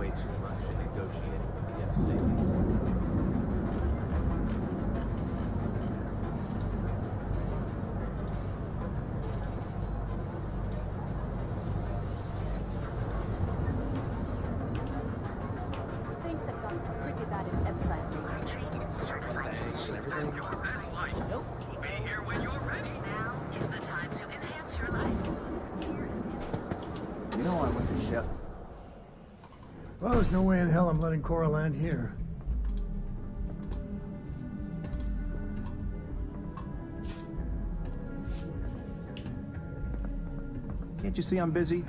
way too much in negotiating with the FC. Things have gotten pretty bad in Epside lately. Thanks and everything. Nope. We'll be here when you're ready. Now is the time to enhance your life. You know I went to Chef. Well, there's no way in hell I'm letting Cora land here. Can't you see I'm busy?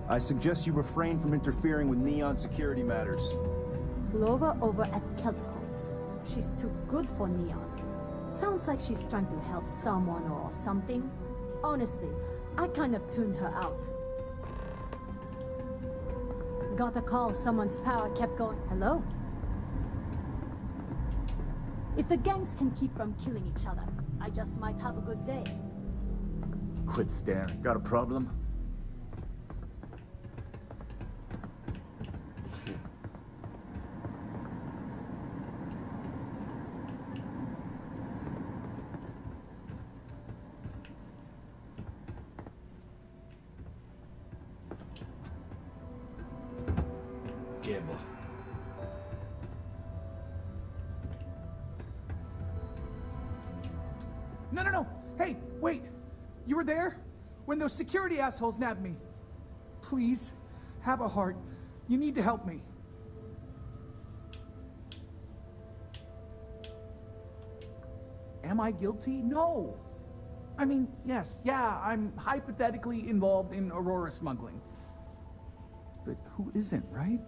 I suggest you refrain from interfering with Neon security matters. Clover over at Keltcom. She's too good for Neon. Sounds like she's trying to help someone or something. Honestly, I kind of tuned her out. Got a call, someone's power kept going. Hello? If the gangs can keep from killing each other, I just might have a good day. Quit staring. Got a problem? Gamble. No. Hey, wait. You were there? When those security assholes nabbed me. Please, have a heart. You need to help me. Am I guilty? No. I mean, yes, yeah, I'm hypothetically involved in Aurora smuggling. But who isn't, right?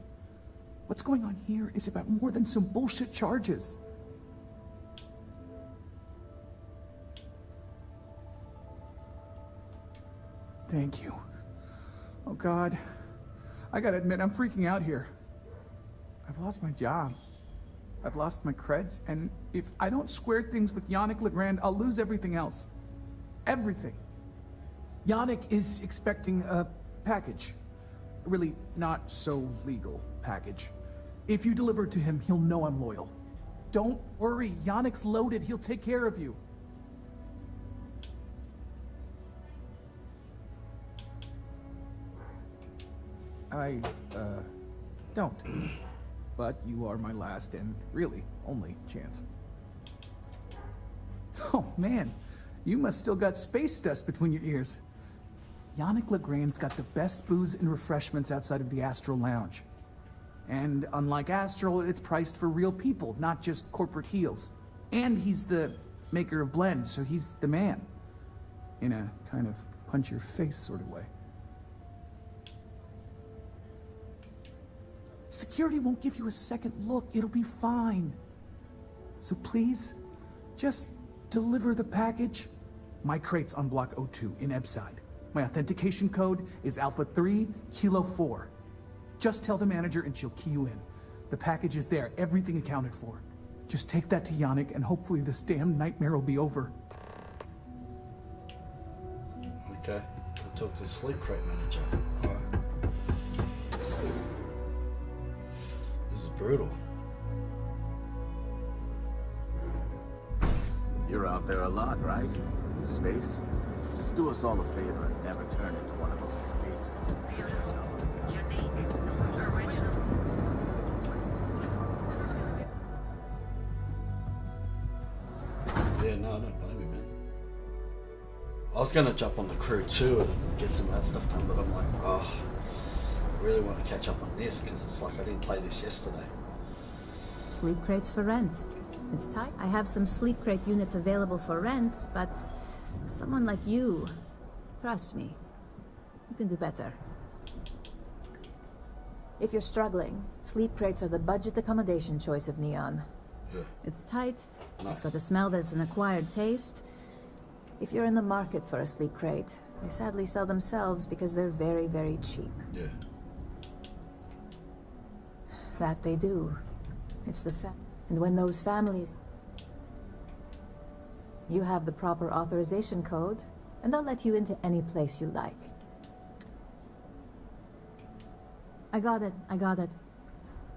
What's going on here is about more than some bullshit charges. Thank you. Oh God. I gotta admit, I'm freaking out here. I've lost my job. I've lost my creds, and if I don't square things with Yannick Legrand, I'll lose everything else. Everything. Yannick is expecting a package. A really not so legal package. If you deliver it to him, he'll know I'm loyal. Don't worry, Yannick's loaded. He'll take care of you. I, don't. But you are my last and really only chance. Oh man, you must still got space dust between your ears. Yannick Legrand's got the best booze and refreshments outside of the Astral Lounge. And unlike Astral, it's priced for real people, not just corporate heels. And he's the maker of blends, so he's the man. In a kind of punch-your-face sort of way. Security won't give you a second look. It'll be fine. So please, just deliver the package. My crate's on Block O2 in Ebside. My authentication code is Alpha 3 Kilo 4. Just tell the manager and she'll key you in. The package is there, everything accounted for. Just take that to Yannick and hopefully this damn nightmare will be over. Okay, I'll talk to the sleep crate manager. Alright. This is brutal. You're out there a lot, right? In space? Just do us all a favor and never turn into one of those spacers. Yeah, no, I don't blame you, man. I was gonna jump on the crew too and get some of that stuff done, but I'm like, oh, I really want to catch up on this because it's like I didn't play this yesterday. Sleep crates for rent. It's tight. I have some sleep crate units available for rent, but someone like you, trust me, you can do better. If you're struggling, sleep crates are the budget accommodation choice of Neon. Yeah. It's tight, Nice. it's got a smell that's an acquired taste. If you're in the market for a sleep crate, they sadly sell themselves because they're very, very cheap. Yeah. That they do. It's and when those families... You have the proper authorization code, and I'll let you into any place you like. I got it.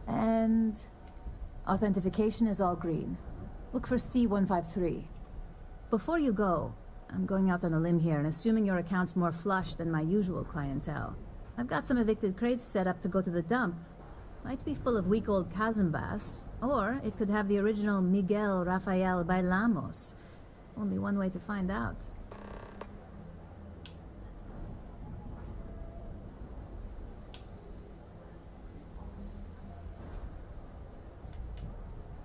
And... authentication is all green. Look for C153. Before you go, I'm going out on a limb here and assuming your account's more flush than my usual clientele. I've got some evicted crates set up to go to the dump. Might be full of week-old Cazimbas, or it could have the original Miguel Rafael Bailamos. Only one way to find out.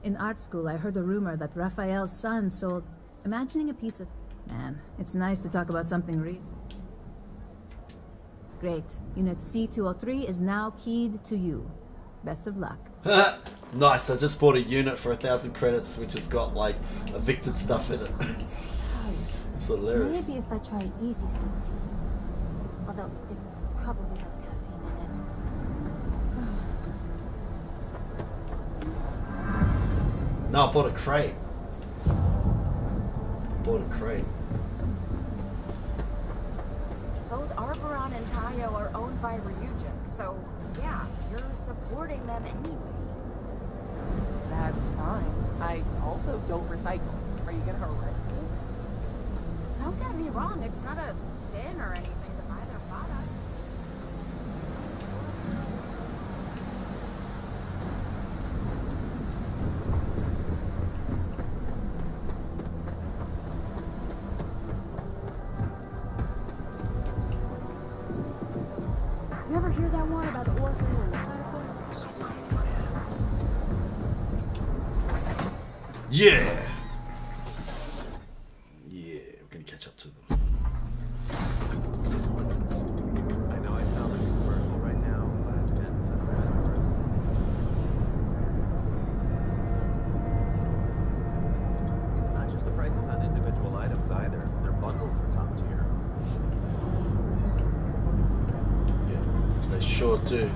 In art school, I heard a rumor that Raphael's son sold... Imagining a piece of... Man, it's nice to talk about something real. Great. Unit C203 is now keyed to you. Best of luck. Nice, I just bought a unit for 1,000 credits, which has got, like, evicted stuff in it. It's hilarious. Maybe if I try easy sleep tea. Although it probably has caffeine in it. No, I bought a crate. Both Arboron and Tayo are owned by Ryujin, so yeah, you're supporting them anyway. That's fine. I also don't recycle. Are you gonna arrest me? Don't get me wrong, it's not a sin or anything to buy their products. You ever hear that one about the orphan and the platypus? Yeah! Yeah, we're gonna catch up to them. I know I sound like a commercial right now, but I've been to other stores. It's not just the prices on individual items either. Their bundles are top tier. Yeah, they sure do.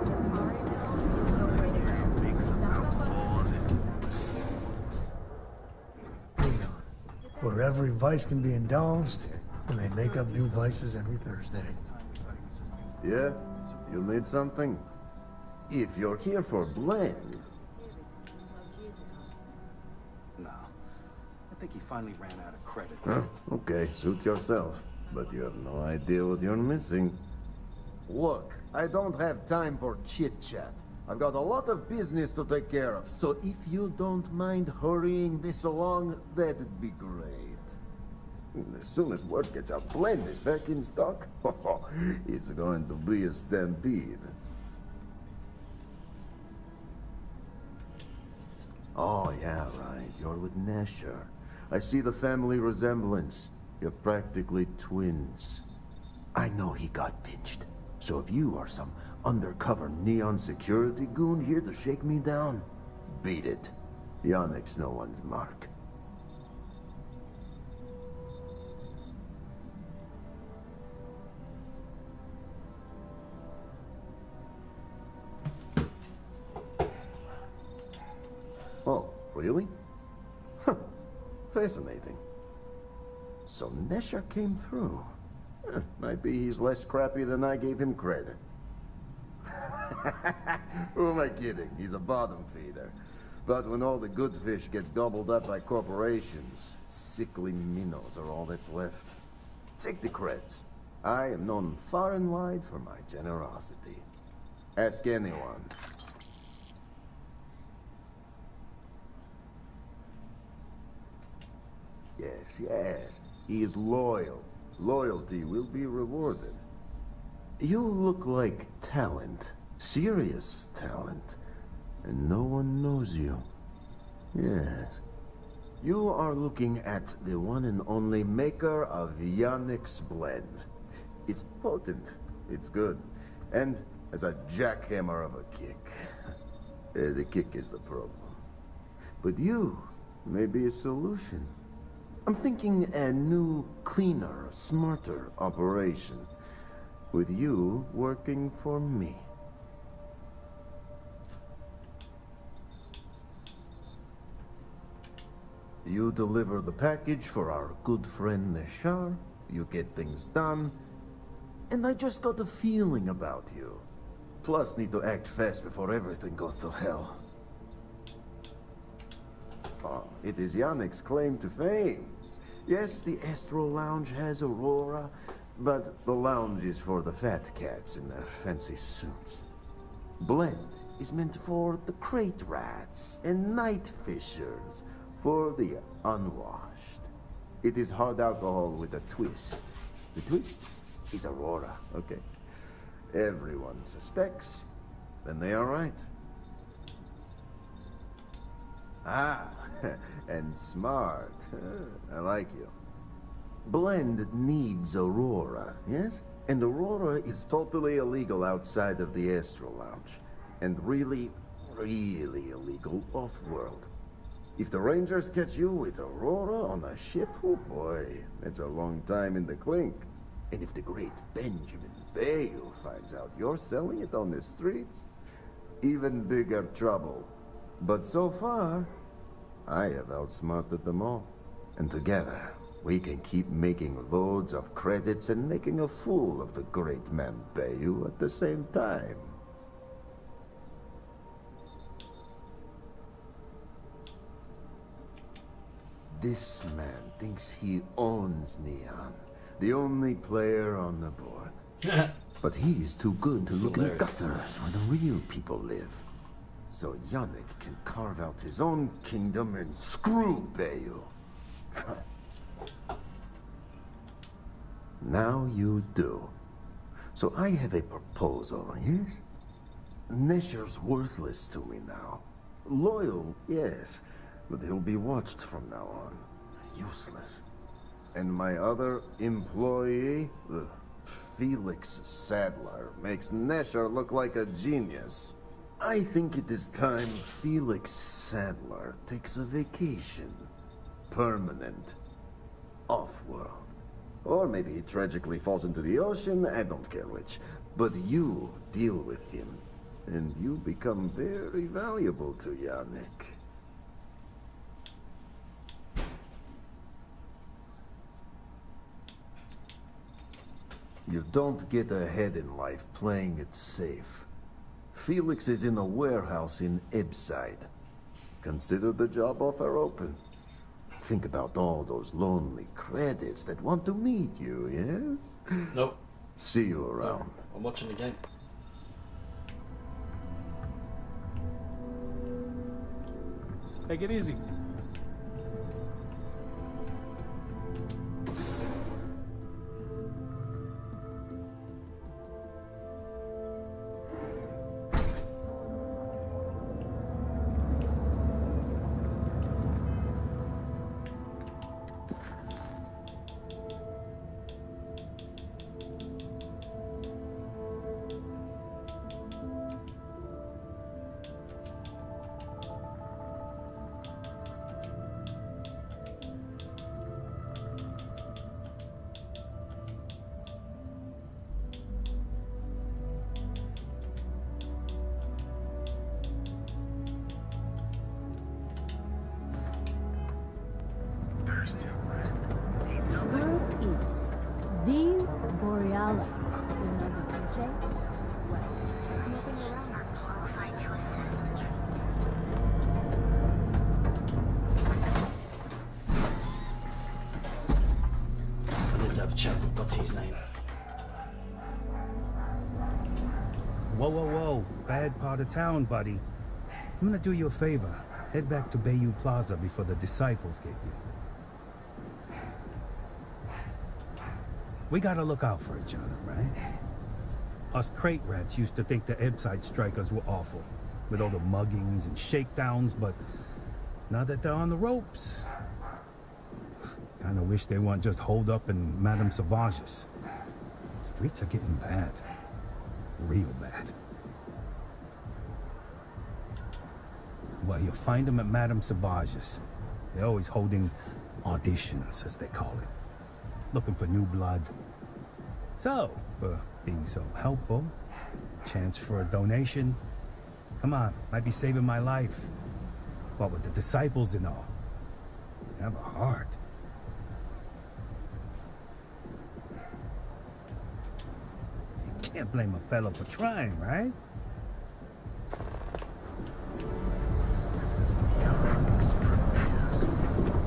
Satari Mills is the way to go. Stock up on Neon, where every vice can be indulged, and they make up new vices every Thursday. Yeah? You need something? If you're here for blend... No. I think he finally ran out of credit. Huh? Okay, suit yourself. But you have no idea what you're missing. Look, I don't have time for chit-chat. I've got a lot of business to take care of, so if you don't mind hurrying this along, that'd be great. As soon as word gets out, blend is back in stock. It's going to be a stampede. Oh, yeah, right. You're with Nesher. I see the family resemblance. You're practically twins. I know he got pinched. So if you are some undercover neon security goon here to shake me down, beat it. Yannick's no one's mark. Oh, really? Huh. Fascinating. So Nesher came through. Might be he's less crappy than I gave him credit. Who am I kidding? He's a bottom feeder. But when all the good fish get gobbled up by corporations, sickly minnows are all that's left. Take the creds. I am known far and wide for my generosity. Ask anyone. Yes, yes. He is loyal. Loyalty will be rewarded. You look like talent. Serious talent. And no one knows you. Yes. You are looking at the one and only maker of Yannick's blend. It's potent. It's good. And as a jackhammer of a kick. The kick is the problem. But you may be a solution. I'm thinking a new, cleaner, smarter operation. With you working for me. You deliver the package for our good friend Nishar, you get things done, and I just got a feeling about you. Plus, need to act fast before everything goes to hell. Oh, it is Yannick's claim to fame. Yes, the Astro Lounge has Aurora, but the lounge is for the fat cats in their fancy suits. Blend is meant for the crate rats and night fishers, for the unwashed. It is hard alcohol with a twist. The twist is Aurora, okay? Everyone suspects, then they are right. Ah, and smart. I like you. Blend needs Aurora, yes? And Aurora is totally illegal outside of the Astro Lounge. And really, really illegal off-world. If the Rangers catch you with Aurora on a ship, oh boy, that's a long time in the clink. And if the great Benjamin Bayou finds out you're selling it on the streets, even bigger trouble. But so far, I have outsmarted them all. And together, we can keep making loads of credits and making a fool of the great man Bayou at the same time. This man thinks he owns Neon, the only player on the board. But he is too good to look in gutters where the real people live. So Yannick can carve out his own kingdom and screw Bayou. Now you do. So I have a proposal, yes? Nesher's worthless to me now. Loyal, yes, but he'll be watched from now on. Useless. And my other employee, Felix Sadler, makes Nesher look like a genius. I think it is time Felix Sadler takes a vacation. Permanent. Off-world. Or maybe he tragically falls into the ocean, I don't care which. But you deal with him, and you become very valuable to Yannick. You don't get ahead in life playing it safe. Felix is in a warehouse in Ebside. Consider the job offer open. Think about all those lonely credits that want to meet you, yes? Nope. See you around. No, I'm watching the game. Take it easy. Word is the Borealis. You know the DJ? Well, she's smoking around like I need to have a chat with what's his name. Whoa, whoa, whoa. Bad part of town, buddy. I'm gonna do you a favor. Head back to Bayou Plaza before the disciples get you. We gotta look out for each other, right? Us crate rats used to think the Ebside strikers were awful, with all the muggings and shakedowns, but now that they're on the ropes, kinda wish they weren't just holed up in Madame Sauvage's. Streets are getting bad. Real bad. Well, you'll find them at Madame Sauvage's. They're always holding auditions, as they call it. Looking for new blood. So, being so helpful, chance for a donation. Come on, might be saving my life. What with the disciples and all. have a heart. You can't blame a fella for trying, right?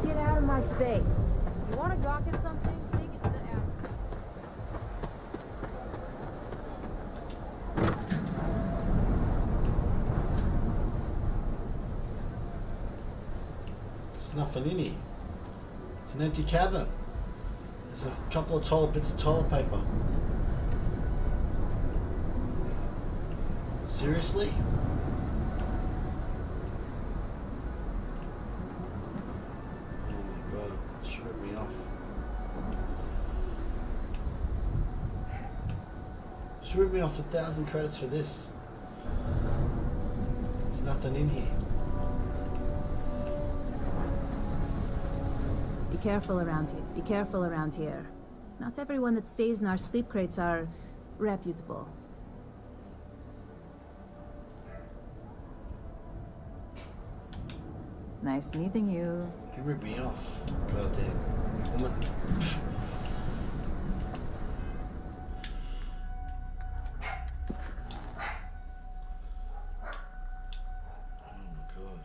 Get out of my face. You want to gawk at something? Take it to the alley. There's nothing in here. It's an empty cabin. There's a couple of bits of toilet paper. Seriously? Oh my god, it's ripped me off. She ripped me off 1,000 credits for this. There's nothing in here. Be careful around here. Be careful around here. Not everyone that stays in our sleep crates are reputable. Nice meeting you. You ripped me off. Goddamn woman. Oh my god.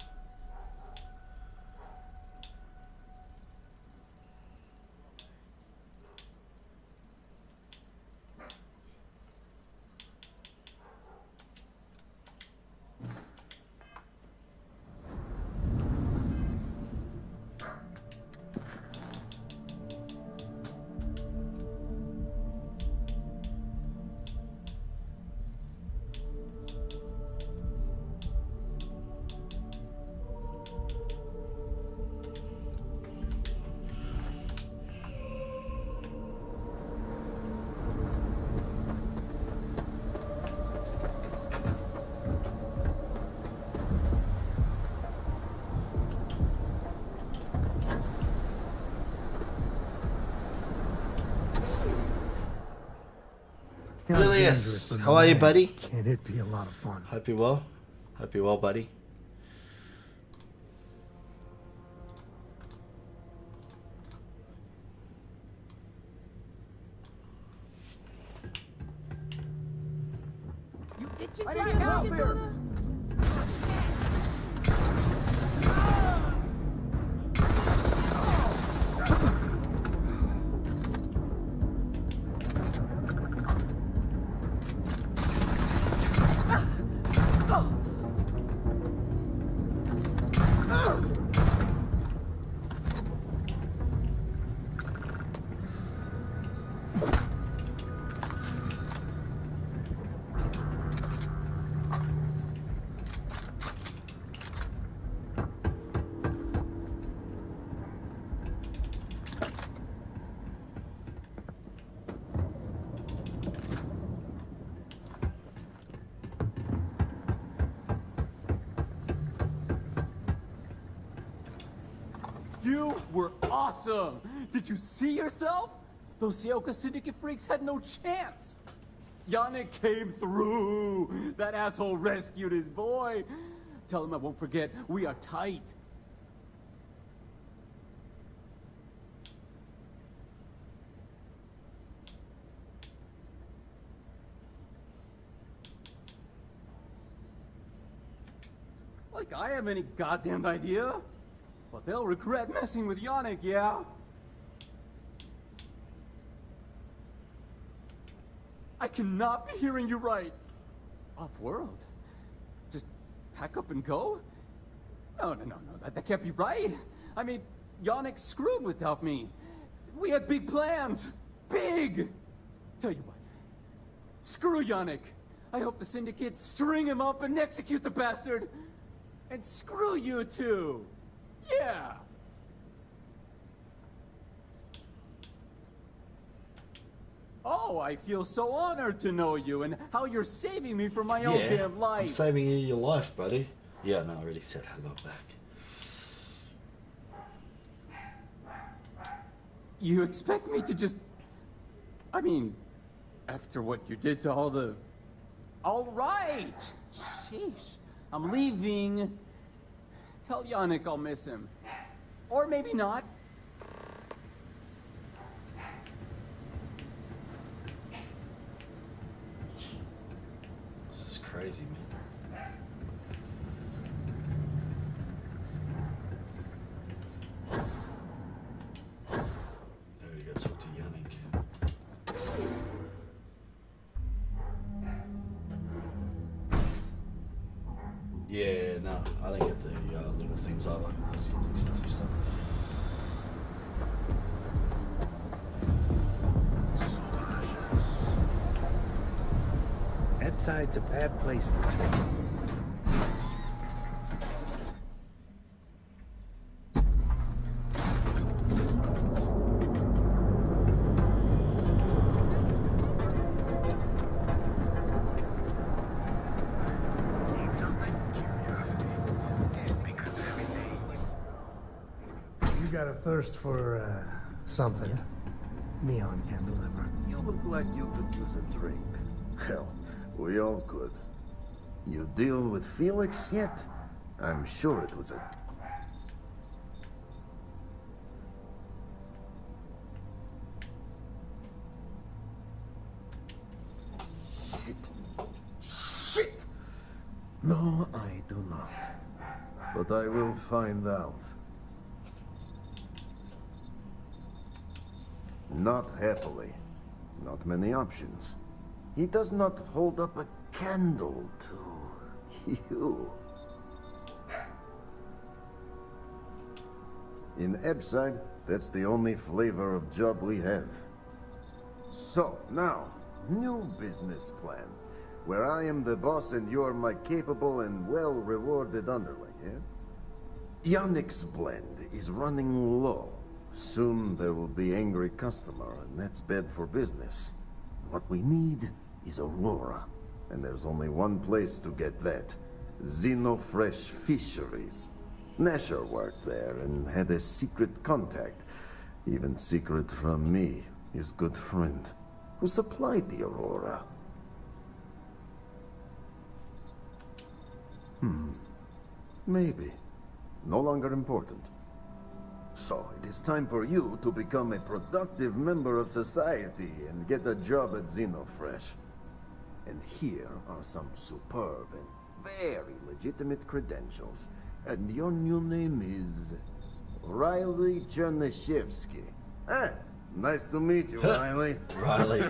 Julius, how are you, buddy? Can't it be a lot of fun? Hope you're well. Hope you're well, buddy. You itching I for need your help Dunkin' here. Donut? You were awesome! Did you see yourself? Those Sioka Syndicate freaks had no chance! Yannick came through! That asshole rescued his boy! Tell him I won't forget, we are tight! Like I have any goddamn idea? But they'll regret messing with Yannick, yeah? I cannot be hearing you right. Off-world? Just pack up and go? No, that can't be right. I mean, Yannick screwed without me. We had big plans. Big! Tell you what. Screw Yannick. I hope the Syndicate string him up and execute the bastard. And screw you too. Yeah! Oh, I feel so honored to know you and how you're saving me from my own damn life. I'm saving you your life, buddy. Yeah, no, I already said hello back. You expect me to just... I mean, after what you did to all the... All right! Sheesh. I'm leaving. Tell Yannick I'll miss him. Or maybe not. This is crazy, man. Now we gotta talk to Yannick. Yeah, no, I didn't get the little things either. I just get the expensive stuff. Epside's a bad place for trading. You got a thirst for, something. Neon can deliver. You look like you could use a drink. Hell, we all could. You deal with Felix yet? I'm sure it was a... Shit. Shit! No, I do not. But I will find out. Not happily. Not many options. He does not hold up a candle to you. In Epside, that's the only flavor of job we have. So, now, new business plan. Where I am the boss and you're my capable and well-rewarded underling, yeah? Yannick's blend is running low. Soon there will be angry customer, and that's bad for business. What we need is Aurora, and there's only one place to get that. Xenofresh Fisheries. Nasher worked there and had a secret contact, even secret from me, his good friend, who supplied the Aurora. Maybe. No longer important. So, it is time for you to become a productive member of society and get a job at Xenofresh. And here are some superb and very legitimate credentials. And your new name is... Riley Chernyshevsky. Ah, nice to meet you, Riley. Riley.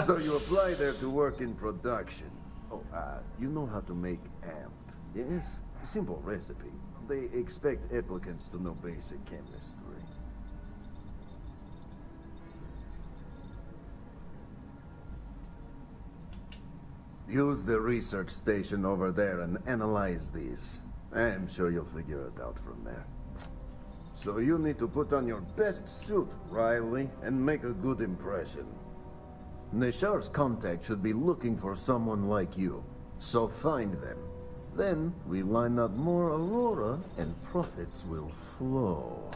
So you apply there to work in production. Oh, you know how to make amp, yes? Simple recipe. They expect applicants to know basic chemistry. Use the research station over there and analyze these. I'm sure you'll figure it out from there. So you need to put on your best suit, Riley, and make a good impression. Nashar's contact should be looking for someone like you. So find them. Then we line up more Aurora and profits will flow.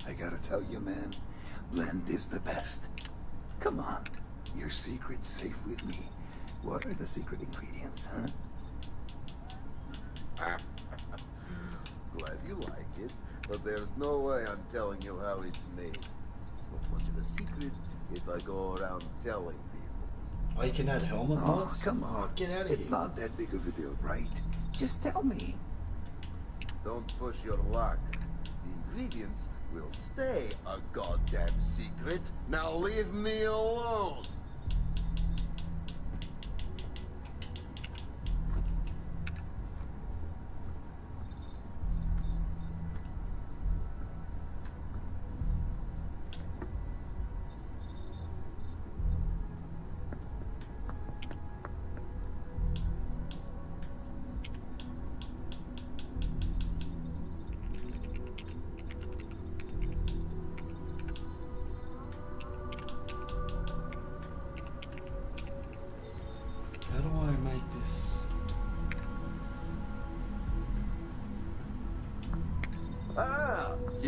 I gotta tell you, man, blend is the best. Come on, your secret's safe with me. What are the secret ingredients, huh? Glad you like it, but there's no way I'm telling you how it's made. It's not much of a secret if I go around telling people. Oh, you can add helmet Oh, mods? come on. Get out of It's here. not that big of a deal, right? Just tell me. Don't push your luck. The ingredients will stay a goddamn secret. Now leave me alone.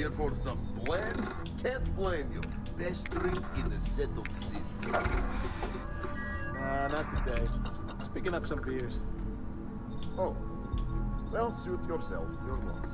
here for some blend? Can't blame you. Best drink in the settled system. Not today. Just picking up some beers. Oh. Well, suit yourself. Your loss.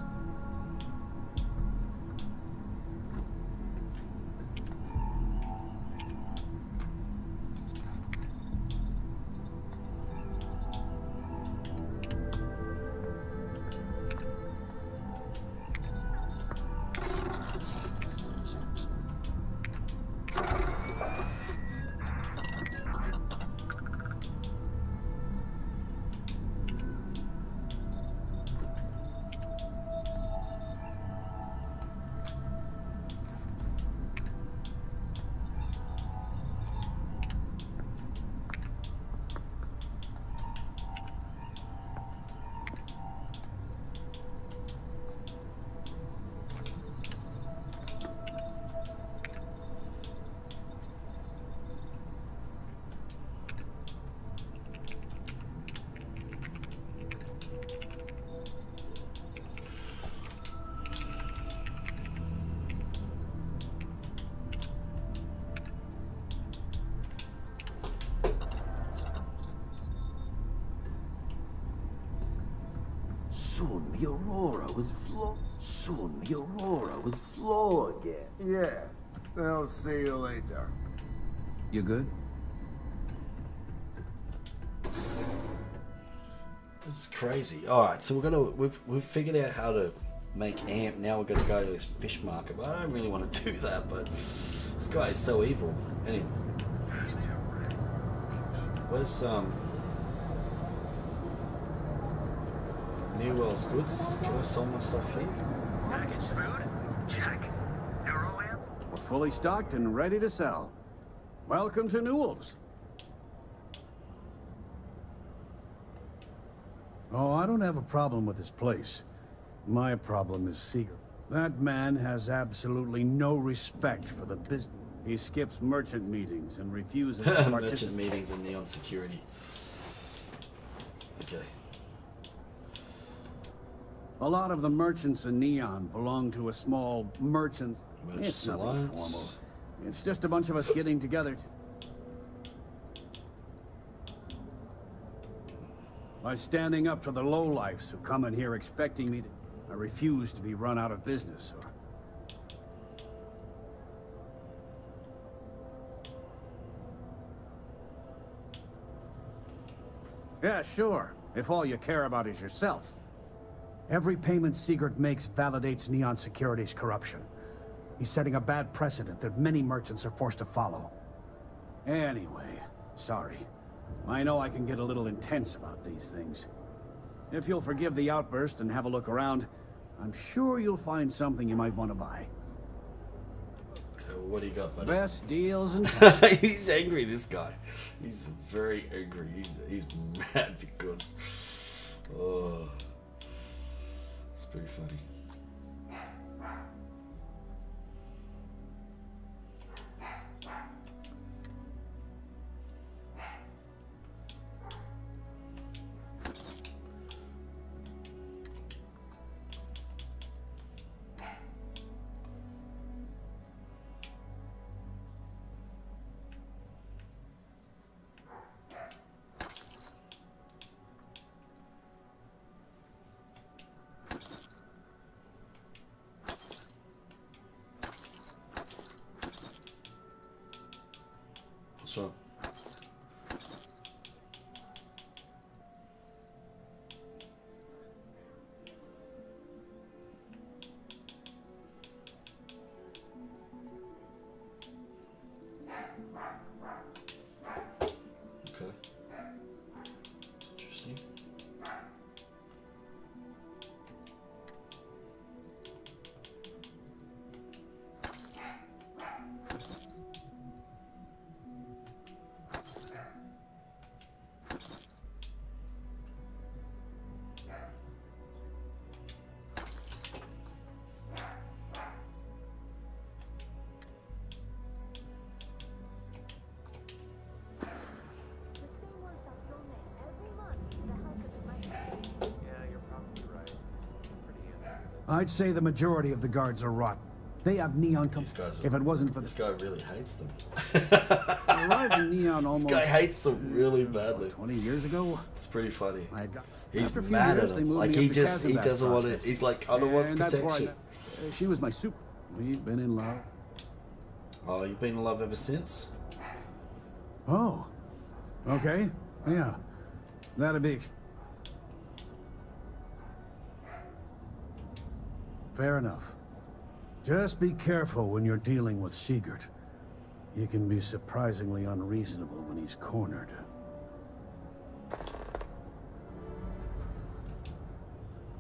Soon the Aurora will flow. Soon the Aurora will flow again. Yeah. I'll see you later. You good? This is crazy. Alright, so we've figured out how to make amp. Now we're gonna go to this fish market. But I don't really want to do that, but this guy is so evil. Anyway. Where's New World's goods? Can I sell my stuff here? Packaged food? Check. Neuro amp? We're fully stocked and ready to sell. Welcome to Newell's. Oh, I don't have a problem with this place. My problem is Seeger. That man has absolutely no respect for the business. He skips merchant meetings and refuses to participate. Merchant meetings and Neon security. Okay. A lot of the merchants in Neon belong to a small merchants. It's nothing Alliance. formal. It's just a bunch of us getting together. By standing up to the lowlifes who come in here expecting me to... I refuse to be run out of business, or... Yeah, sure. If all you care about is yourself. Every payment Sigurd makes validates Neon Security's corruption. He's setting a bad precedent that many merchants are forced to follow. Anyway, sorry. I know I can get a little intense about these things. If you'll forgive the outburst and have a look around, I'm sure you'll find something you might want to buy. Okay, well, what do you got, buddy? Best deals and... He's angry, this guy. He's very angry. He's mad because... Oh... It's pretty funny. What's wrong? Okay. Interesting. I'd say the majority of the guards are rotten. They have Neon if it wasn't for this guy really hates them. arriving Neon almost. This guy hates them really badly. 20 years ago. It's pretty funny. He's After a few mad years, at they him. moved Like me he up to just he Kazan's doesn't want process. it. He's like, I don't want And that's where I protection. met- she was my super. We've been in love. Oh, you've been in love ever since? Oh. Okay. Yeah. That'd be. Fair enough. Just be careful when you're dealing with Sigurd. He can be surprisingly unreasonable when he's cornered.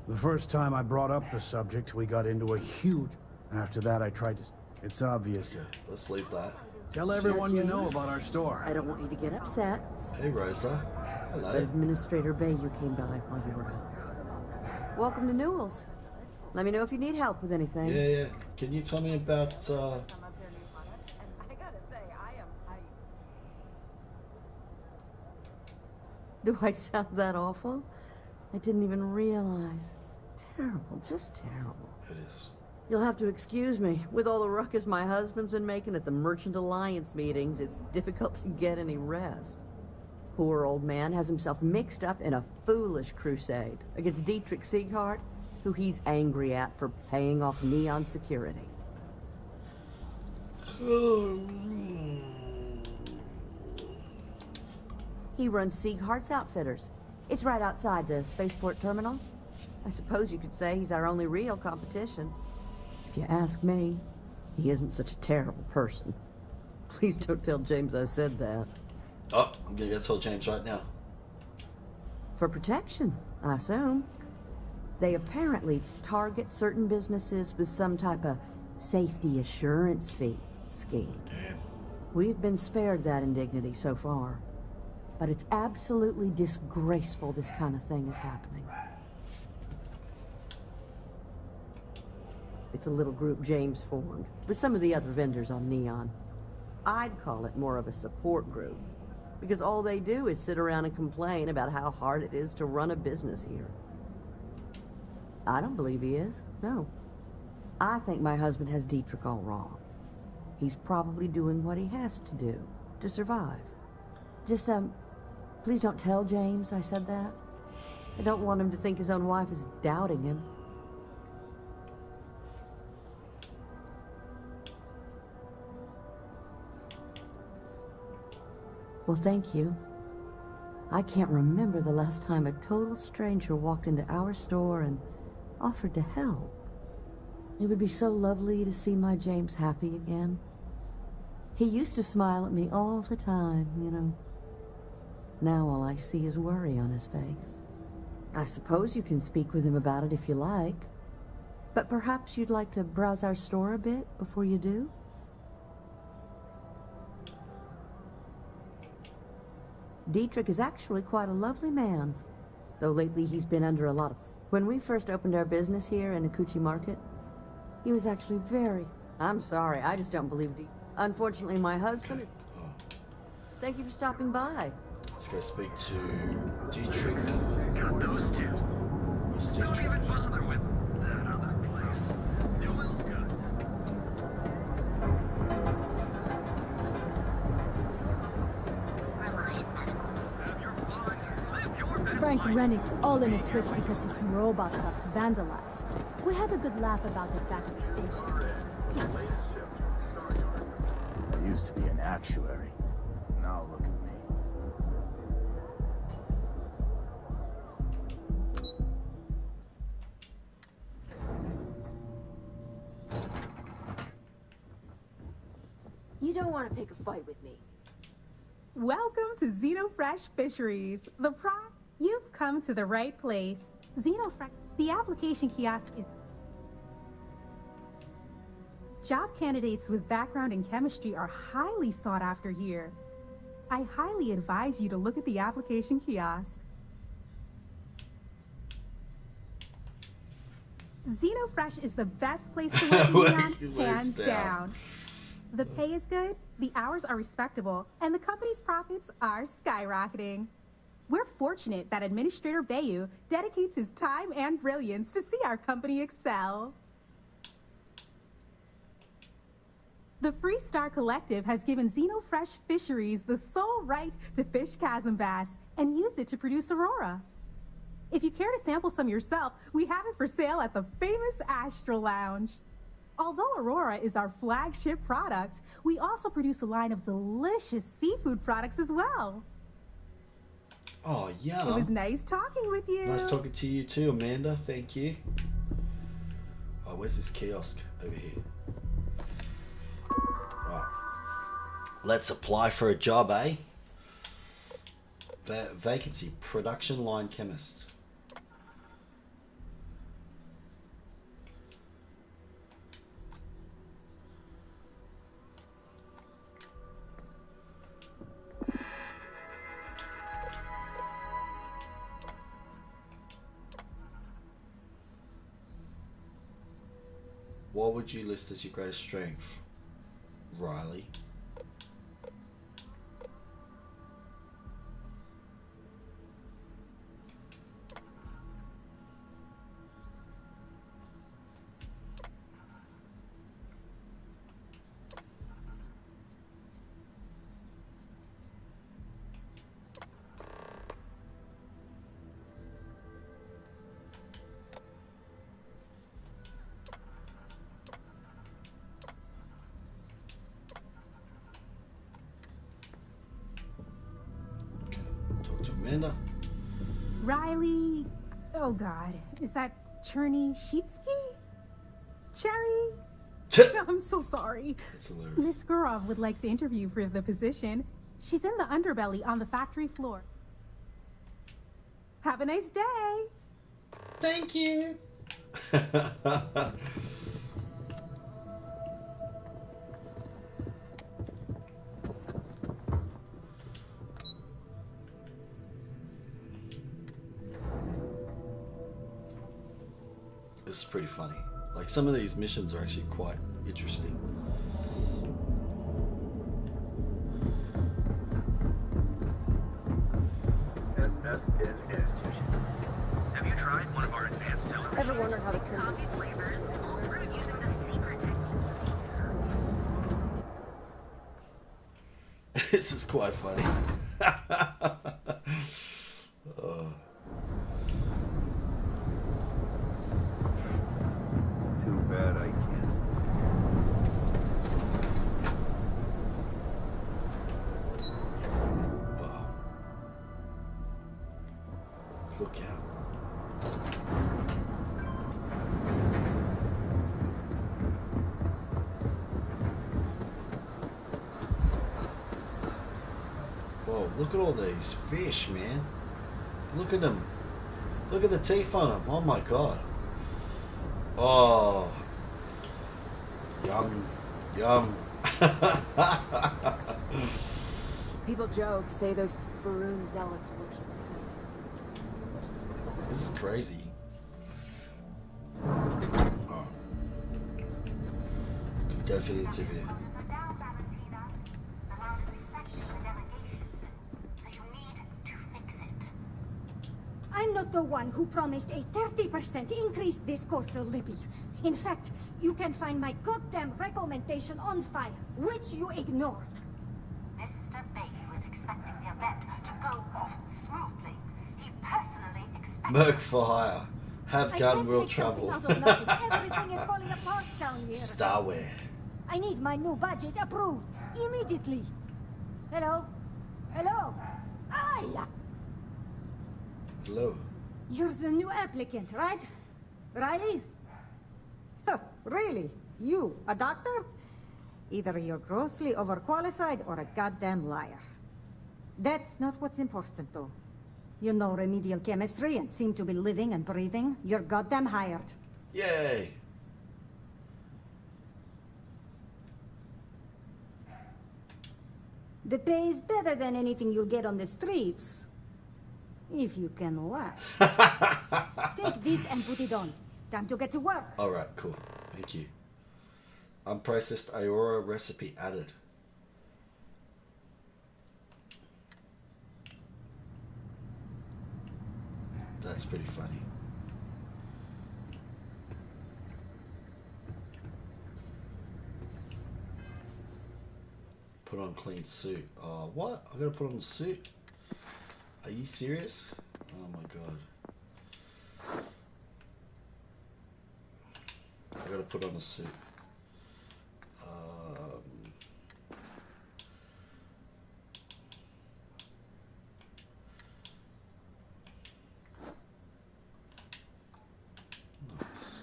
The first time I brought up the subject, we got into a huge... After that, I tried to... It's obvious. Okay, let's leave that. Tell everyone you know about our store. I don't want you to get upset. Hey, Rosa. Hello. But Administrator Bayou came by while you were out. Welcome to Newell's. Let me know if you need help with anything. Yeah, yeah. Can you tell me about, I gotta say, Do I sound that awful? I didn't even realize. Terrible, just terrible. It is. You'll have to excuse me. With all the ruckus my husband's been making at the Merchant Alliance meetings, it's difficult to get any rest. Poor old man has himself mixed up in a foolish crusade against Dietrich Sieghart, who he's angry at for paying off Neon security. He runs Sieghart's Outfitters. It's right outside the spaceport terminal. I suppose you could say he's our only real competition. If you ask me, he isn't such a terrible person. Please don't tell James I said that. Oh, I'm gonna go tell James right now. For protection, I assume. They apparently target certain businesses with some type of safety assurance fee scheme. Damn. We've been spared that indignity so far. But it's absolutely disgraceful this kind of thing is happening. It's a little group James formed, with some of the other vendors on Neon. I'd call it more of a support group, because all they do is sit around and complain about how hard it is to run a business here. I don't believe he is, no. I think my husband has Dietrich all wrong. He's probably doing what he has to do to survive. Just, please don't tell James I said that. I don't want him to think his own wife is doubting him. Well, thank you. I can't remember the last time a total stranger walked into our store and offered to help. It would be so lovely to see my James happy again. He used to smile at me all the time, you know. Now all I see is worry on his face. I suppose you can speak with him about it if you like. But perhaps you'd like to browse our store a bit before you do? Dietrich is actually quite a lovely man, though lately he's been under a lot of... When we first opened our business here in Akuchi Market, he was actually very... I'm sorry, I just don't believe Unfortunately, my husband is... Thank you for stopping by. Let's go speak to Dietrich. Got those two. Where's Don't Dietrich? even bother with that other place. Newell's good. Frank Rennick's all in a twist because his robot got vandalized. We had a good laugh about it back at the station. I used to be an actuary. Now look at me. You don't want to pick a fight with me. Welcome to Xenofresh Fisheries. You've come to the right place. Xenofresh, the application kiosk is... Job candidates with background in chemistry are highly sought after here. I highly advise you to look at the application kiosk. Xenofresh is the best place to work in Neon, hands down. The pay is good, the hours are respectable, and the company's profits are skyrocketing. We're fortunate that Administrator Bayou dedicates his time and brilliance to see our company excel. The Freestar Collective has given Xenofresh Fisheries the sole right to fish chasm bass and use it to produce Aurora. If you care to sample some yourself, we have it for sale at the famous Astral Lounge. Although Aurora is our flagship product, we also produce a line of delicious seafood products as well. Oh, yeah. It was nice talking with you. Nice talking to you too, Amanda. Thank you. Oh, where's this kiosk? Over here. Right. Let's apply for a job, eh? Vacancy, production line chemist. What would you list as your greatest strength, Riley? Amanda? Riley... Oh, God. Is that Cherny-Sheetsky? Cherry? I'm so sorry. That's hilarious. Miss Gurov would like to interview for the position. She's in the underbelly on the factory floor. Have a nice day. Thank you. This is pretty funny. Like, some of these missions are actually quite interesting. Have you tried one of our advanced television? Ever wonder how to turn Coffee flavors, all brewed using the secret This is quite funny. Oh. Too bad I can't. Oh. Look out. Whoa, look at all these fish, man. Look at them. Look at the teeth on them. Oh my god. Oh. Yum. Yum. People joke, say those Faroon zealots worship This is crazy. Oh. Go for the interview. I'm not the one who promised a 30% increase this quarter, Libby. In fact, you can find my goddamn recommendation on file, which you ignored. Mr. Bailey was expecting the event to go off smoothly. He personally expected... Merc for hire. Have I gun can't will make something travel. out of nothing. Everything is falling apart down here. Starware. I need my new budget approved immediately. Hello? Hello? Hiya! Hello. You're the new applicant, right? Riley? Huh, really? You, a doctor? Either you're grossly overqualified or a goddamn liar. That's not what's important, though. You know remedial chemistry and seem to be living and breathing. You're goddamn hired. Yay. The pay is better than anything you'll get on the streets. If you can laugh. Take this and put it on. Time to get to work. Alright, cool. Thank you. Unprocessed Aurora recipe added. That's pretty funny. Put on clean suit. Oh, what? I gotta put on a suit? Are you serious? Oh my god. I gotta put on a suit. Nice.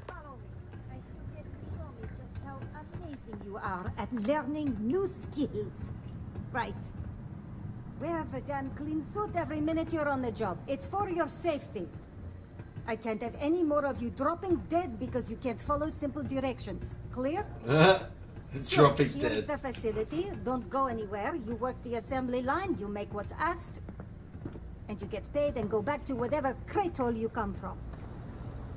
Follow me. And you can show me just how amazing you are at learning new skills. Right. Wear the damn clean suit every minute you're on the job. It's for your safety. I can't have any more of you dropping dead because you can't follow simple directions. Clear? Dropping Here's dead. the facility. Don't go anywhere. You work the assembly line, you make what's asked, and you get paid and go back to whatever crate hole you come from.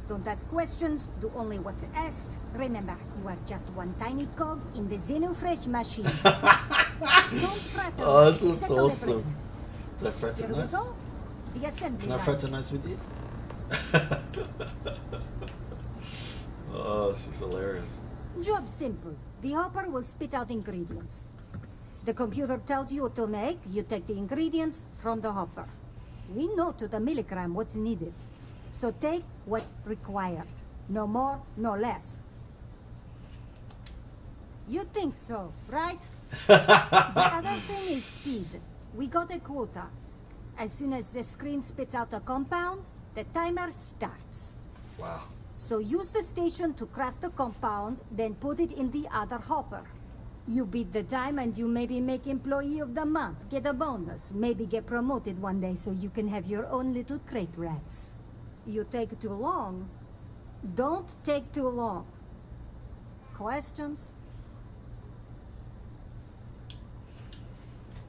Don't ask questions, do only what's asked. Remember, you are just one tiny cog in the Xenofresh machine. Don't fraternize. Oh, this looks Settle awesome. Do I Here we fraternize? go. The assembly Can I line. fraternize with you? Oh, she's hilarious. Job simple. The hopper will spit out ingredients. The computer tells you what to make, you take the ingredients from the hopper. We know to the milligram what's needed. So take what's required. No more, no less. You think so, right? The other thing is speed. We got a quota. As soon as the screen spits out a compound, the timer starts. Wow. So use the station to craft the compound, then put it in the other hopper. You beat the time and you maybe make Employee of the Month, get a bonus, maybe get promoted one day so you can have your own little crate rats. You take too long. Don't take too long. Questions?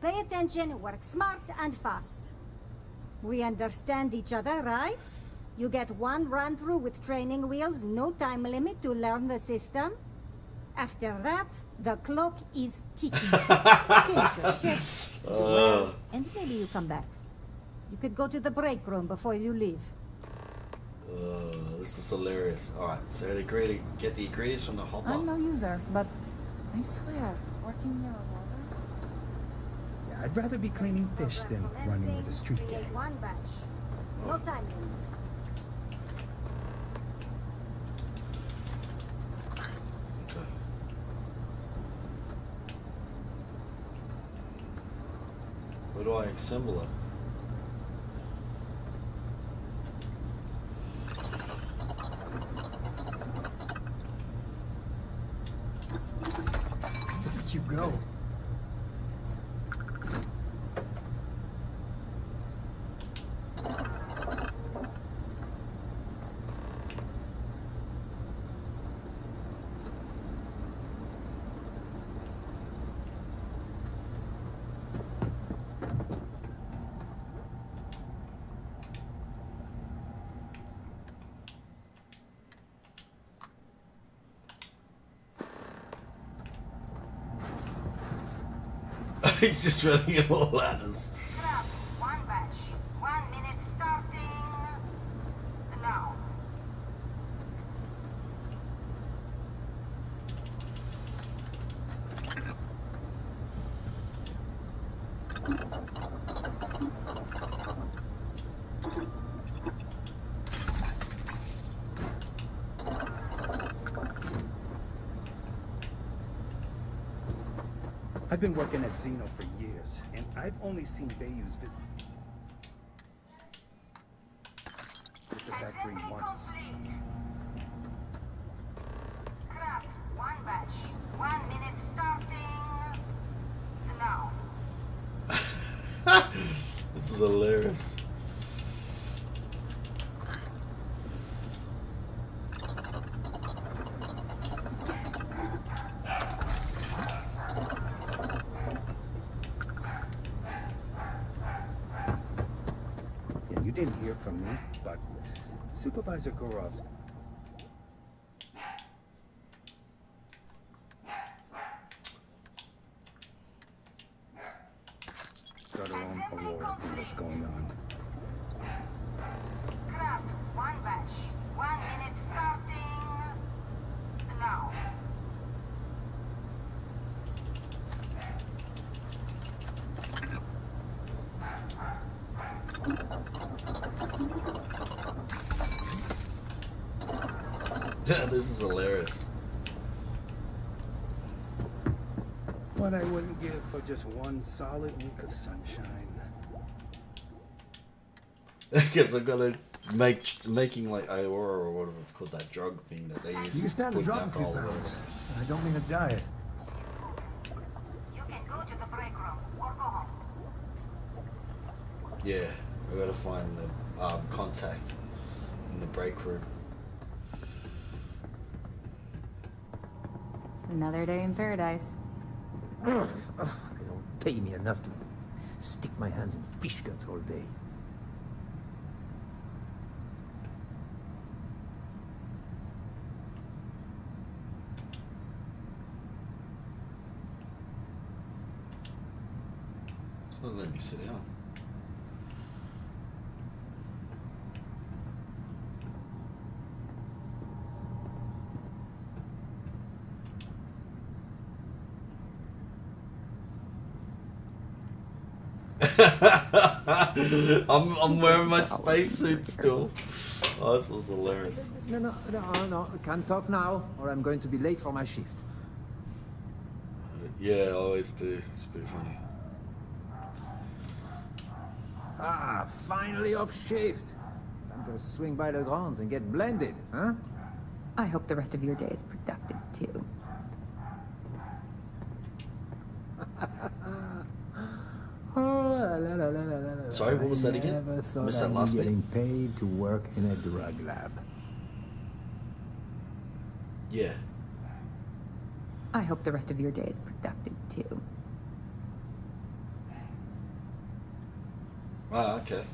Pay attention, work smart and fast. We understand each other, right? You get one run through with training wheels, no time limit to learn the system. After that, the clock is ticking. Finish your shift, do well, and maybe you come back. You could go to the break room before you leave. This is hilarious. Alright, so I agree to get the ingredients from the hopper. I'm no user, but I swear, working near a water. Yeah, I'd rather be cleaning fish than running with a street gang. One batch. No time limit. Okay. Where do I assemble it? Where did you go? He's just running in all ladders. Craft, one batch. 1 minute starting now. I've been working at Xeno for years, and I've only seen Bayou's with the factory once. Craft, one batch. 1 minute starting now. This is hilarious. Yeah, you didn't hear from me, but Supervisor Gorov's got her own award on what's going on. Craft, one batch. 1 minute starting now. This is hilarious. What I wouldn't give for just one solid week of sunshine. Because I'm gonna making like Iora or whatever it's called, that drug thing that they use. You can stand to put drop a few alcohol in. pounds. I don't mean a diet. You can go to the break room or go home. Yeah, I gotta find the contact in the break room. Another day in paradise. They don't pay me enough to stick my hands in fish guts all day. It's not letting me sit down. I'm wearing my spacesuit still. Oh, this is hilarious. No, can't talk now, or I'm going to be late for my shift. Yeah, I always do. It's pretty funny. Ah, finally off shift. Time to swing by the grounds and get blended, huh? I hope the rest of your day is productive too. Sorry, what was that again? Never thought Missed that I'd be last bit. getting paid to work in a drug lab. Yeah. I hope the rest of your day is productive too. Ah, okay.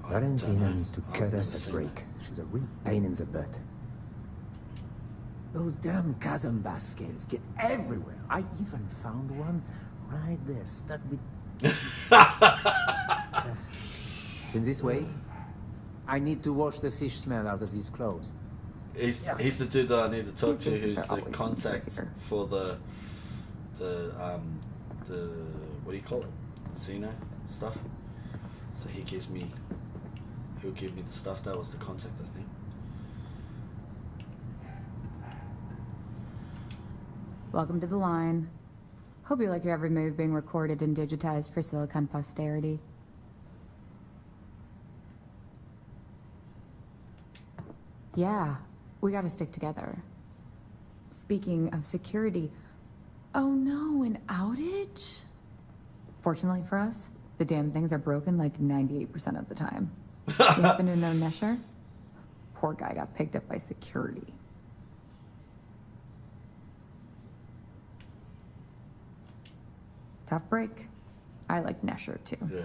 Valentina needs to cut us a break. She's a real pain in the butt. Those damn Kazambas scales get everywhere. I even found one right there, stuck with... Can this wait? I need to wash the fish smell out of these clothes. He's the dude that I need to talk to, who's the contact for the what do you call it? Xeno stuff. So he'll give me the stuff. That was the contact, I think. Welcome to the line. Hope you like your every move being recorded and digitized for Silicon posterity. Yeah, we gotta stick together. Speaking of security, oh no, an outage? Fortunately for us, the damn things are broken like 98% of the time. You happen to know Nesher? Poor guy got picked up by security. Tough break. I like Nesher too. Yeah.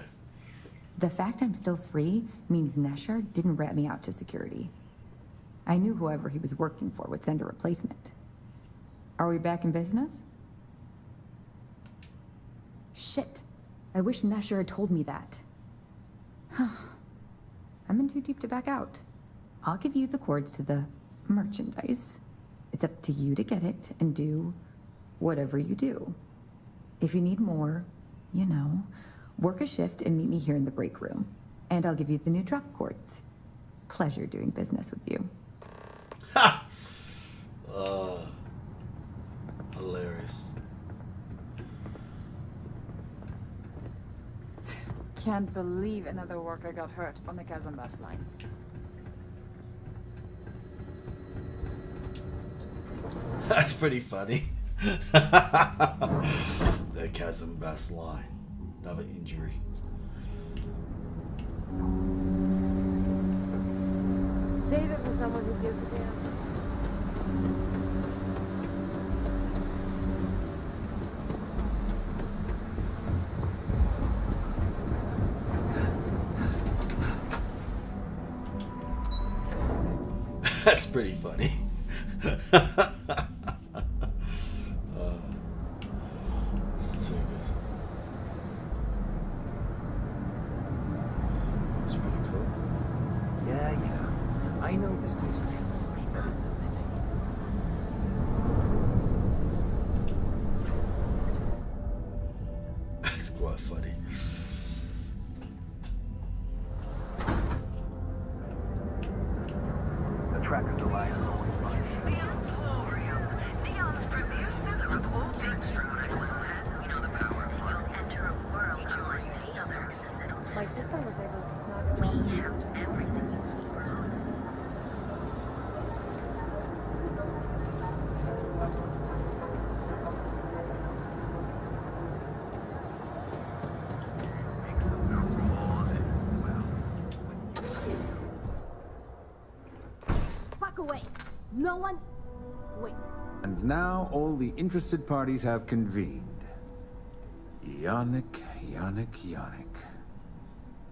The fact I'm still free means Nesher didn't rat me out to security. I knew whoever he was working for would send a replacement. Are we back in business? Shit. I wish Nesher had told me that. I'm in too deep to back out. I'll give you the cords to the merchandise. It's up to you to get it and do whatever you do. If you need more, you know, work a shift and meet me here in the break room. And I'll give you the new drop cords. Pleasure doing business with you. Hilarious. Can't believe another worker got hurt on the Kazambas line. That's pretty funny. The Kazambas line. Another injury. Save it for someone who gives a damn. That's pretty funny. It's too good. It's pretty cool. Yeah. I know this place thinks, but it's a living. That's quite funny. Trackers Alliance always finds. My sister was able to snag a job in Fuck away. No one... Wait. And now all the interested parties have convened. Yannick.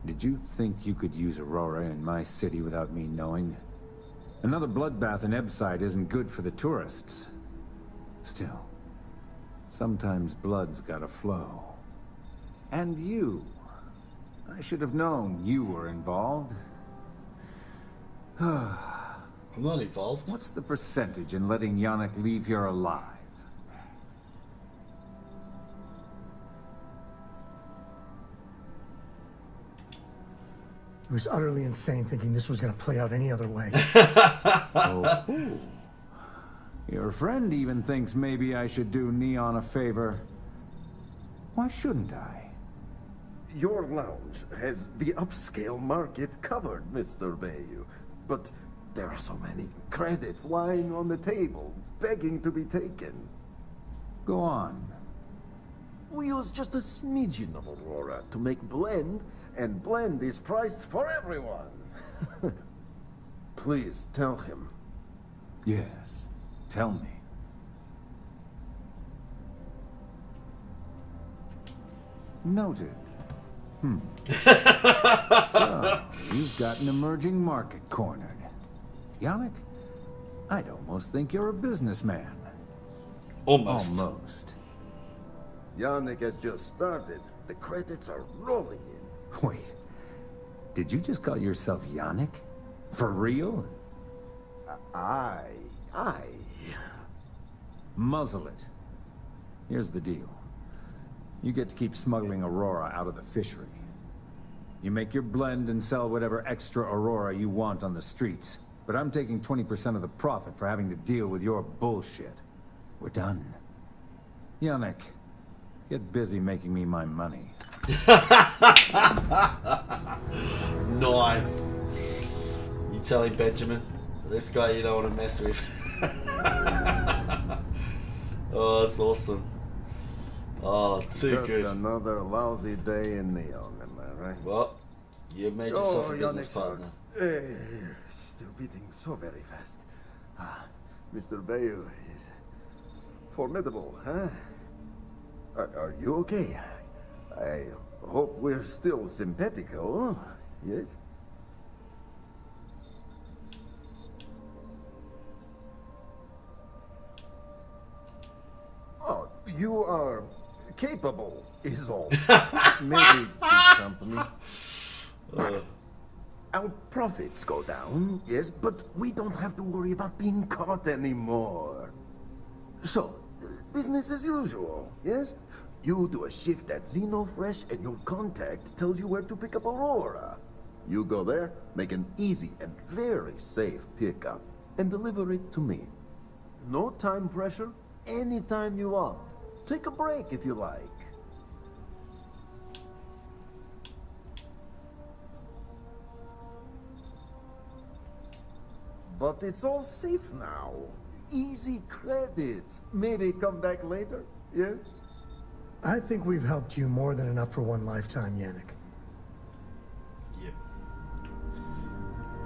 Did you think you could use Aurora in my city without me knowing? Another bloodbath in Ebside isn't good for the tourists. Still, sometimes blood's gotta flow. And you. I should have known you were involved. I'm not involved. What's the percentage in letting Yannick leave here alive? It was utterly insane thinking this was going to play out any other way. Oh. Your friend even thinks maybe I should do Neon a favor. Why shouldn't I? Your lounge has the upscale market covered, Mr. Bayou. But there are so many credits lying on the table, begging to be taken. Go on. We use just a smidgen of Aurora to make blend, and blend is priced for everyone. Please tell him. Yes, tell me. Noted. So, you've got an emerging market cornered. Yannick, I'd almost think you're a businessman. Almost. Yannick has just started. The credits are rolling in. Wait, did you just call yourself Yannick? For real? I. Muzzle it. Here's the deal. You get to keep smuggling Aurora out of the fishery. You make your blend and sell whatever extra Aurora you want on the streets. But I'm taking 20% of the profit for having to deal with your bullshit. We're done. Yannick, get busy making me my money. Nice. You telling Benjamin? This guy you don't want to mess with. Oh, that's awesome. Oh, too good. Just another lousy day in Neon, am I right? Well, you made yourself a business partner. Still beating so very fast. Mr. Bayou is formidable, huh? Are you okay? I hope we're still simpatico, yes? Oh, you are capable, is all. Maybe keep company. Our profits go down, yes, but we don't have to worry about being caught anymore. So, business as usual, yes? You do a shift at Xenofresh and your contact tells you where to pick up Aurora. You go there, make an easy and very safe pickup, and deliver it to me. No time pressure, anytime you want. Take a break if you like. But it's all safe now. Easy credits. Maybe come back later, yes? I think we've helped you more than enough for one lifetime, Yannick. Yep.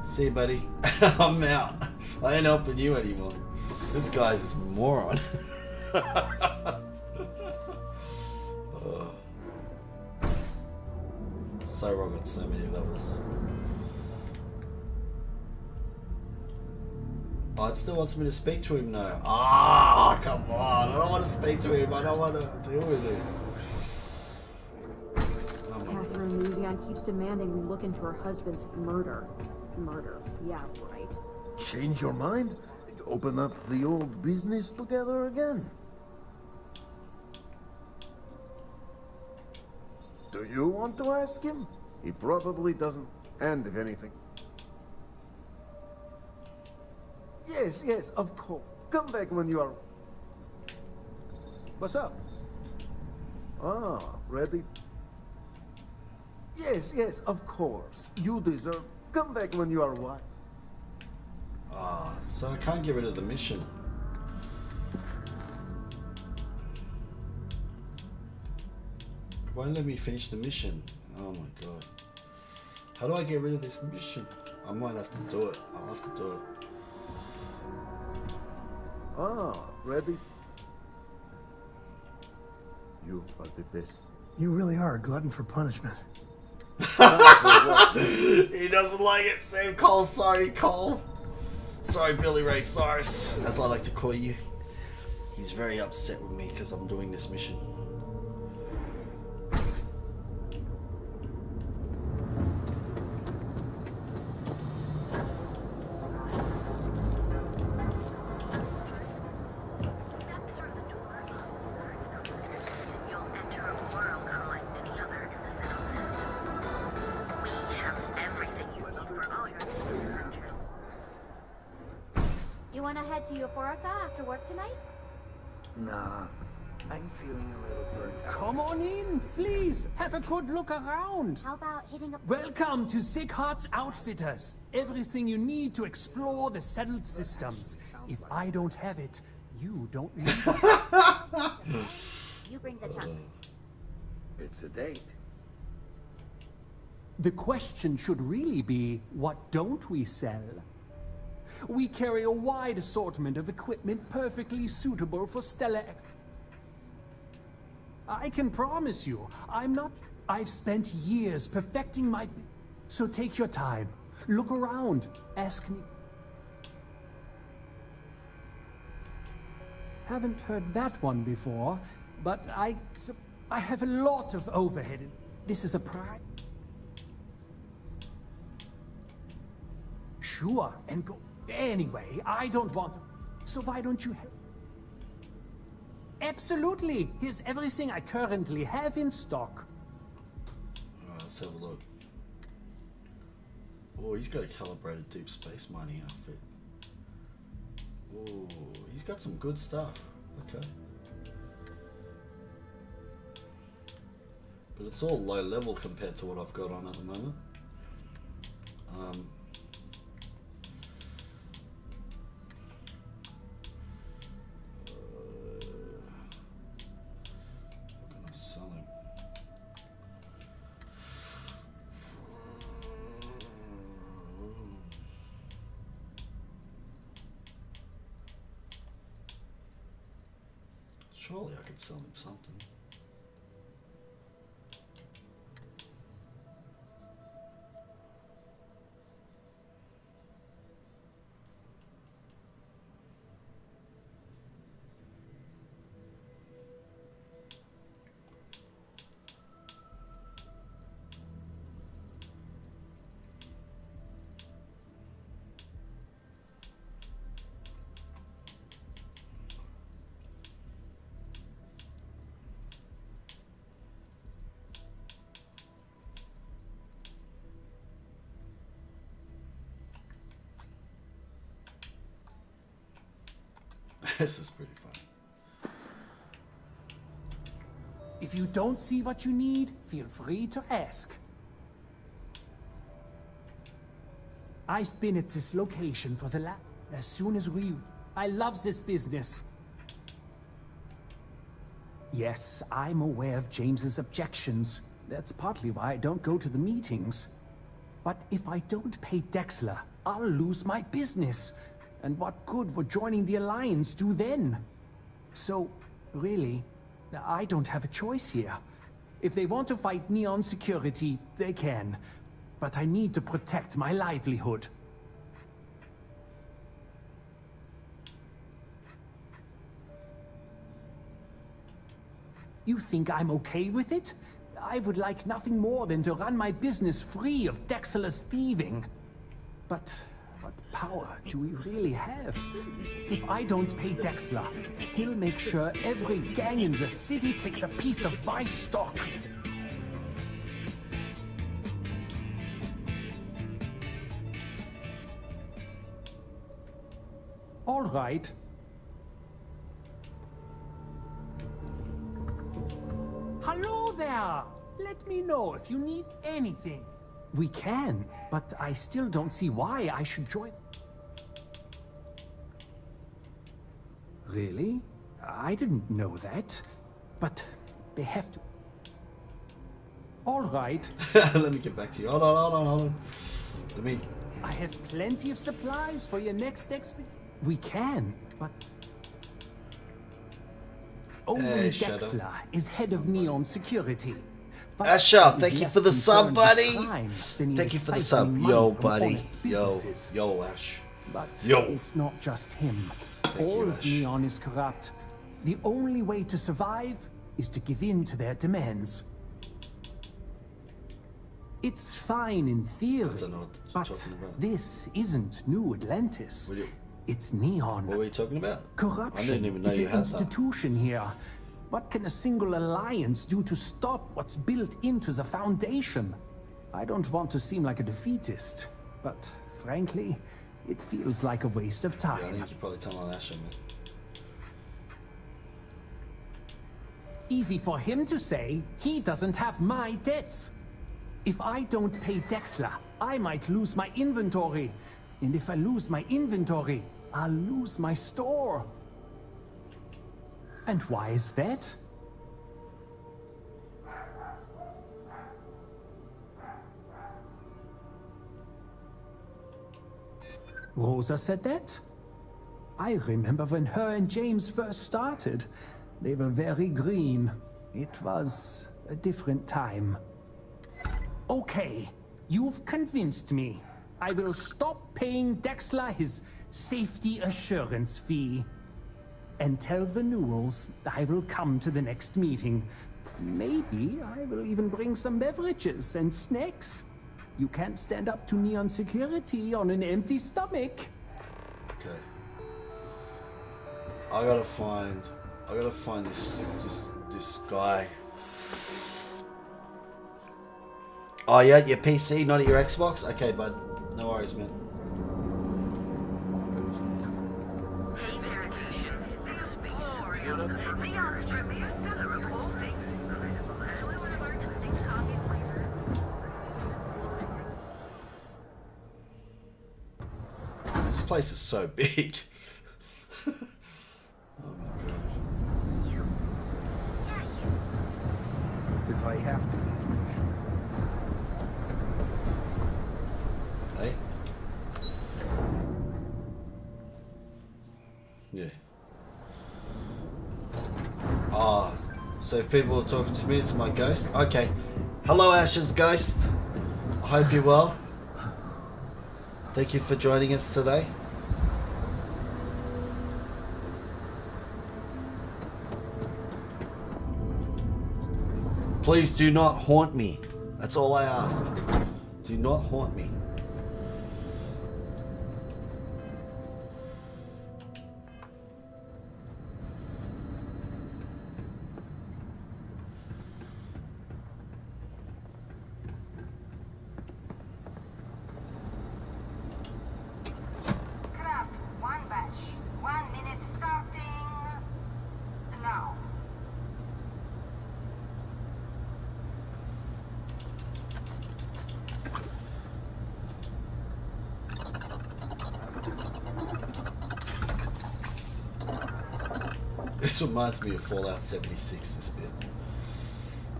See you, buddy. I'm out. I ain't helping you anymore. This guy's this moron. Oh. So wrong on so many levels. Oh, it still wants me to speak to him now. Ah, come on. I don't want to speak to him. I don't want to deal with him. Catherine Luzion keeps demanding we look into her husband's murder. Murder, yeah, right. Change your mind? Open up the old business together again? Do you want to ask him? He probably doesn't. And if anything... Yes, yes, of course. Come back when you are... What's up? Ah, ready? Yes, yes, of course. You deserve... Come back when you are what? Ah, so I can't get rid of the mission. It won't let me finish the mission. Oh my god. How do I get rid of this mission? I might have to do it. I'll have to do it. Ah, ready? You are the best. You really are a glutton for punishment. He doesn't like it. Sam Cole. Sorry, Cole. Sorry, Billy Ray Cyrus, as I like to call you. He's very upset with me because I'm doing this mission. You wanna head to Euphorica after work tonight? Nah, I'm feeling a little burnt out. Come on in, please. Have a good look around. How about hitting up... Welcome to Sick Heart's Outfitters. Everything you need to explore the settled systems. If I don't have it, you don't need it. You bring the chunks. It's a date. The question should really be, what don't we sell? We carry a wide assortment of equipment perfectly suitable for stellar I can promise you, I've spent years perfecting my... So take your time. Look around. Ask me... Haven't heard that one before, but I have a lot of overhead. This is a pride. Sure, and go... Anyway, I don't want to... So why don't you... Absolutely! Here's everything I currently have in stock. Let's have a look. Oh, he's got a calibrated deep space mining outfit. Oh, he's got some good stuff. Okay. But it's all low level compared to what I've got on at the moment. Surely I could sell him something. This is pretty fun. If you don't see what you need, feel free to ask. I've been at this location for the as soon as I love this business. Yes, I'm aware of James's objections. That's partly why I don't go to the meetings. But if I don't pay Dexler, I'll lose my business. And what good would joining the Alliance do then? So, really, I don't have a choice here. If they want to fight Neon Security, they can. But I need to protect my livelihood. You think I'm okay with it? I would like nothing more than to run my business free of Dexler's thieving. But... what power do we really have? If I don't pay Dexler, he'll make sure every gang in the city takes a piece of my stock. All right. Hello there! Let me know if you need anything. We can, but I still don't see why I should join. Really? I didn't know that. But they have to. All right. Let me get back to you. Hold on. Let me. I have plenty of supplies for your next expedition. We can, but. Owen Dexler is head of Neon Security. Asher, thank you for the sub, buddy. Thank you for the sub. Yo, buddy. Yo, Ash. But Yo. It's not just him. All of Neon is corrupt. The only way to survive is to give in to their demands. It's fine in theory, but this isn't New Atlantis. It's Neon. What were you talking about? Corruption I didn't even know is you an had that. institution here. What can a single alliance do to stop what's built into the foundation? I don't want to seem like a defeatist, but frankly, it feels like a waste of time. Yeah, I think you probably tell on Asher, man. Easy for him to say, he doesn't have my debts. If I don't pay Dexler, I might lose my inventory. And if I lose my inventory, I'll lose my store. And why is that? Rosa said that? I remember when her and James first started. They were very green. It was a different time. Okay, you've convinced me. I will stop paying Dexler his safety assurance fee. And tell the Newells I will come to the next meeting. Maybe I will even bring some beverages and snacks. You can't stand up to Neon Security on an empty stomach. Okay. I gotta find this guy. Oh yeah, your PC, not at your Xbox? Okay, bud. No worries, man. This place is so big. Oh my god. If I have to eat fish. Hey? Yeah. Ah, so if people are talking to me, it's my ghost. Okay. Hello, Ash's ghost. I hope you're well. Thank you for joining us today. Please do not haunt me. That's all I ask. Do not haunt me. Craft, one batch. 1 minute starting now. This reminds me of Fallout 76, this bit.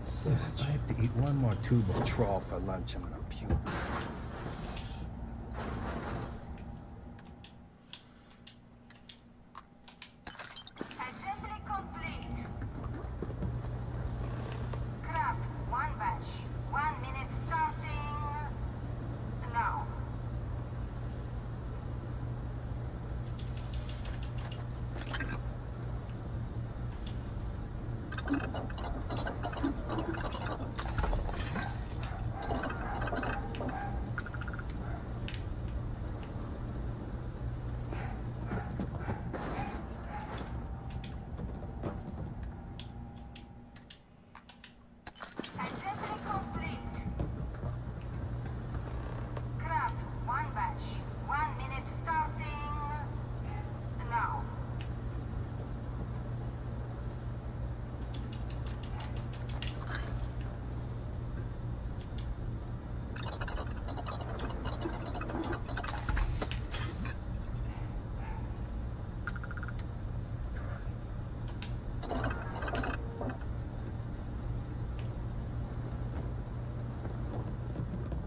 So If I have to eat one more tube of trawl for lunch, I'm gonna puke. Assembly complete. Craft, one batch. 1 minute starting now.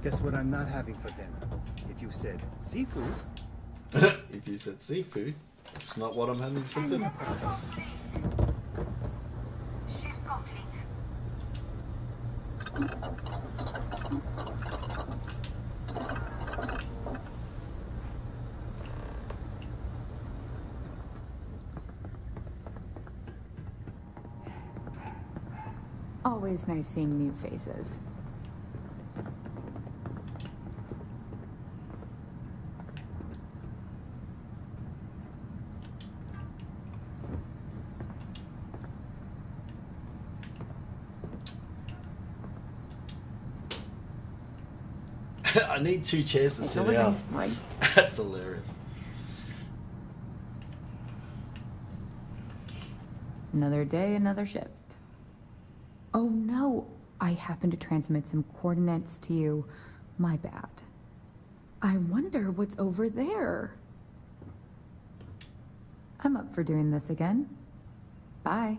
Guess what I'm not having for dinner? If you said seafood. If you said seafood, it's not what I'm having for dinner. Shift complete. Always nice seeing new faces. I need 2 chairs to sit out. Right. That's hilarious. Another day, another shift. Oh no, I happened to transmit some coordinates to you. My bad. I wonder what's over there. I'm up for doing this again. Bye.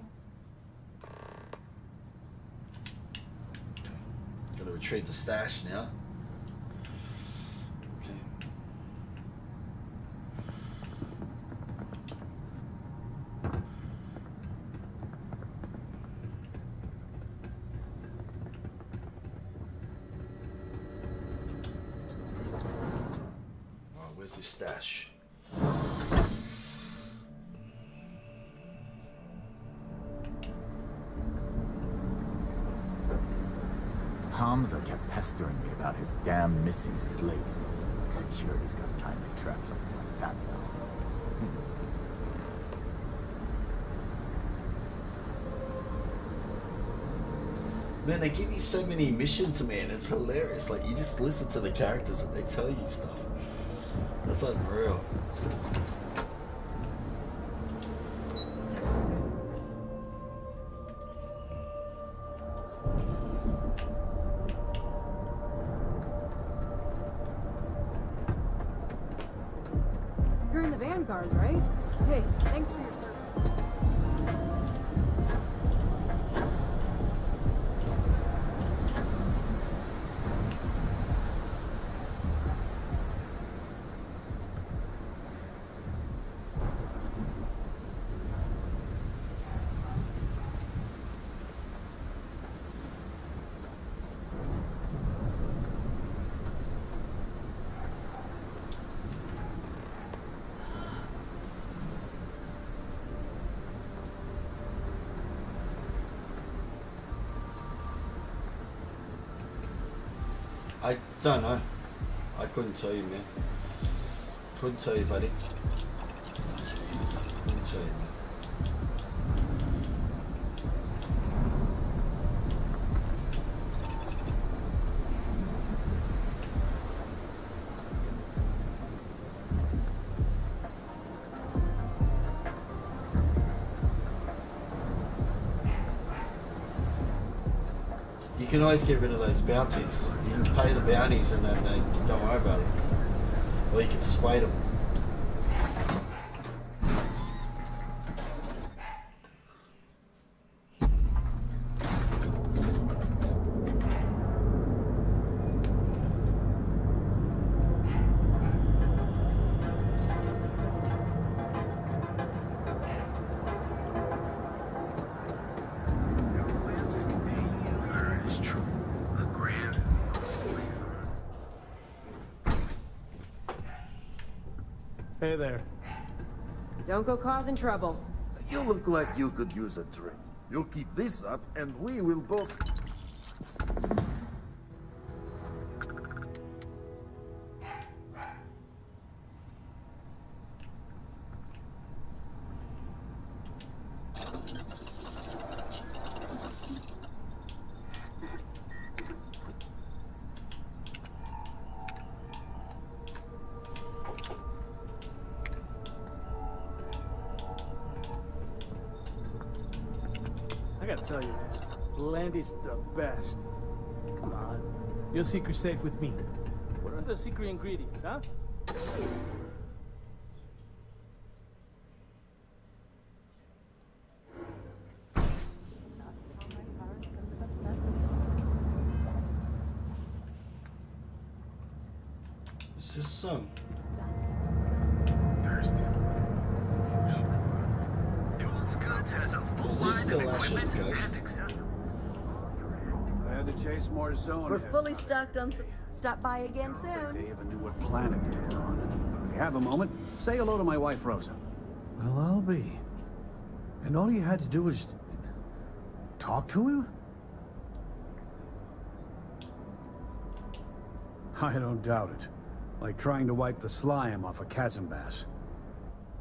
Gotta retrieve the stash now. Okay. Oh, where's his stash? Hamza kept pestering me about his damn missing slate. Security's got time to track something like that now. Man, they give you so many missions, man. It's hilarious. Like, you just listen to the characters and they tell you stuff. That's unreal. You're in the Vanguard, right? Hey, thanks for your service. I don't know. I couldn't tell you, man. Couldn't tell you, buddy. Couldn't tell you, man. You can always get rid of those bounties. You can pay the bounties and then don't worry about it. Or you can persuade them. Hey there. Don't go causing trouble. You look like you could use a drink. You keep this up, and we will both... I gotta tell you, man, Landy's the best. Come on. Your secret's safe with me. What are the secret ingredients, huh? Just some. Is this still Ash's ghost? I had to chase more zone. We're fully stocked on some... Stop by again They soon. even knew what planet they were on. If you have a moment, say hello to my wife, Rosa. Well, I'll be. And all you had to do was talk to him? I don't doubt it. Like trying to wipe the slime off a chasm bass.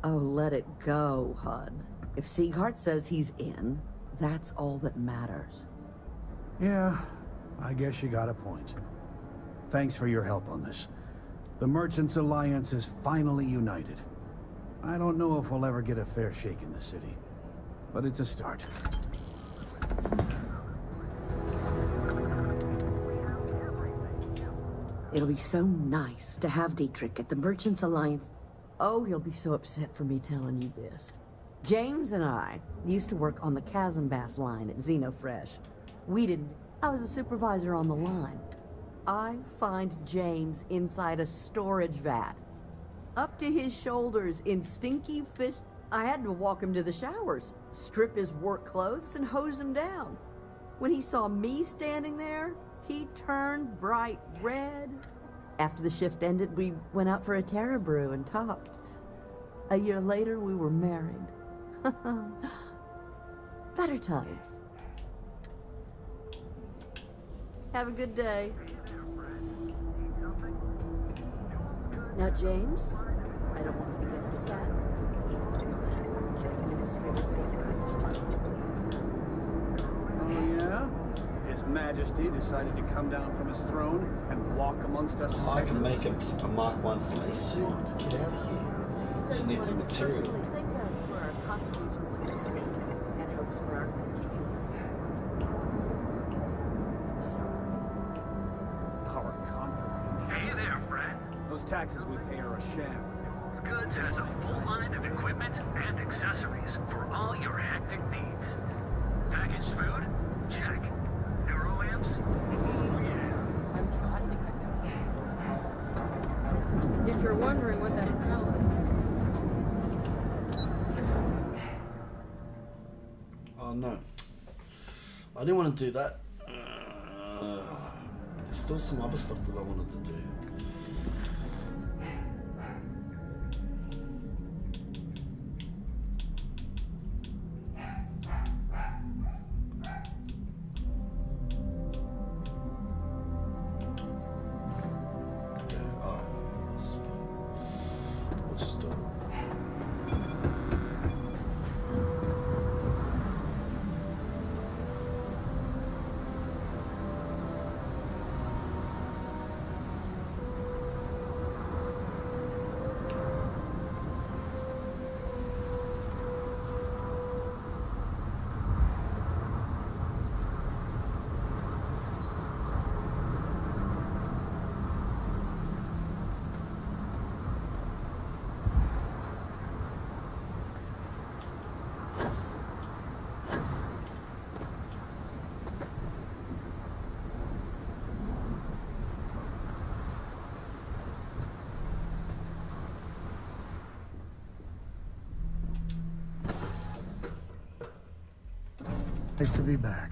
Oh, let it go, Hud. If Sieghart says he's in, that's all that matters. Yeah, I guess you got a point. Thanks for your help on this. The Merchants Alliance is finally united. I don't know if we'll ever get a fair shake in the city, but it's a start. It'll be so nice to have Dietrich at the Merchants Alliance. Oh, he'll be so upset for me telling you this. James and I used to work on the Chasm Bass line at Xenofresh. We didn't. I was a supervisor on the line. I find James inside a storage vat, up to his shoulders in stinky fish. I had to walk him to the showers, strip his work clothes, and hose him down. When he saw me standing there, he turned bright red. After the shift ended, we went out for a Terra brew and talked. A year later, we were married. Better times. Have a good day. Now, James, I don't want you to get upset. Oh, yeah? His Majesty decided to come down from his throne and walk amongst us. I can make a Mark 1 spacesuit. Get out of here. Just need the material. Thank us for our contributions to the city and hopes for our continuance. Our contribution. Hey there, friend. Those taxes we pay are a sham. Goods has a full line of equipment and accessories for all your hectic needs. Packaged food? Check. Neuro amps? Oh yeah. I'm trying to cut down. If you're wondering what that smell is. Oh no. I didn't want to do that. There's still some other stuff that I wanted to do. We'll just do it. Nice to be back.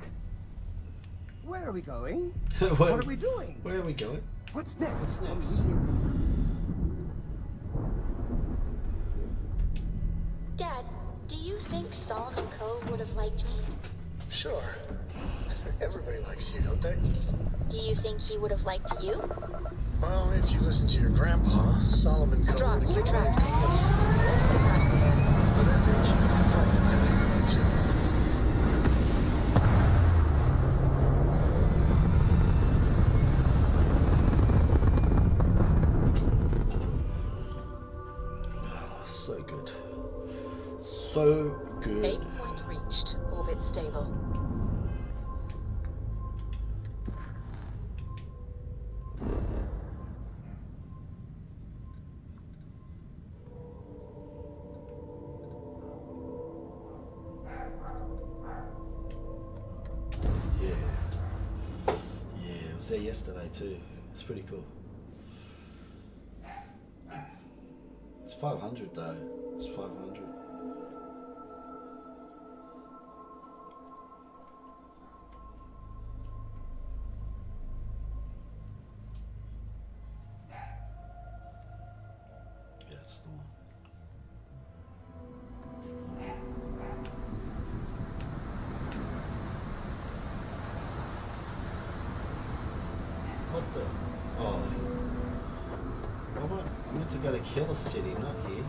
Where are we going? Where- What are we doing? Where are we going? What's next? What's next? Dad, do you think Solomon Cove would have liked me? Sure. Everybody likes you, don't they? Do you think he would have liked you? Well, if you listen to your grandpa, Solomon Cove would Straws have given retract. But I think you can fight him anyway, too. So good. So good. Aim point reached. Orbit stable. Yeah. Yeah, I was there yesterday too. It's pretty cool. 500 though. It's 500. Yeah, it's the one. What the? Oh. I meant to go to Killer City, not here.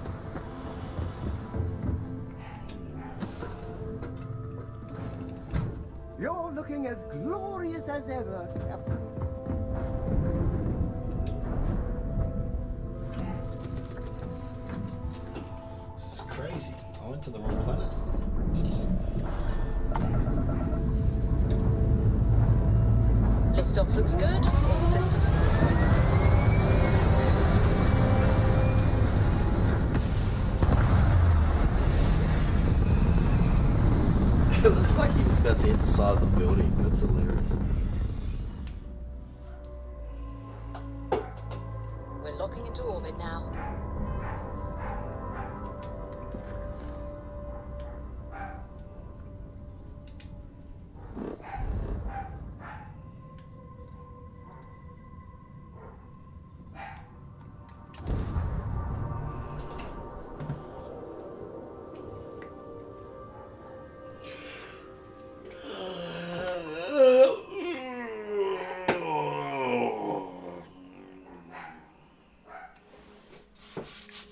You're looking as glorious as ever, Captain. This is crazy. I went to the wrong planet. Liftoff looks good. All systems. It looks like he was about to hit the side of the building. That's hilarious. We're locking into orbit now.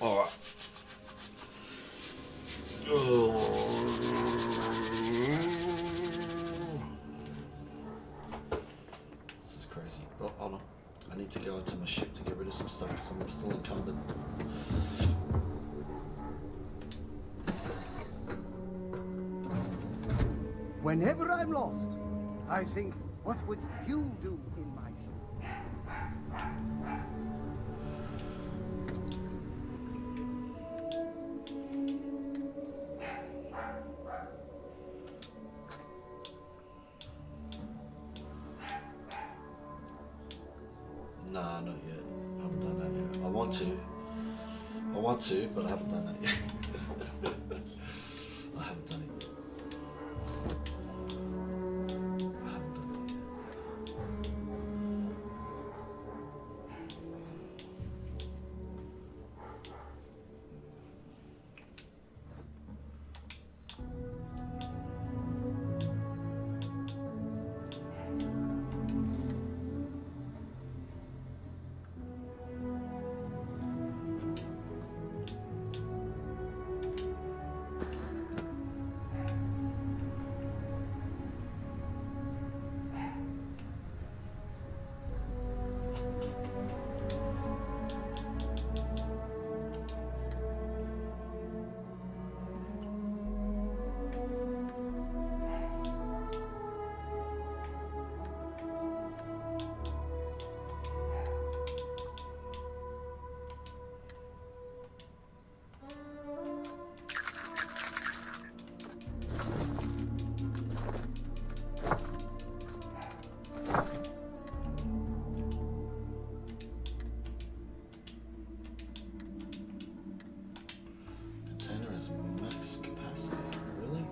Alright. This is crazy. Oh, hold on. I need to go into my ship to get rid of some stuff because I'm still encumbered. Whenever I'm lost, I think, what would you do in my ship? Nah, not yet. I haven't done that yet. I want to, but I haven't done that yet. I haven't done it yet. I haven't done it yet. Container has max capacity. Really?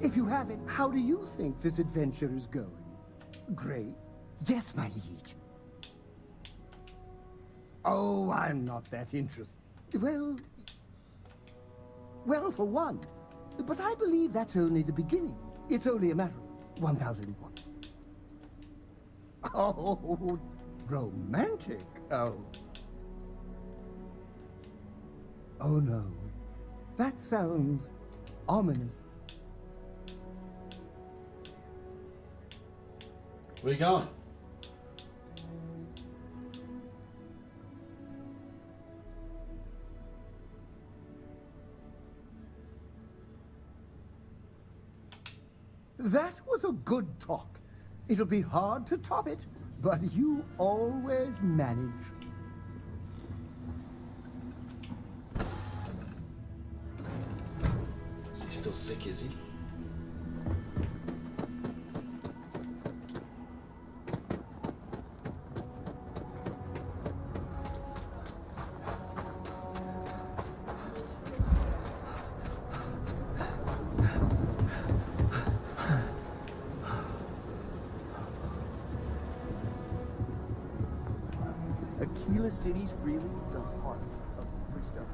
If you have it, how do you think this adventure is going? Great. Yes, my liege. Oh, I'm not that interested. Well, for one. But I believe that's only the beginning. It's only a matter of 1001. Oh, romantic. Oh. Oh, no. That sounds ominous. Where you going? That was a good talk. It'll be hard to top it, but you always manage. Is he still sick, is he? Aquila City's really the heart of Freestar.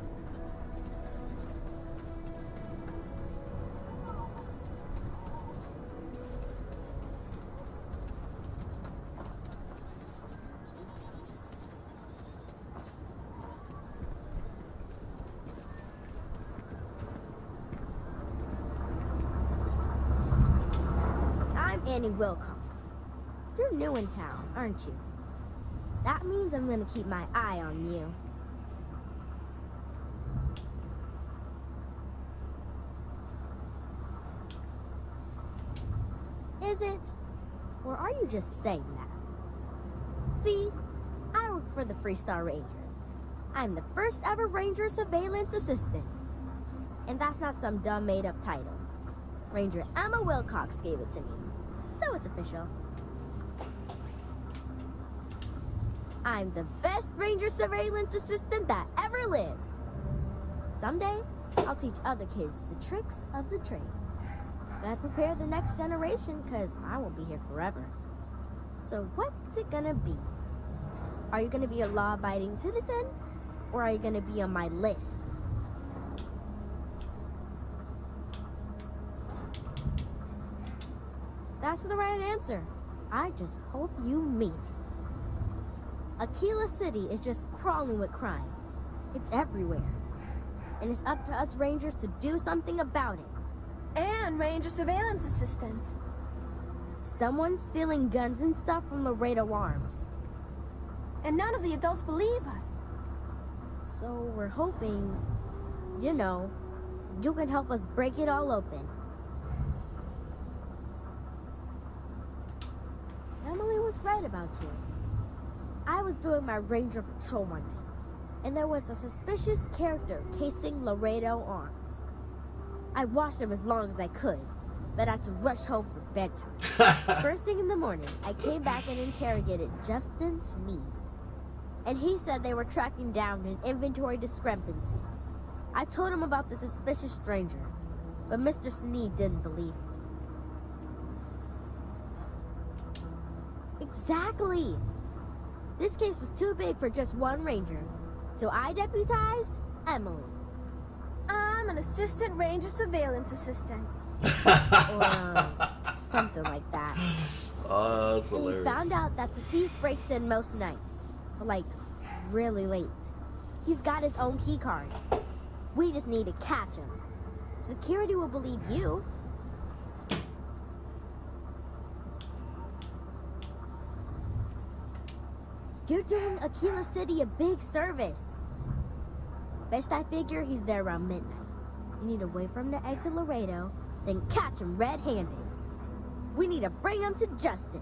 I'm Annie Wilcox. You're new in town, aren't you? That means I'm gonna keep my eye on you. Is it? Or are you just saying that? See, I work for the Freestar Rangers. I'm the first ever Ranger Surveillance Assistant. And that's not some dumb made-up title. Ranger Emma Wilcox gave it to me. So it's official. I'm the best Ranger Surveillance Assistant that ever lived. Someday, I'll teach other kids the tricks of the trade. Gotta prepare the next generation, because I won't be here forever. So what's it gonna be? Are you gonna be a law-abiding citizen? Or are you gonna be on my list? That's the right answer. I just hope you mean it. Aquila City is just crawling with crime. It's everywhere. And it's up to us Rangers to do something about it. And Ranger Surveillance Assistants. Someone's stealing guns and stuff from Laredo Arms. And none of the adults believe us. So we're hoping, you know, you can help us break it all open. Emily was right about you. I was doing my ranger patrol one night, and there was a suspicious character casing Laredo Arms. I watched him as long as I could, but I had to rush home for bedtime. First thing in the morning, I came back and interrogated Justin Sneed. And he said they were tracking down an inventory discrepancy. I told him about the suspicious stranger, but Mr. Sneed didn't believe me. Exactly! This case was too big for just one ranger, so I deputized Emily. I'm an assistant ranger surveillance assistant. Or something like that. Oh, that's And we hilarious. found out that the thief breaks in most nights, like really late. He's got his own key card. We just need to catch him. Security will believe you. You're doing Aquila City a big service. Best I figure he's there around midnight. You need to wait for him to exit Laredo, then catch him red-handed. We need to bring him to justice.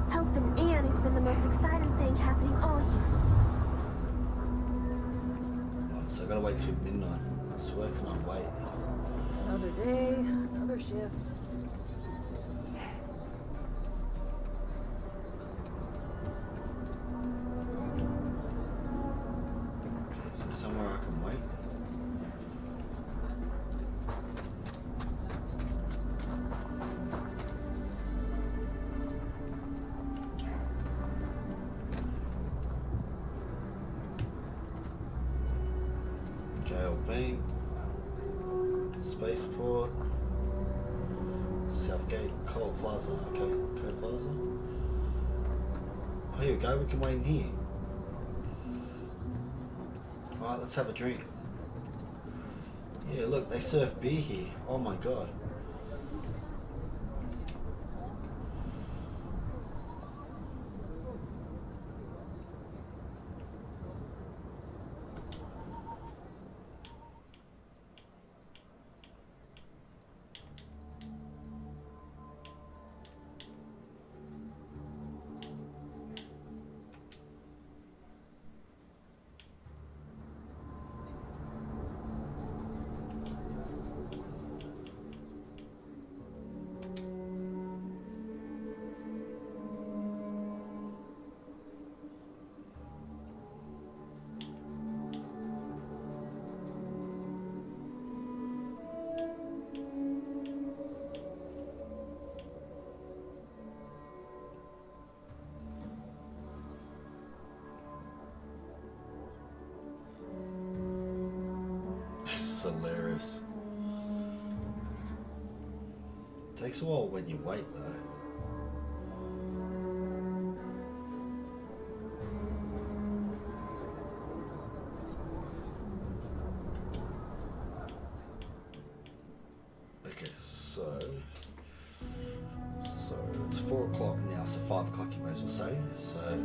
Helping Anne has been the most exciting thing happening all year. Right, so I gotta wait till midnight. So where can I wait? Another day, another shift. Is there somewhere I can wait? Gale Bank, Spaceport, Southgate, Coal Plaza. Okay, Coal Plaza. Oh, here we go. We can wait in here. Alright, let's have a drink. Yeah, look, they serve beer here. Oh my god. hilarious. Takes a while when you wait though. Okay, so it's 4 o'clock now, so 5 o'clock you may as well say. So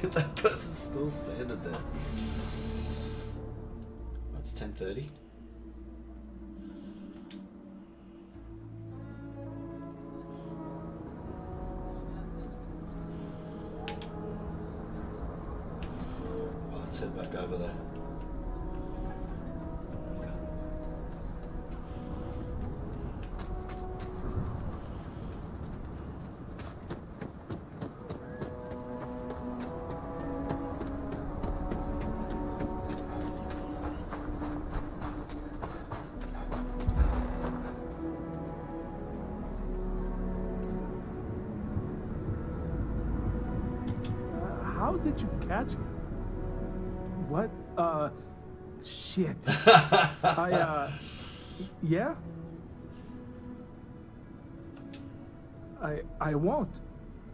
that person's still standing there. It's 10:30. Let's head back over there. How did you catch me? What? Shit. Yeah? I won't.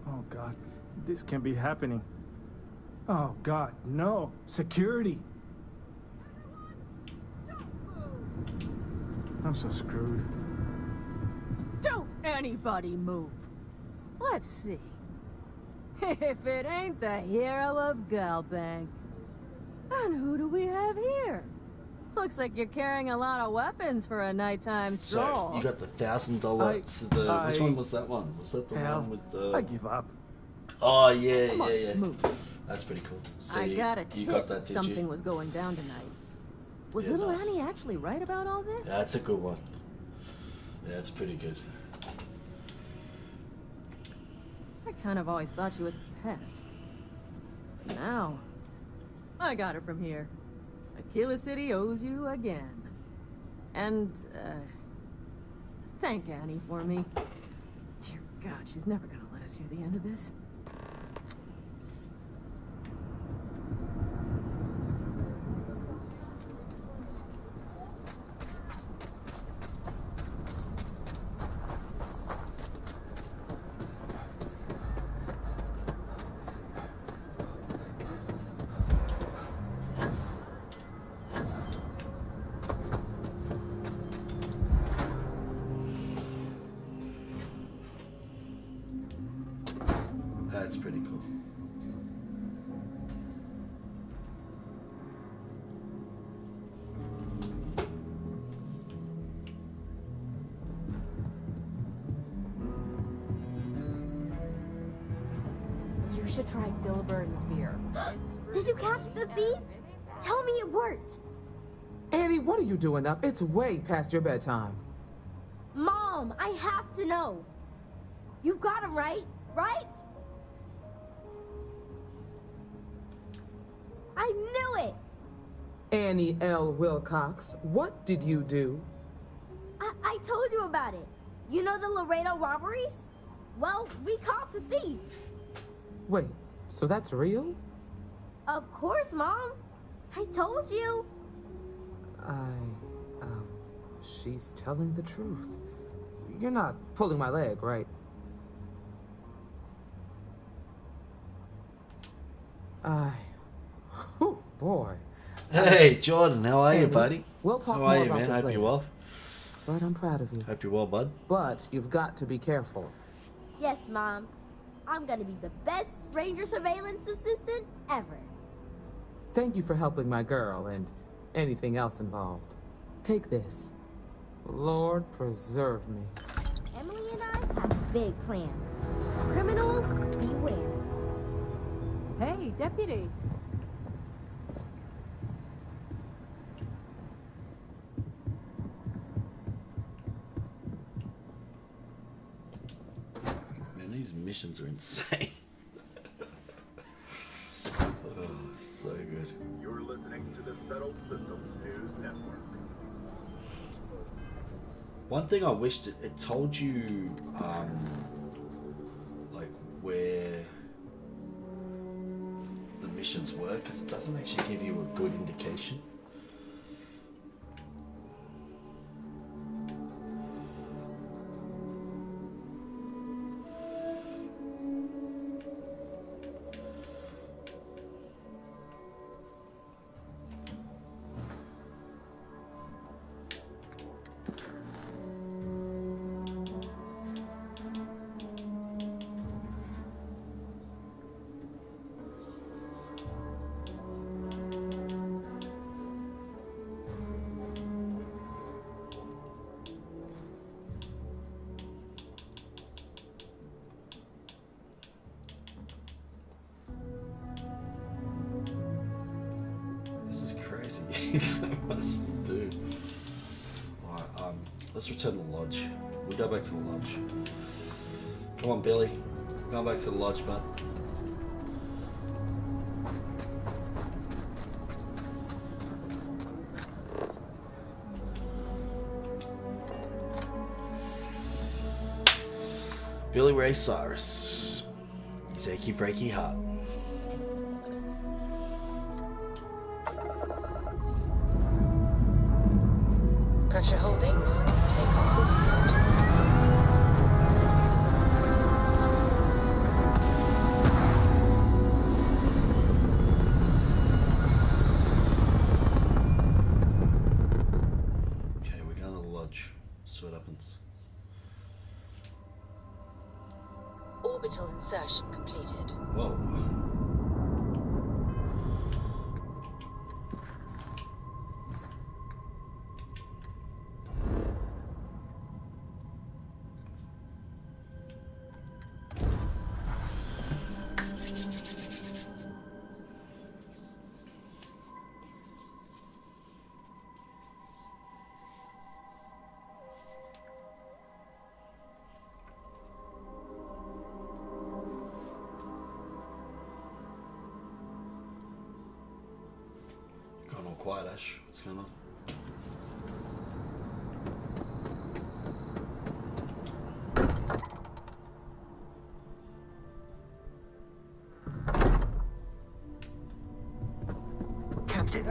Oh, God. This can't be happening. Oh, God, no. Security. I'm so screwed. Don't anybody move. Let's see. If it ain't the hero of Galbank. And who do we have here? Looks like you're carrying a lot of weapons for a nighttime stroll. So you got the $1,000. Which one was that one? Was that the one with the? I give up. Oh yeah, Come on, yeah. move. That's pretty cool. So I got a you tip got that, did something you? was going down tonight. Was Yeah, little nice. Annie actually right about all this? Yeah, that's a good one. Yeah, it's pretty good. I kind of always thought she was a pest. But now, I got her from here. Aquila City owes you again. And, thank Annie for me. Dear God, she's never gonna let us hear the end of this. That's pretty cool. You should try Filburn's beer. Did you catch the thief? Tell me it worked. Annie, what are you doing up? It's way past your bedtime. Mom, I have to know. You got him right? Right? I knew it! Annie L. Wilcox, what did you do? I told you about it. You know the Laredo robberies? Well, we caught the thief. Wait, so that's real? Of course, Mom. I told you. She's telling the truth. You're not pulling my leg, right? Oh boy. Hey, Jordan, how are you, Annie, buddy? We'll talk how more are you, about man? this Hope later. you're well. But I'm proud of you. Hope you're well, bud. But you've got to be careful. Yes, Mom. I'm gonna be the best stranger surveillance assistant ever. Thank you for helping my girl and anything else involved. Take this. Lord preserve me. Emily and I have big plans. Criminals, beware. Hey, deputy. Man, these missions are insane. Oh, so good. You're listening to the Settled Systems News Network. One thing I wished it told you, like where the missions were, because it doesn't actually give you a good indication. So much to do. Alright, let's return to the lodge. We'll go back to the lodge. Come on, Billy. We're going back to the lodge, bud. Billy Ray Cyrus. His achy breaky heart. Pressure holding. Take off course code. Okay, we're going to the lodge. See what happens. Orbital insertion completed. Whoa. Gone all quiet, Ash. What's going on? Captain,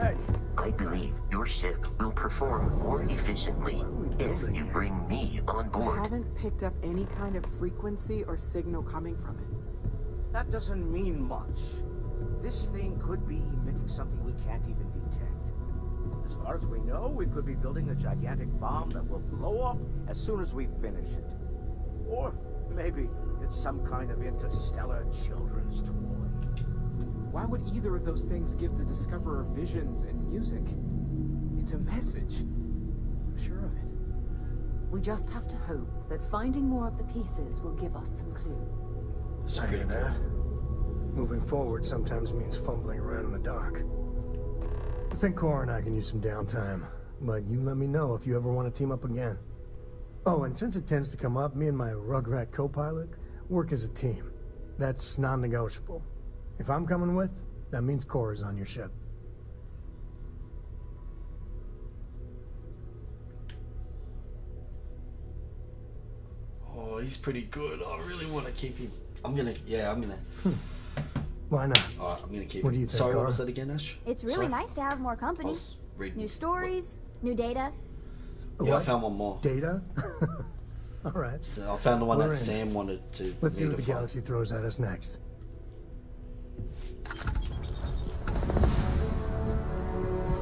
I believe your ship will perform more efficiently if you bring me on I board. haven't picked up any kind of frequency or signal coming from it. That doesn't mean much. This thing could be emitting something we can't even detect. As far as we know, we could be building a gigantic bomb that will blow up as soon as we finish it. Or maybe it's some kind of interstellar children's toy. Why would either of those things give the Discoverer visions and music? It's a message. I'm sure of it. We just have to hope that finding more of the pieces will give us some clue. I hear that. Moving forward sometimes means fumbling around in the dark. I think Cora and I can use some downtime, but you let me know if you ever want to team up again. Oh, and since it tends to come up, me and my Rugrat co-pilot work as a team. That's non-negotiable. If I'm coming with, that means Cora's on your ship. Oh, he's pretty good. I really want to keep him. I'm gonna. Why not? Alright, I'm gonna keep What him. do you think, Sorry, what Cora? was that again, Ash? It's really Sorry? nice to have more company. reading New stories, new data. Yeah, I What? found one more. Data? All right. So I found the one We're that in. Sam wanted to. Let's see me what to the find. galaxy throws at us next.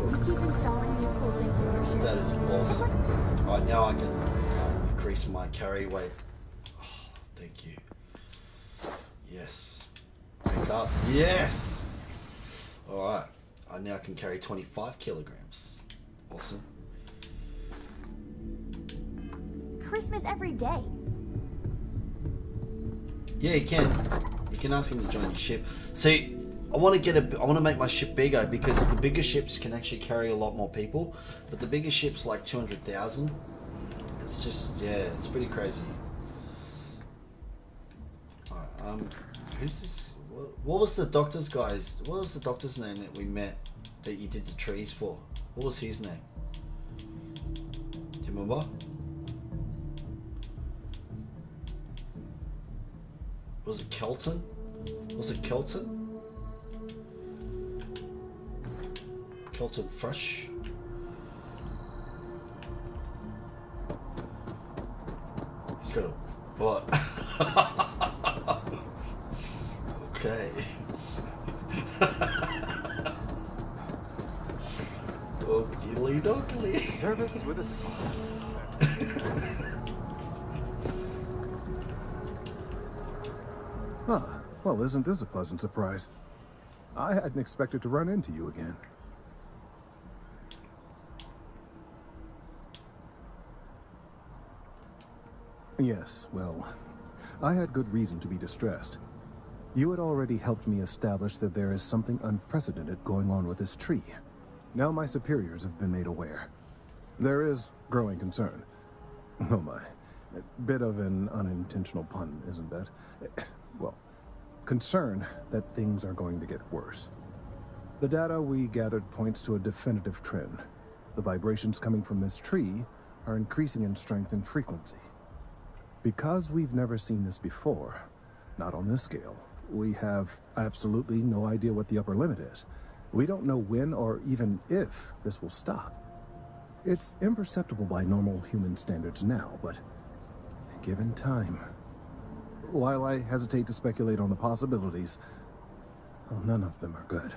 We keep installing new cool things in your ship. That is awesome. Alright, now I can increase my carry weight. Oh, thank you. Yes. Pick up. Yes! Alright. I now can carry 25 kilograms. Awesome. Christmas every day. Yeah, you can. You can ask him to join your ship. See, I want to make my ship bigger because the bigger ships can actually carry a lot more people, but the bigger ships like 200,000. It's just, yeah, it's pretty crazy. Alright, who's this? What was the doctor's guys? What was the doctor's name that we met that you did the trees for? What was his name? Do you remember? Was it Kelton? Was it Kelton? Kelton Fresh? He's got a... What? Okay. Okie dokie. Service with a smile. Ah, well, isn't this a pleasant surprise? I hadn't expected to run into you again. Yes, well, I had good reason to be distressed. You had already helped me establish that there is something unprecedented going on with this tree. Now my superiors have been made aware. There is growing concern. Oh my, a bit of an unintentional pun, isn't that? Well, concern that things are going to get worse. The data we gathered points to a definitive trend. The vibrations coming from this tree are increasing in strength and frequency. Because we've never seen this before, not on this scale, we have absolutely no idea what the upper limit is. We don't know when or even if this will stop. It's imperceptible by normal human standards now, but given time... While I hesitate to speculate on the possibilities, well, none of them are good.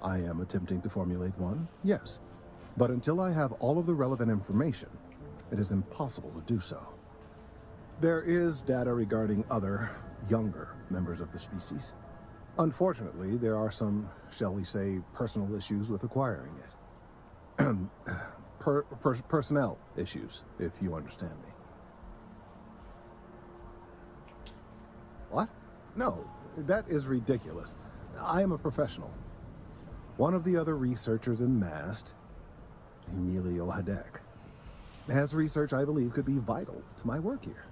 I am attempting to formulate one, yes. But until I have all of the relevant information, it is impossible to do so. There is data regarding other, younger members of the species. Unfortunately, there are some, shall we say, personal issues with acquiring it. Personnel issues, if you understand me. What? No, that is ridiculous. I am a professional. One of the other researchers in MAST, Emilio Hadek, has research I believe could be vital to my work here.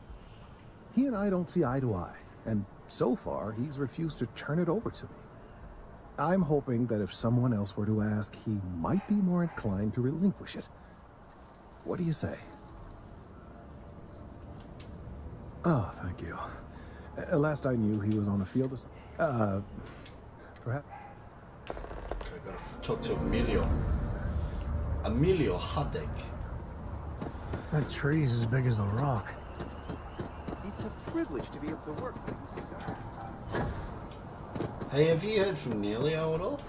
He and I don't see eye to eye, and so far he's refused to turn it over to me. I'm hoping that if someone else were to ask, he might be more inclined to relinquish it. What do you say? Oh, thank you. Last I knew, he was on the field of... perhaps... Okay, I gotta talk to Emilio. Emilio Hadek. That tree's as big as the rock. It's a privilege to be able to work things. Hey, have you heard from Neilio at all?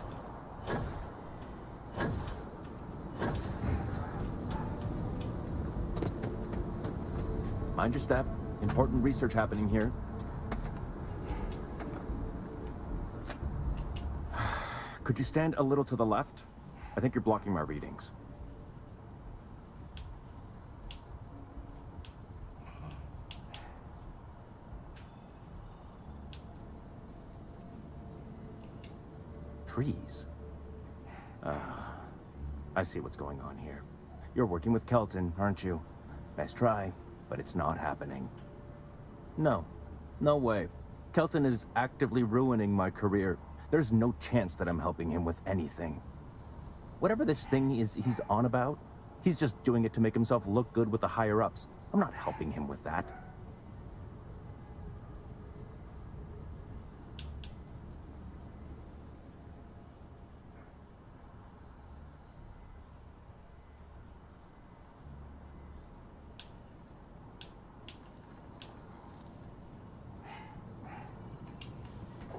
Mind your step. Important research happening here. Could you stand a little to the left? I think you're blocking my readings. Trees? I see what's going on here. You're working with Kelton, aren't you? Nice try, but it's not happening. No. No way. Kelton is actively ruining my career. There's no chance that I'm helping him with anything. Whatever this thing is he's on about, he's just doing it to make himself look good with the higher-ups. I'm not helping him with that.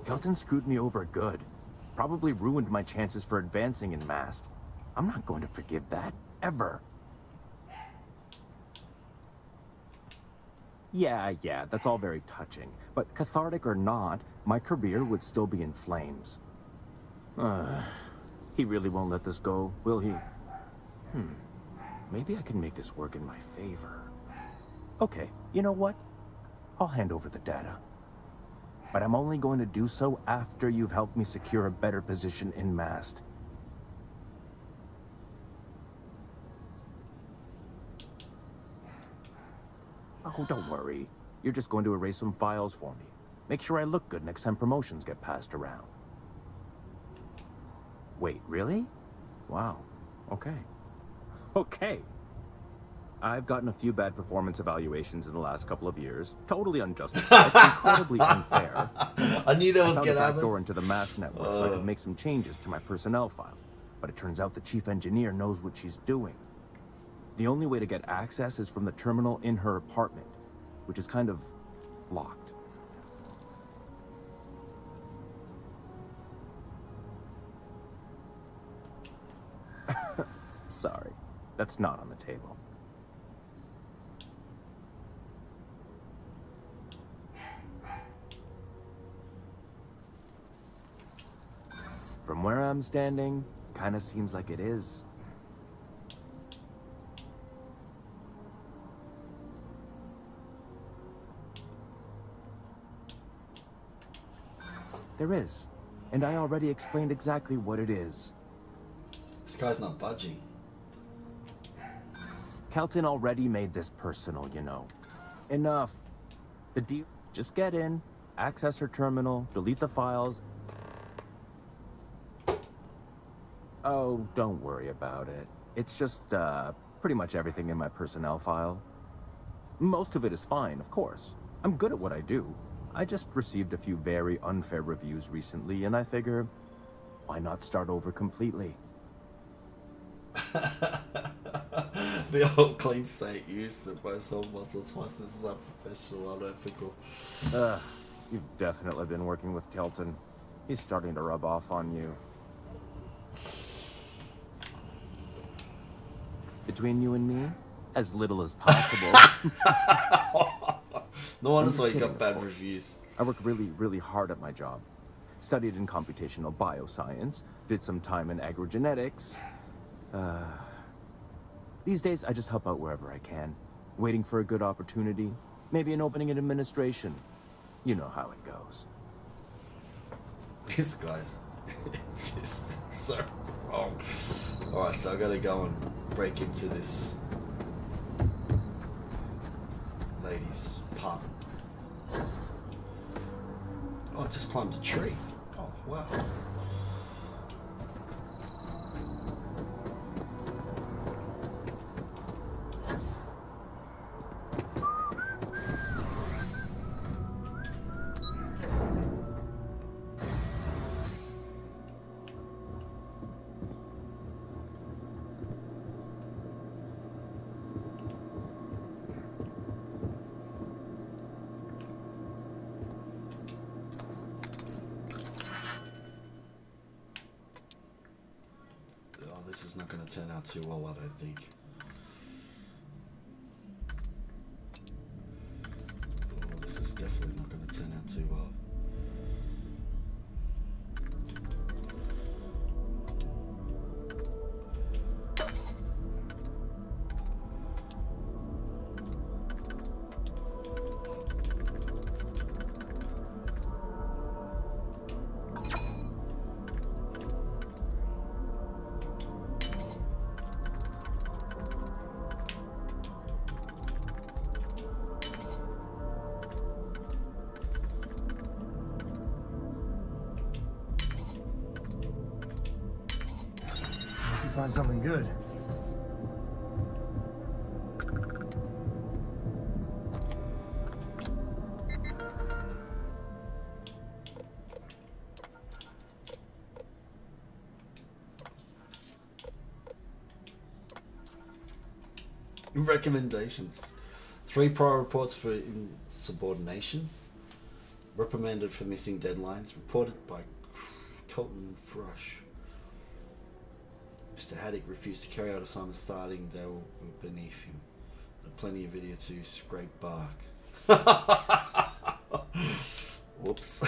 Kelton screwed me over good. Probably ruined my chances for advancing in MAST. I'm not going to forgive that, ever. Yeah, that's all very touching. But cathartic or not, my career would still be in flames. He really won't let this go, will he? Maybe I can make this work in my favor. Okay, you know what? I'll hand over the data. But I'm only going to do so after you've helped me secure a better position in Mast. Oh, don't worry. You're just going to erase some files for me. Make sure I look good next time promotions get passed around. Wait, really? Wow. Okay. Okay. I've gotten a few bad performance evaluations in the last couple of years. Totally unjustified, incredibly unfair. I knew that was gonna happen. I found a happen. backdoor into the Mast network so I could make some changes to my personnel file. But it turns out the chief engineer knows what she's doing. The only way to get access is from the terminal in her apartment, which is kind of locked. Sorry, that's not on the table. From where I'm standing, kinda seems like it is. There is, and I already explained exactly what it is. This guy's not budging. Kelton already made this personal, you know. Enough. The deal. Just get in, access her terminal, delete the files. Oh, don't worry about it. It's just, pretty much everything in my personnel file. Most of it is fine, of course. I'm good at what I do. I just received a few very unfair reviews recently, and I figure, why not start over completely? The old clean slate used it by some muscle twice. This is unprofessional, unethical. You've definitely been working with Kelton. He's starting to rub off on you. Between you and me, as little as possible. No wonder so you got bad reviews. I work really, really hard at my job. Studied in computational bioscience, did some time in agrogenetics. These days, I just help out wherever I can. Waiting for a good opportunity, maybe an opening in administration. You know how it goes. This guy's it's just so wrong. Alright, so I gotta go and break into this lady's apartment. Oh, I just climbed a tree. Oh, wow. This is not going to turn out too well, I don't think. Oh, this is definitely not going to turn out too well. Find something good. Recommendations. 3 prior reports for insubordination. Reprimanded for missing deadlines. Reported by Colton Frush. Mr. Haddock refused to carry out assignments starting they were beneath him. Plenty of video to scrape bark. Whoops.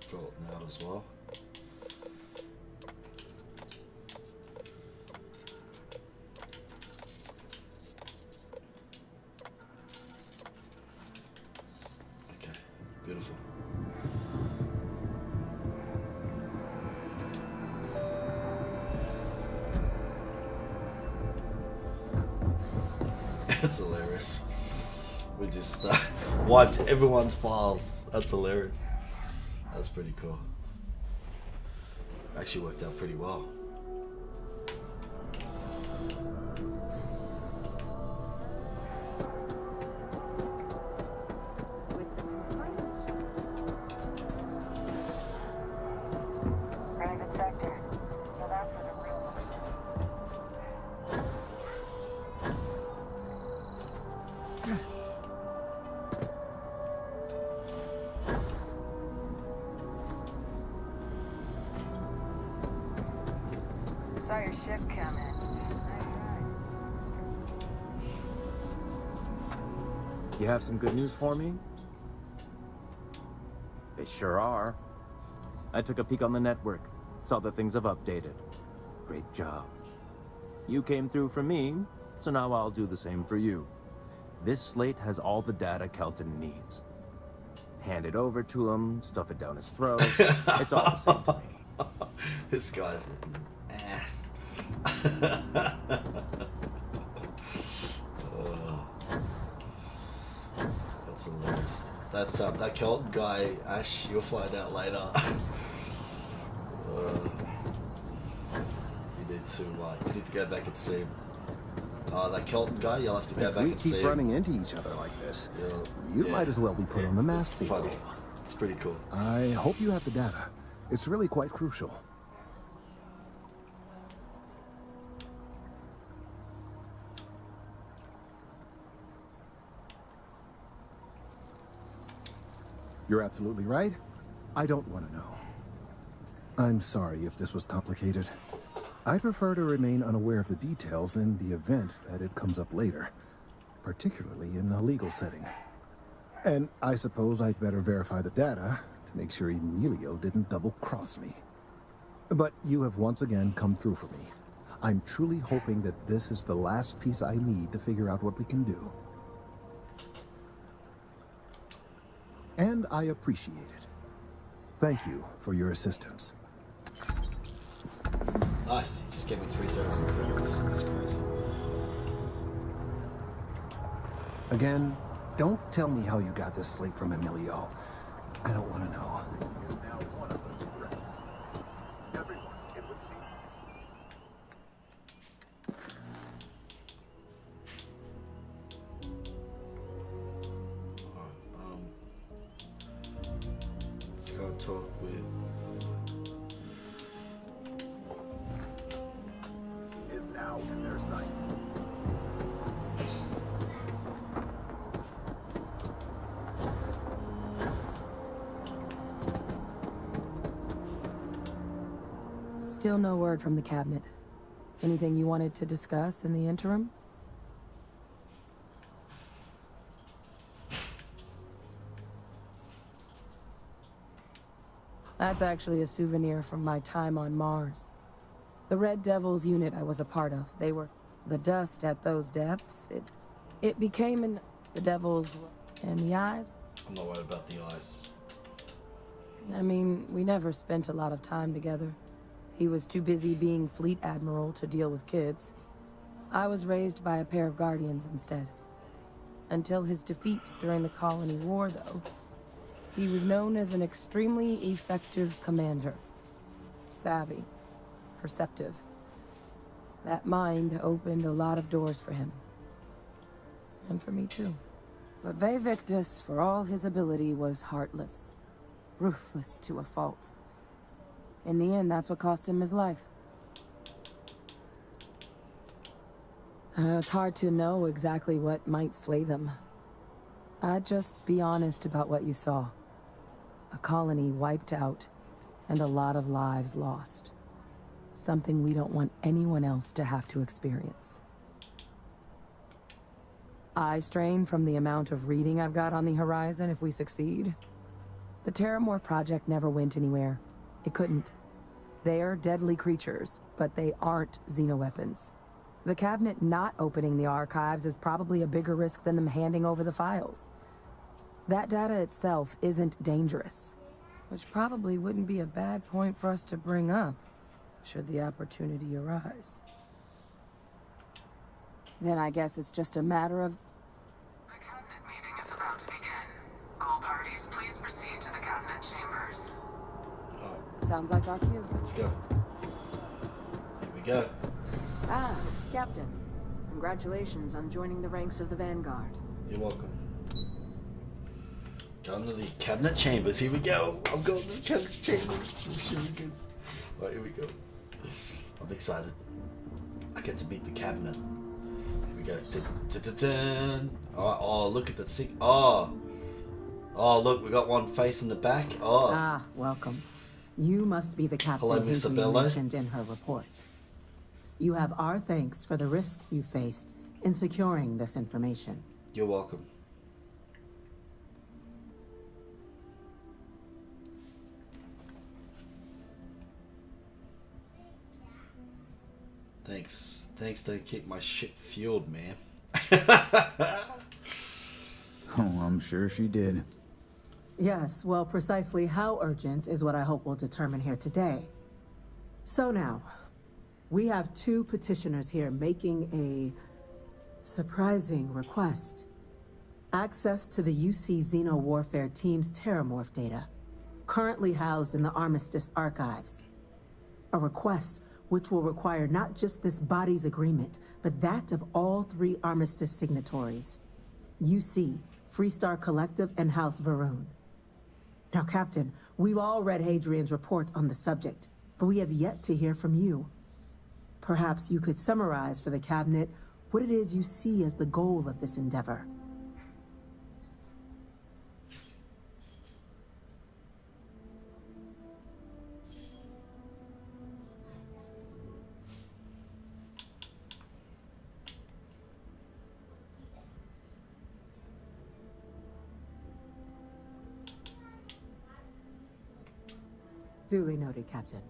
Felton out as well. Okay, beautiful. That's hilarious. We just wiped everyone's files. That's hilarious. That's pretty cool. Actually worked out pretty well. Private sector. Now that's where the real Saw your ship come in. You have some good news for me? They sure are. I took a peek on the network, saw that things have updated. Great job. You came through for me, so now I'll do the same for you. This slate has all the data Kelton needs. Hand it over to him, stuff it down his throat. It's all the same to me. This guy's an ass. That's hilarious. That's that Kelton guy, Ash. You'll find out later. You need to go back and see him. That Kelton guy, you'll have to go back and see him. If we keep running into each other like this, you might as well be put on the mass It's field. funny. It's pretty cool. I hope you have the data. It's really quite crucial. You're absolutely right. I don't want to know. I'm sorry if this was complicated. I'd prefer to remain unaware of the details in the event that it comes up later, particularly in a legal setting. And I suppose I'd better verify the data to make sure Emilio didn't double-cross me. But you have once again come through for me. I'm truly hoping that this is the last piece I need to figure out what we can do. And I appreciate it. Thank you for your assistance. Nice. You just gave me 3 turns and credits. That's crazy. Again, don't tell me how you got this slate from Emilio. I don't want to know. Let's go and talk with... Is now in their sights. Still no word from the cabinet. Anything you wanted to discuss in the interim? That's actually a souvenir from my time on Mars. The Red Devils unit I was a part of, they were the dust at those depths. It became in the Devils and the eyes. I'm not worried about the eyes. I mean, we never spent a lot of time together. He was too busy being Fleet Admiral to deal with kids. I was raised by a pair of Guardians instead. Until his defeat during the Colony War, though, he was known as an extremely effective commander. Savvy. Perceptive. That mind opened a lot of doors for him. And for me, too. But Ve Victus, for all his ability, was heartless. Ruthless to a fault. In the end, that's what cost him his life. It's hard to know exactly what might sway them. I'd just be honest about what you saw. A colony wiped out, and a lot of lives lost. Something we don't want anyone else to have to experience. Eye strain from the amount of reading I've got on the horizon if we succeed. The Terramorph project never went anywhere. It couldn't. They're deadly creatures, but they aren't xenoweapons. The cabinet not opening the archives is probably a bigger risk than them handing over the files. That data itself isn't dangerous, which probably wouldn't be a bad point for us to bring up, should the opportunity arise. Then I guess it's just a matter of... The cabinet meeting is about to begin. All parties, please proceed to the cabinet chambers. Sounds like our cue. Let's go. Here we go. Ah, Captain. Congratulations on joining the ranks of the Vanguard. You're welcome. Going to the cabinet chambers. Here we go. I'm going to the cabinet chambers. This should be good. Right, here we go. I'm excited. I get to beat the cabinet. Here we go. Dun. Oh, look at the sick. Oh, look, we got one face in the back. Oh. Ah, welcome. You must be the captain Hello, Miss Hadrian Isabella. mentioned in her report. You have our thanks for the risks you faced in securing this information. You're welcome. Thanks to keep my ship fueled, man. Oh, I'm sure she did. Yes, well, precisely how urgent is what I hope we'll determine here today. So now, we have two petitioners here making a surprising request. Access to the UC Xeno Warfare Team's Terramorph data, currently housed in the Armistice archives. A request which will require not just this body's agreement, but that of all three Armistice signatories. UC, Freestar Collective, and House Varun. Now, Captain, we've all read Hadrian's report on the subject, but we have yet to hear from you. Perhaps you could summarize for the Cabinet what it is you see as the goal of this endeavor. Duly noted, Captain.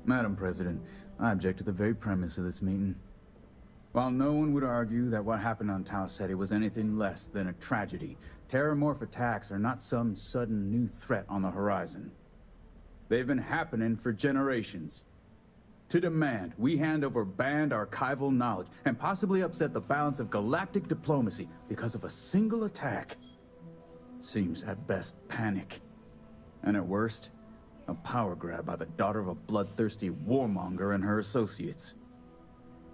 Madam President, I object to the very premise of this meeting. While no one would argue that what happened on Tau Ceti was anything less than a tragedy, Terramorph attacks are not some sudden new threat on the horizon. They've been happening for generations. To demand we hand over banned archival knowledge and possibly upset the balance of galactic diplomacy because of a single attack seems at best panic. And at worst, a power grab by the daughter of a bloodthirsty warmonger and her associates.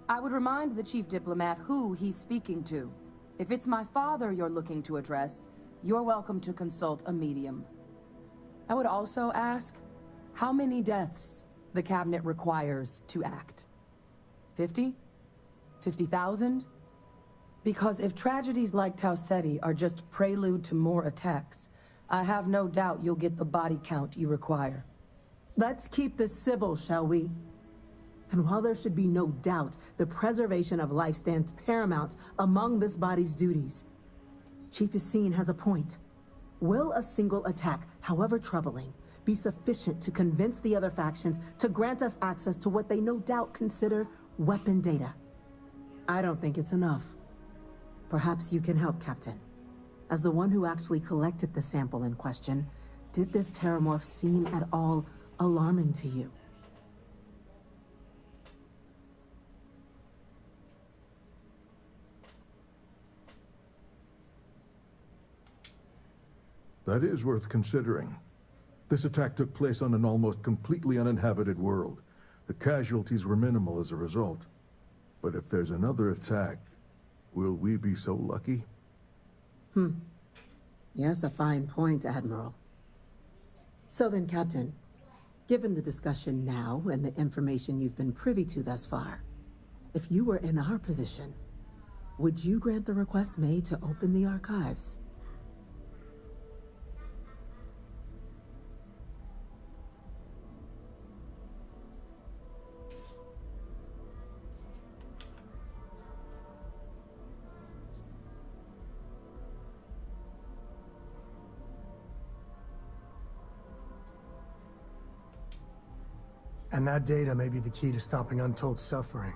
I would remind the chief diplomat who he's speaking to. If it's my father you're looking to address, you're welcome to consult a medium. I would also ask how many deaths the cabinet requires to act. 50? 50,000? Because if tragedies like Tau Ceti are just prelude to more attacks, I have no doubt you'll get the body count you require. Let's keep this civil, shall we? And while there should be no doubt the preservation of life stands paramount among this body's duties, Chief Yassine has a point. Will a single attack, however troubling, be sufficient to convince the other factions to grant us access to what they no doubt consider weapon data? I don't think it's enough. Perhaps you can help, Captain. As the one who actually collected the sample in question, did this Terramorph seem at all alarming to you? That is worth considering. This attack took place on an almost completely uninhabited world. The casualties were minimal as a result. But if there's another attack, will we be so lucky? Yes, a fine point, Admiral. So then, Captain, given the discussion now and the information you've been privy to thus far, if you were in our position, would you grant the request made to open the archives? And that data may be the key to stopping untold suffering.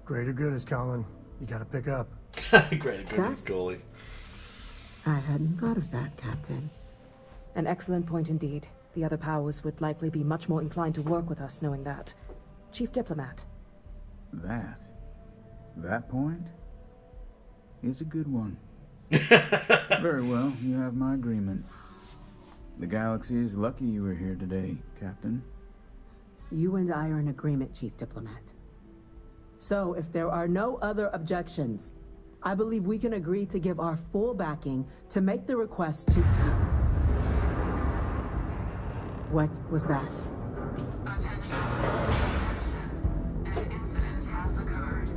Greater good is calling. You gotta pick up. Greater good is calling. I hadn't thought of that, Captain. An excellent point indeed. The other powers would likely be much more inclined to work with us knowing that. Chief Diplomat. That point is a good one. Very well, you have my agreement. The galaxy is lucky you were here today, Captain. You and I are in agreement, Chief Diplomat. So, if there are no other objections, I believe we can agree to give our full backing to make the request to... What was that? Attention. An incident has occurred.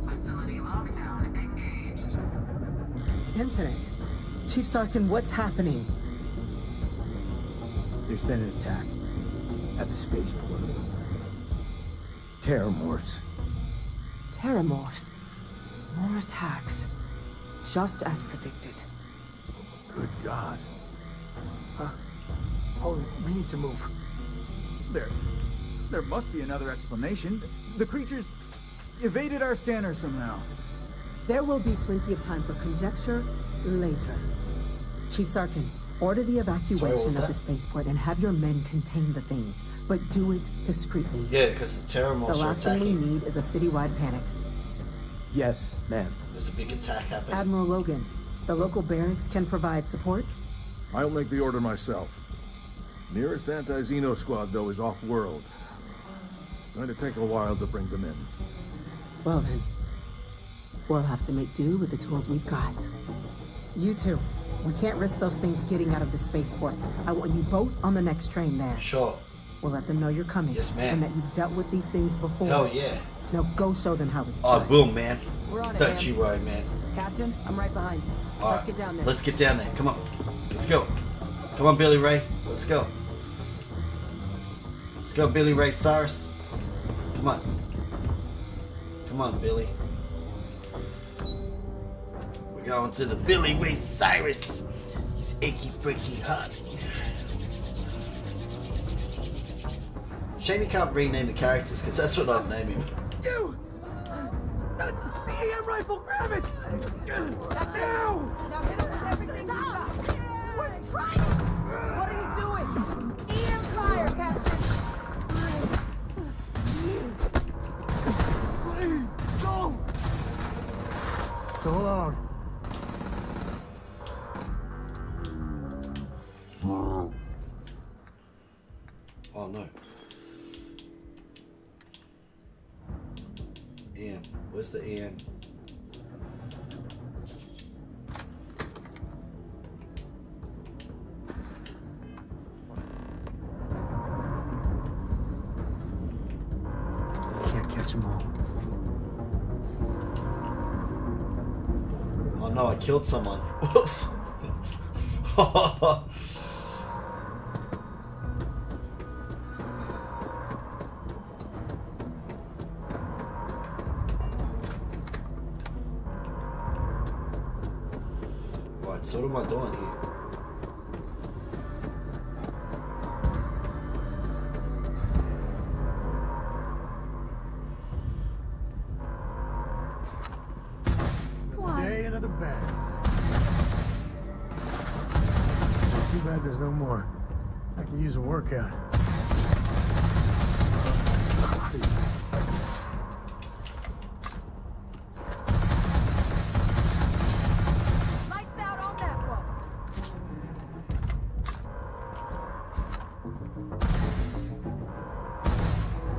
Facility lockdown engaged. Incident? Chief Sarkin, what's happening? There's been an attack at the spaceport. Terramorphs. Terramorphs. More attacks. Just as predicted. Good God. Hold it. We need to move. There must be another explanation. The creatures evaded our scanner somehow. There will be plenty of time for conjecture later. Chief Sarkin, order the evacuation of the spaceport and have your men contain the things, but do it discreetly. Yeah, because the Terramorphs The are last thing we attacking. need is a citywide panic. Yes, ma'am. There's a big attack happening. Admiral Logan, the local barracks can provide support? I'll make the order myself. Nearest anti-Xeno squad, though, is off-world. Going to take a while to bring them in. Well then, we'll have to make do with the tools we've got. You two, we can't risk those things getting out of the spaceport. I want you both on the next train there. Sure. We'll let them know you're coming. Yes, ma'am. And that you've dealt with these things before. Hell yeah. Now go show them how it's I done. will, man. We're on it, Don't man. you worry, man. Captain, I'm right behind you. All Let's right, get down there. Let's get down there. Come on. Let's go. Come on, Billy Ray. Let's go. Let's go, Billy Ray Cyrus. Come on. Come on, Billy. We're going to the Billy Ray Cyrus. He's achy breaky heart. Shame you can't rename the characters, because that's what I'd name him. You! The EM rifle, grab it! Now! Now hit him with everything you got. We're trying. What are you doing? EM fire, Captain. Please, don't! So long. Oh no. EM. Where's the EM? Can't catch them all. Oh no, I killed someone. Whoops. Right, so what am I doing here? Another day, another bag. Too bad there's no more. I could use a workout. Lights out on that one.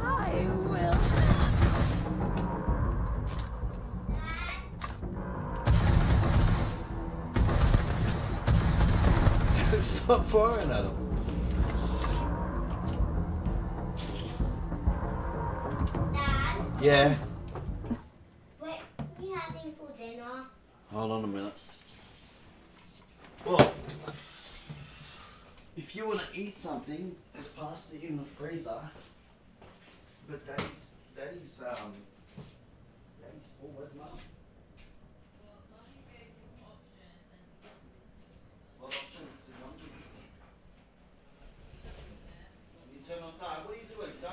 I will. Stop firing at him. Yeah. Wait, we having for dinner? Hold on a minute. Well, if you want to eat something, there's pasta in the freezer. But Daddy's full. Where's Mum? What options do Mum give you? You turn on. No, what are you doing? Don't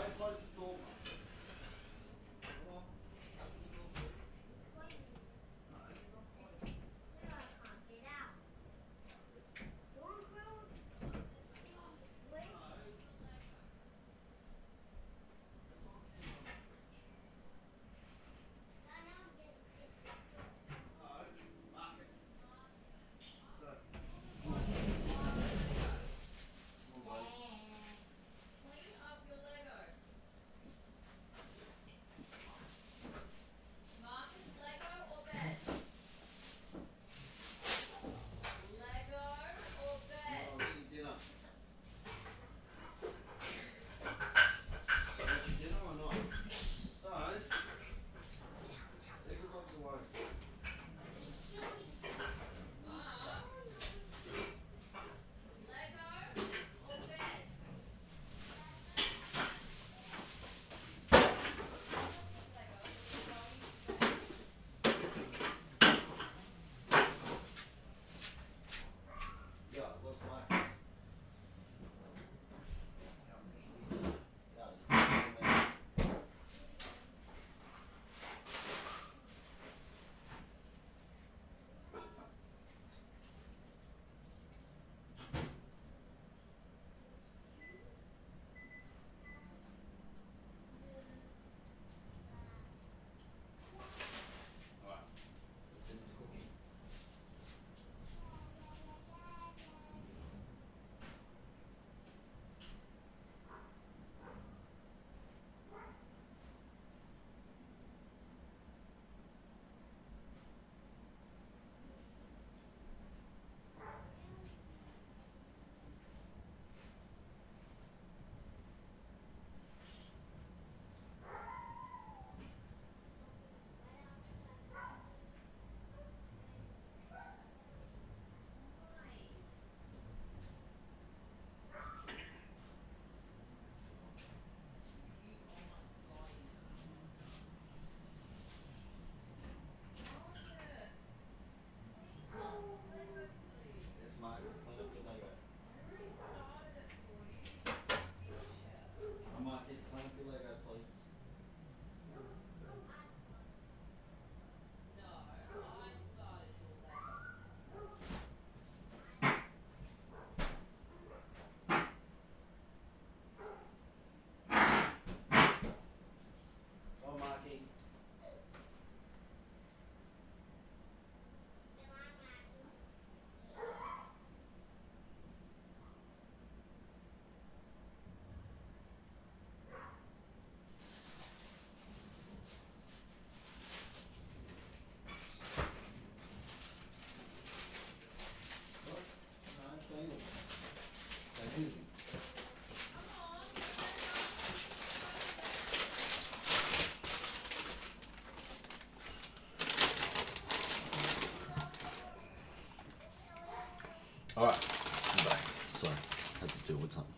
back. Sorry, had to deal with something.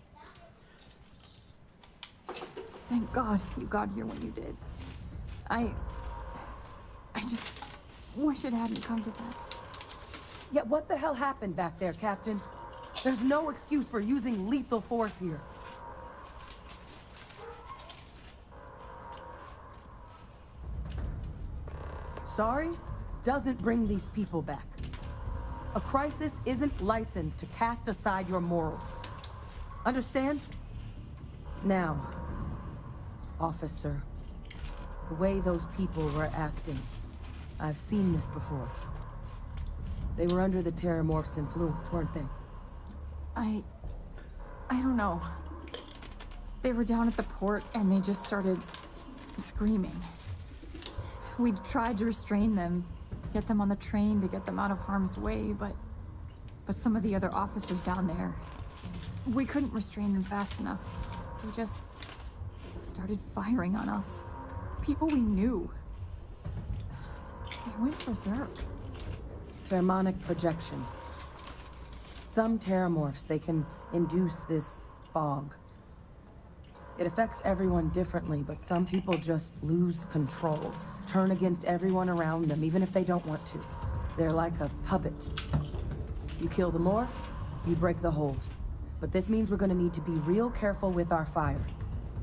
Thank God you got here when you did. I just wish it hadn't come to that. Yet what the hell happened back there, Captain? There's no excuse for using lethal force here. Sorry doesn't bring these people back. A crisis isn't licensed to cast aside your morals. Understand? Now, officer, the way those people were acting, I've seen this before. They were under the Terramorph's influence, weren't they? I don't know. They were down at the port and they just started screaming. We tried to restrain them, get them on the train to get them out of harm's way, but some of the other officers down there, we couldn't restrain them fast enough. They just started firing on us. People we knew. They went berserk. Pheromonic projection. Some Terramorphs, they can induce this fog. It affects everyone differently, but some people just lose control. Turn against everyone around them, even if they don't want to. They're like a puppet. You kill the morph, you break the hold. But this means we're gonna need to be real careful with our fire.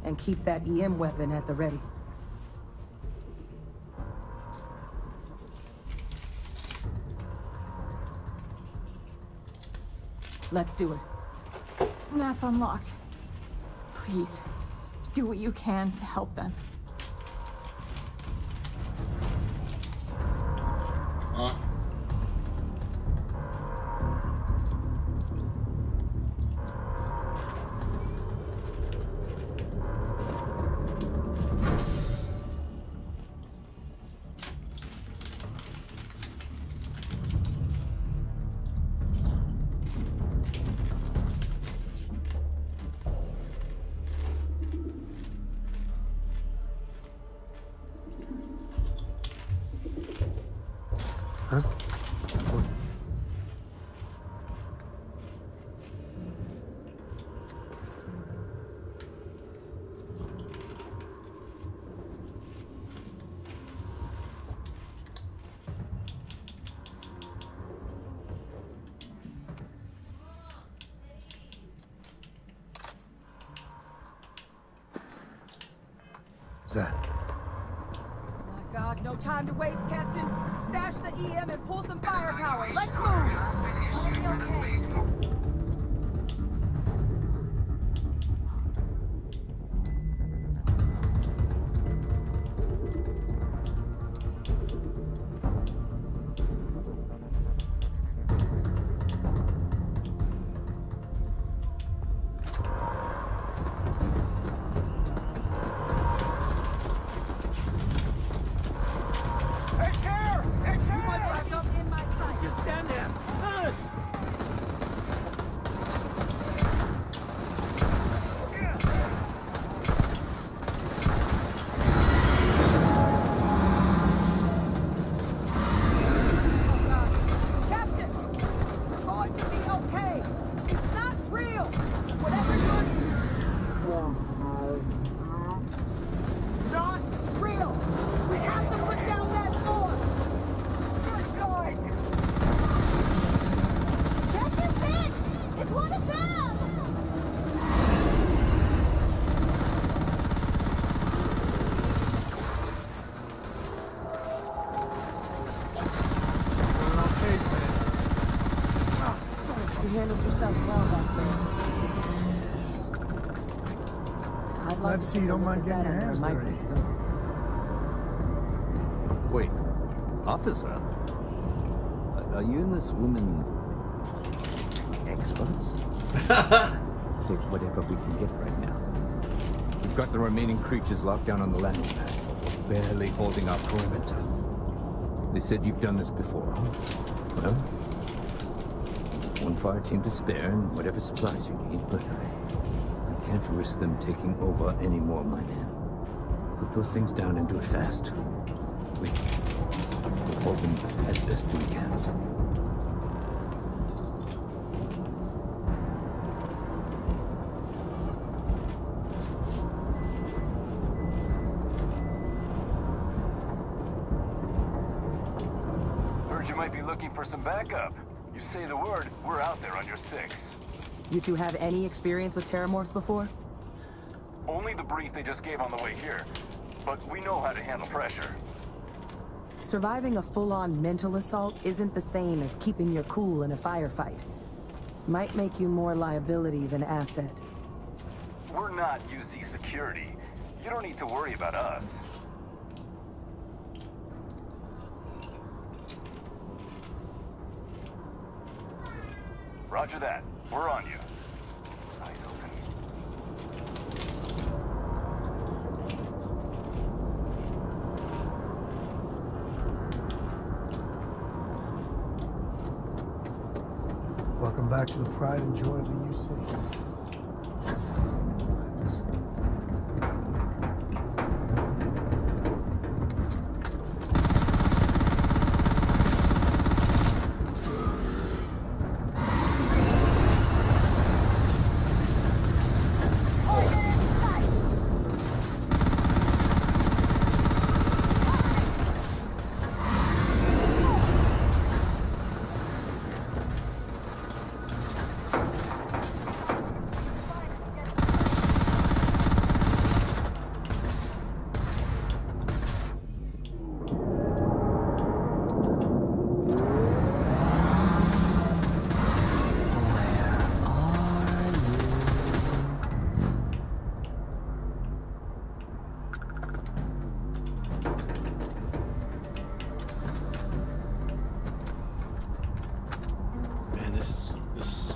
And keep that EM weapon at the ready. Let's do it. That's unlocked. Please, do what you can to help them. Huh? Zed. My God, no time to waste, Captain. Stash the EM and pull some firepower. Let's move! Glad to see you don't mind getting your hands dirty. Wait, officer? Are you and this woman experts? Take whatever we can get right now. We've got the remaining creatures locked down on the landing pad. We're barely holding our perimeter. They said you've done this before, huh? Well, one fire team to spare and whatever supplies you need, but I can't risk them taking over any more, my man. Put those things down and do it fast. We'll hold them as best we can. might be looking for some backup. You say the word, we're out there on your 6. You two have any experience with Terramorphs before? Only the brief they just gave on the way here. But we know how to handle pressure. Surviving a full-on mental assault isn't the same as keeping your cool in a firefight. Might make you more liability than asset. We're not UC security. You don't need to worry about us. Roger that. We're on you. Eyes open. Welcome back to the pride and joy of the UC.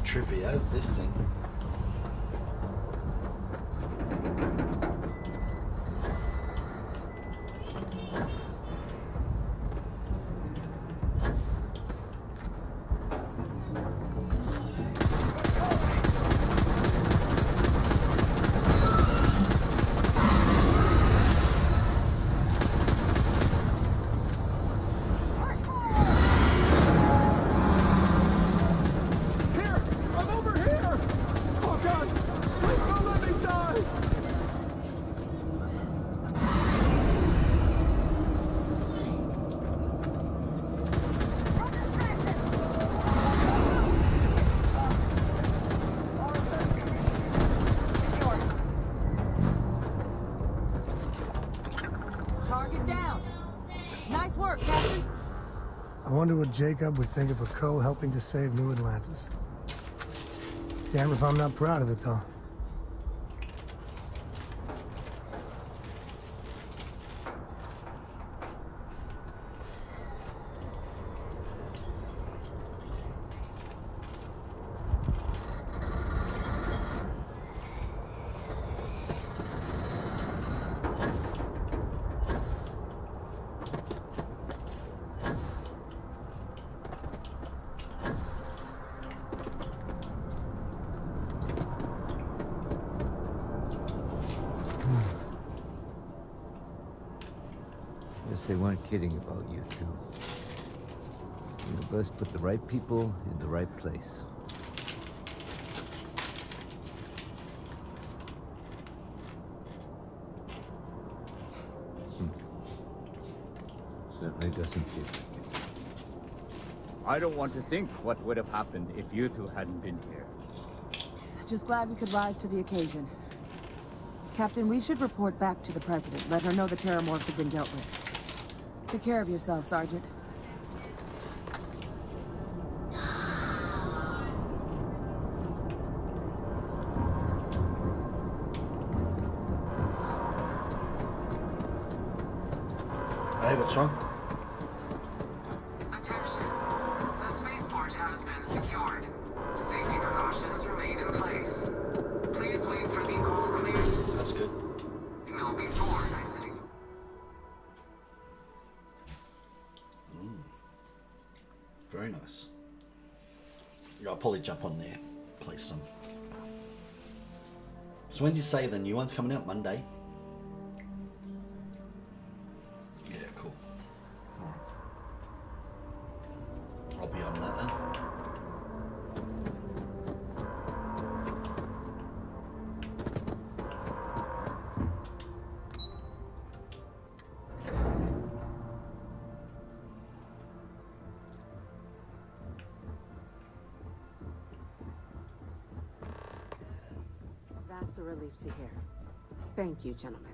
Trippy as this thing. I wonder what Jacob would think of a Co helping to save New Atlantis. Damn if I'm not proud of it, though. Guess they weren't kidding about you two. The universe put the right people in the right place. Certainly doesn't feel like it. I don't want to think what would have happened if you two hadn't been here. Just glad we could rise to the occasion. Captain, we should report back to the President. Let her know the Terramorphs have been dealt with. Take care of yourself, Sergeant. Hey, what's wrong? Attention. The spaceport has been secured. Safety precautions remain in place. Please wait for the all clear. That's good. No before exiting. Very nice. Yeah, I'll probably jump on there, play some. So when did you say the new one's coming out? Monday? Yeah, cool. I'll be on that then. That's a relief to hear. Thank you, gentlemen.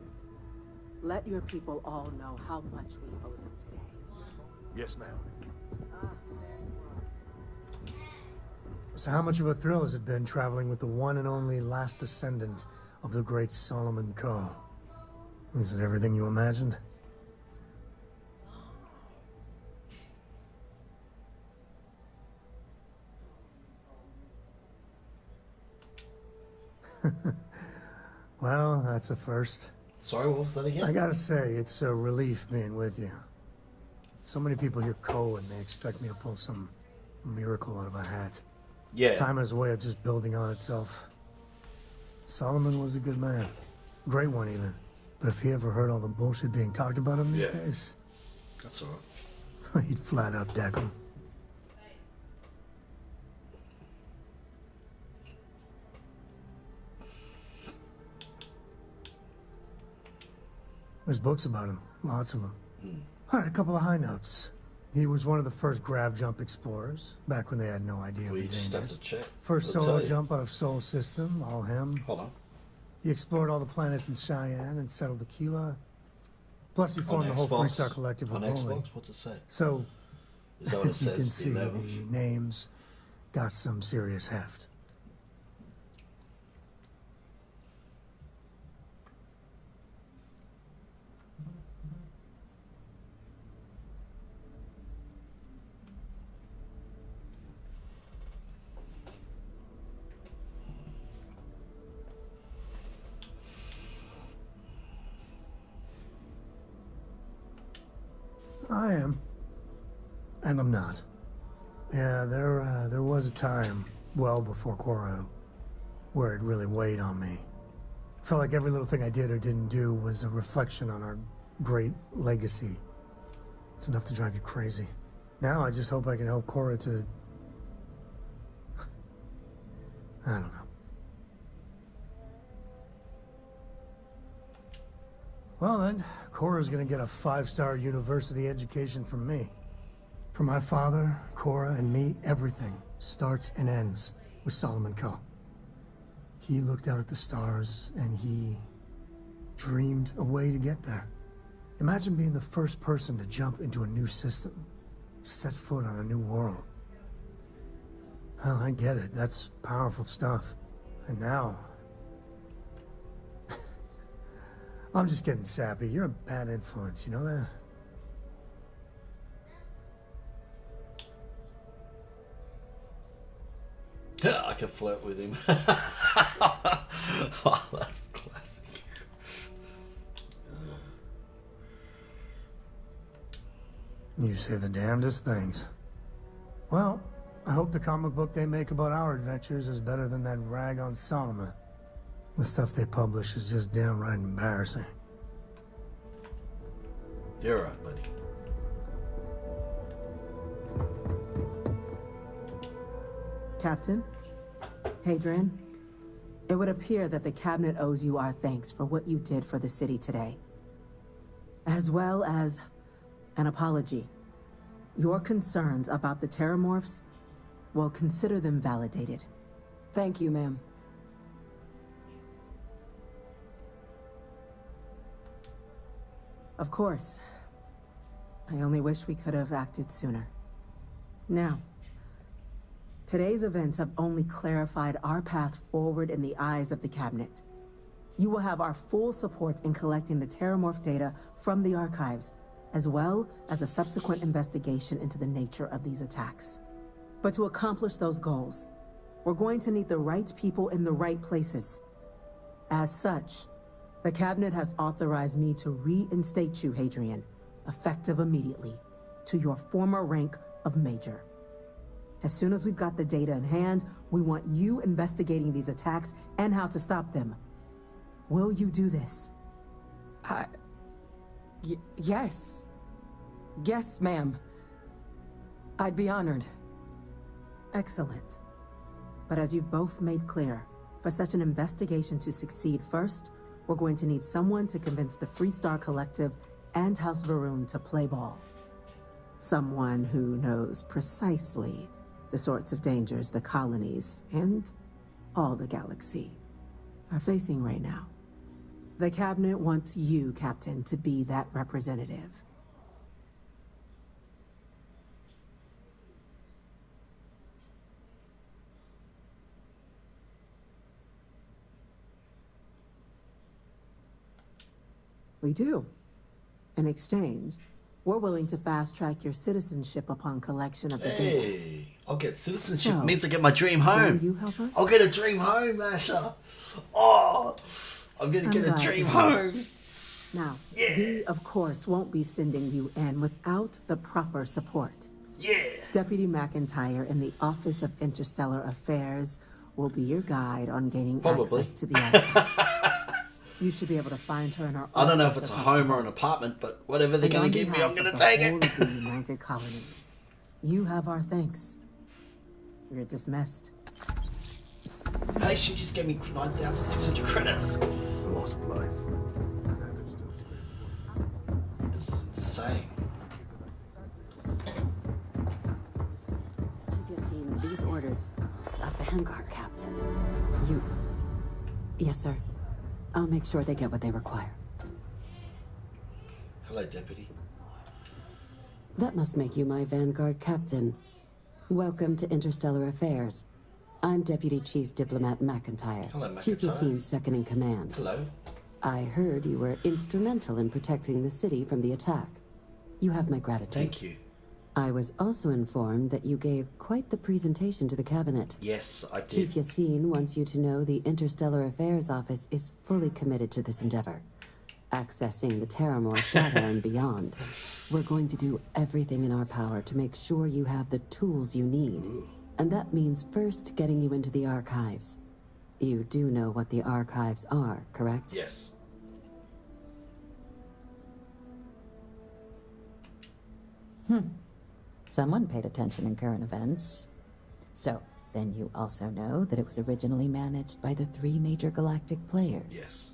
Let your people all know how much we owe them today. Yes, ma'am. So how much of a thrill has it been traveling with the one and only last descendant of the great Solomon Coe? Is it everything you imagined? Well, that's a first. Sorry, what was that again? I gotta say, it's a relief being with you. So many people hear Coe and they expect me to pull some miracle out of a hat. Yeah. Time has a way of just building on itself. Solomon was a good man. Great one, even. But if he ever heard all the bullshit being talked about him these days, that's alright. he'd flat out deck him. There's books about him, lots of them. All right, a couple of high notes. He was one of the first grav jump explorers, back when they had no idea We of the just have dangers. to check. First I'll solo tell you. jump out of Sol System, all him. Hold on. He explored all the planets in Cheyenne and settled Aquila. Plus, he formed the whole Xbox? Freestar Collective On with Bowling. Xbox? What's it say? So, Is that what it as you can says? see, The the 11th? names got some serious heft. I am. And I'm not. Yeah, there was a time, well before Coro, where it really weighed on me. Felt like every little thing I did or didn't do was a reflection on our great legacy. It's enough to drive you crazy. Now I just hope I can help Cora to... I don't know. Well then, Cora's gonna get a 5-star university education from me. For my father, Cora, and me, everything starts and ends with Solomon Coe. He looked out at the stars, and he dreamed a way to get there. Imagine being the first person to jump into a new system, set foot on a new world. Well, I get it. That's powerful stuff. And now... I'm just getting sappy. You're a bad influence, you know that? Yeah, I can flirt with him. Oh, that's classic. You say the damnedest things. Well, I hope the comic book they make about our adventures is better than that rag on Solomon. The stuff they publish is just downright embarrassing. You're right, buddy. Captain, Hadrian, it would appear that the cabinet owes you our thanks for what you did for the city today, as well as an apology. Your concerns about the Terramorphs, well, consider them validated. Thank you, ma'am. Of course. I only wish we could have acted sooner. Now, today's events have only clarified our path forward in the eyes of the cabinet. You will have our full support in collecting the Terramorph data from the archives, as well as a subsequent investigation into the nature of these attacks. But to accomplish those goals, we're going to need the right people in the right places. As such, the cabinet has authorized me to reinstate you, Hadrian, effective immediately, to your former rank of Major. As soon as we've got the data in hand, we want you investigating these attacks and how to stop them. Will you do this? Yes. Yes, ma'am. I'd be honored. Excellent. But as you've both made clear, for such an investigation to succeed first, we're going to need someone to convince the Freestar Collective and House Varun to play ball. Someone who knows precisely the sorts of dangers the colonies and all the galaxy are facing right now. The cabinet wants you, Captain, to be that representative. We do. In exchange, we're willing to fast-track your citizenship upon collection of the data. Hey, I'll get citizenship. So, Means I get my dream home. will you help us? I'll get a dream home, Asher. Oh, I'm gonna get a glad dream to hear home. it. Now, we, of course, won't be sending you in without the proper support. Yeah. Deputy McIntyre in the Office of Interstellar Affairs will be your guide on gaining Probably. access to the archive. You should be able to find her in our I don't know if office it's a across the home or hall. an apartment, but whatever they're And gonna on give me, behalf I'm gonna of the take whole it. of the United Colonies, you have our thanks. You're dismissed. Hey, she just gave me 9,600 credits. Lost life. It's insane. Have you seen these orders? A Vanguard captain. You... Yes, sir. I'll make sure they get what they require. Hello, Deputy. That must make you my Vanguard captain. Welcome to Interstellar Affairs. I'm Deputy Chief Diplomat McIntyre. Hello, Chief McIntyre. Yassine's second in command. Hello. I heard you were instrumental in protecting the city from the attack. You have my gratitude. Thank you. I was also informed that you gave quite the presentation to the cabinet. Yes, I did. Chief Yassine wants you to know the Interstellar Affairs Office is fully committed to this endeavor, accessing the Terramorph data and beyond. We're going to do everything in our power to make sure you have the tools you need. And that means first getting you into the archives. You do know what the archives are, correct? Yes. Someone paid attention in current events. So, then you also know that it was originally managed by the 3 major galactic players. Yes.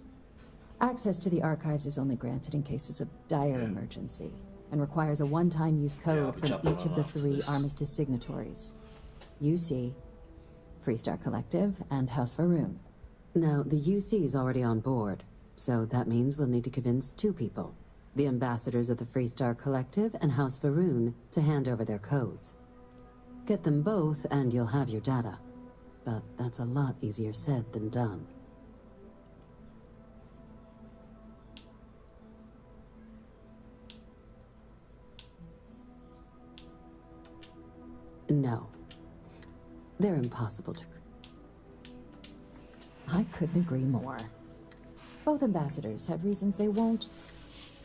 Access to the archives is only granted in cases of dire emergency, and requires a one-time use code from jumping each of on the after 3 this. armistice signatories. UC, Freestar Collective, and House Varoon. Now, the UC is already on board, so that means we'll need to convince 2 people. The ambassadors of the Freestar Collective and House Varoon to hand over their codes. Get them both and you'll have your data. But that's a lot easier said than done. No. They're impossible to... I couldn't agree more. Both ambassadors have reasons they won't.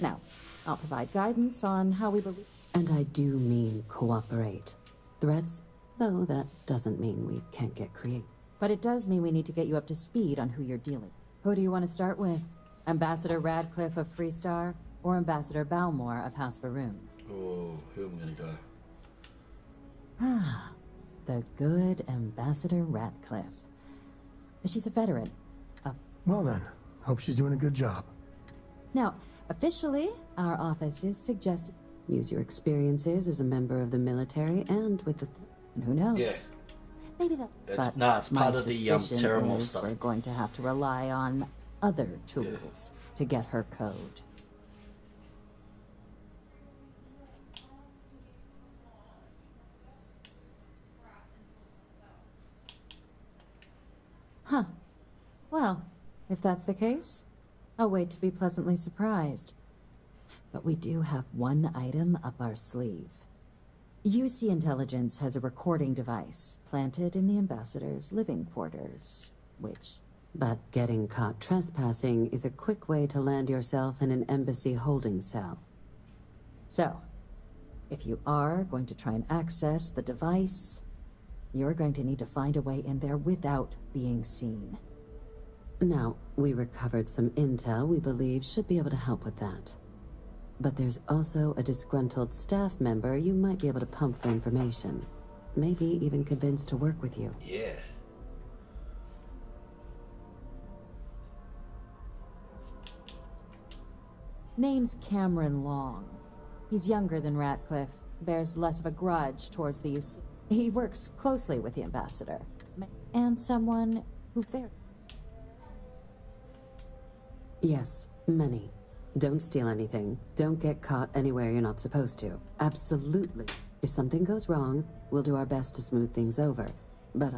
Now, I'll provide guidance on how we believe... And I do mean cooperate. Threats? Though that doesn't mean we can't get creative. But it does mean we need to get you up to speed on who you're dealing. Who do you want to start with? Ambassador Radcliffe of Freestar, or Ambassador Balmore of House Varoon? Oh, who am I gonna go? Ah, the good Ambassador Radcliffe. She's a veteran of... Well then, hope she's doing a good job. Now, officially, our office is suggesting... Use your experiences as a member of the military and with the... And who knows? Yeah. Maybe that... It's part my of the suspicion Terramorph is stuff. we're going to have to rely on other tools to get her code. Huh. Well, if that's the case, I'll wait to be pleasantly surprised. But we do have one item up our sleeve. UC Intelligence has a recording device planted in the ambassador's living quarters, which... But getting caught trespassing is a quick way to land yourself in an embassy holding cell. So, if you are going to try and access the device, you're going to need to find a way in there without being seen. Now, we recovered some intel we believe should be able to help with that. But there's also a disgruntled staff member you might be able to pump for information. Maybe even convince to work with you. Yeah. Name's Cameron Long. He's younger than Ratcliffe, bears less of a grudge towards the UC. He works closely with the ambassador, and someone who Yes, many. Don't steal anything. Don't get caught anywhere you're not supposed to. Absolutely. If something goes wrong, we'll do our best to smooth things over. But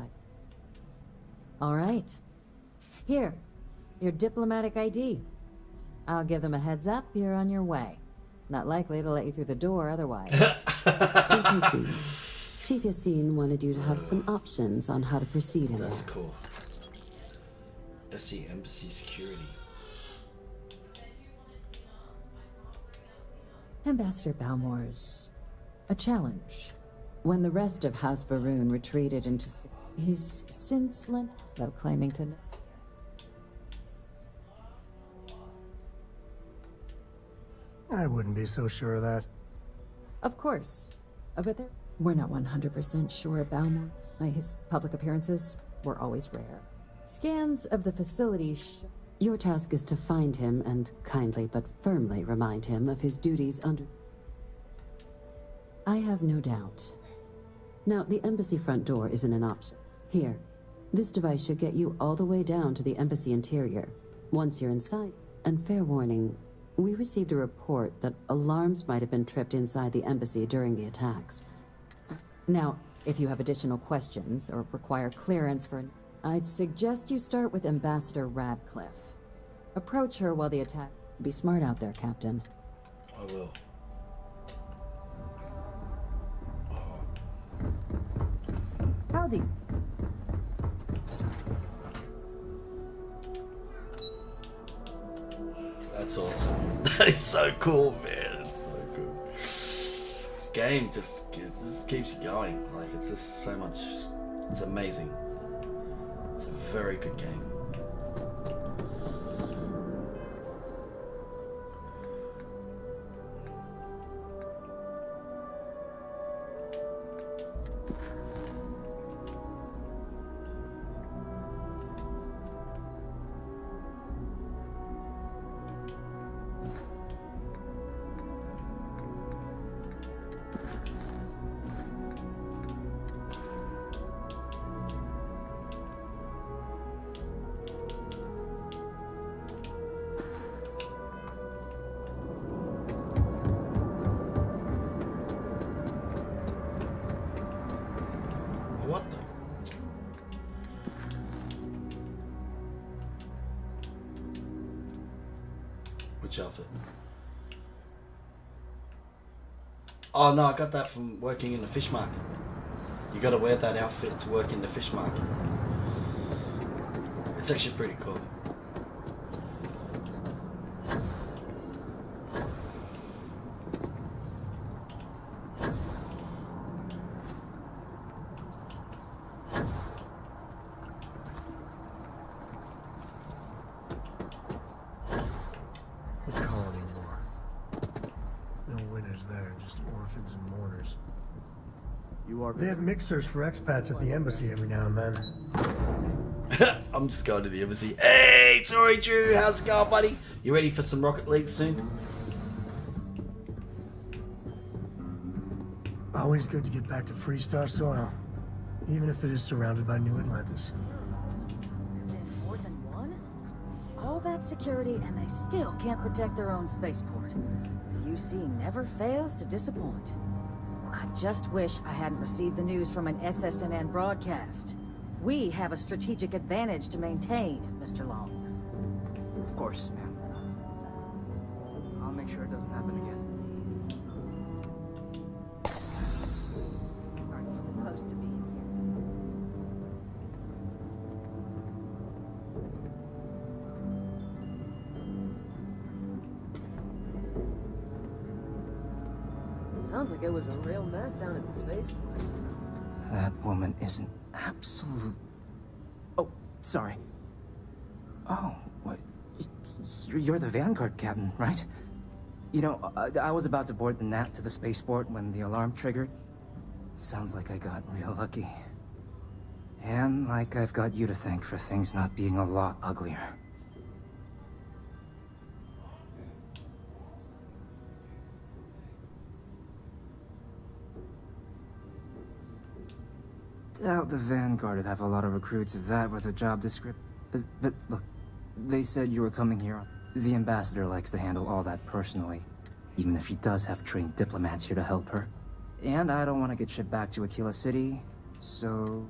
All right. Here, your diplomatic ID. I'll give them a heads up, you're on your way. Not likely to let you through the door otherwise. Don't take these. Chief Yassine wanted you to have some options on how to proceed in That's there. cool. Embassy security. Ambassador Balmore's a challenge. When the rest of House Varun retreated into... He's since lent, though claiming to... I wouldn't be so sure of that. Of course. But we're not 100% sure Balmore. His public appearances were always rare. Scans of the facility Your task is to find him and kindly but firmly remind him of his duties under... I have no doubt. Now, the embassy front door isn't an option. Here, this device should get you all the way down to the embassy interior. Once you're inside, and fair warning, we received a report that alarms might have been tripped inside the embassy during the attacks. Now, if you have additional questions or require clearance for... I'd suggest you start with Ambassador Radcliffe. Approach her while the attack... Be smart out there, Captain. I will. Howdy. That's awesome. That is so cool, man. It's so cool. This game just keeps you going. Like, it's just so much. It's amazing. It's a very good game. What the? Which outfit? Oh no, I got that from working in the fish market. You gotta wear that outfit to work in the fish market. It's actually pretty cool. The colony war. No winners there, just orphans and mourners. They have mixers for expats at the embassy every now and then. I'm just going to the embassy. Hey, sorry Drew, how's it going, buddy? You ready for some Rocket League soon? Always good to get back to Freestar soil, even if it is surrounded by New Atlantis. More than one? All that security and they still can't protect their own spaceport. The UC never fails to disappoint. I just wish I hadn't received the news from an SSNN broadcast. We have a strategic advantage to maintain, Mr. Long. Of course, ma'am. I'll make sure it doesn't happen again. Are you supposed to be in here? Sounds like it was a real mess down at the spaceport. That woman is an absolute... Oh, sorry. Oh, what? You're the Vanguard captain, right? You know, I was about to board the NAT to the spaceport when the alarm triggered. Sounds like I got real lucky. And like I've got you to thank for things not being a lot uglier. Doubt the Vanguard would have a lot of recruits if that were the job description. But look, they said you were coming here. The ambassador likes to handle all that personally, even if she does have trained diplomats here to help her. And I don't want to get shipped back to Aquila City, so...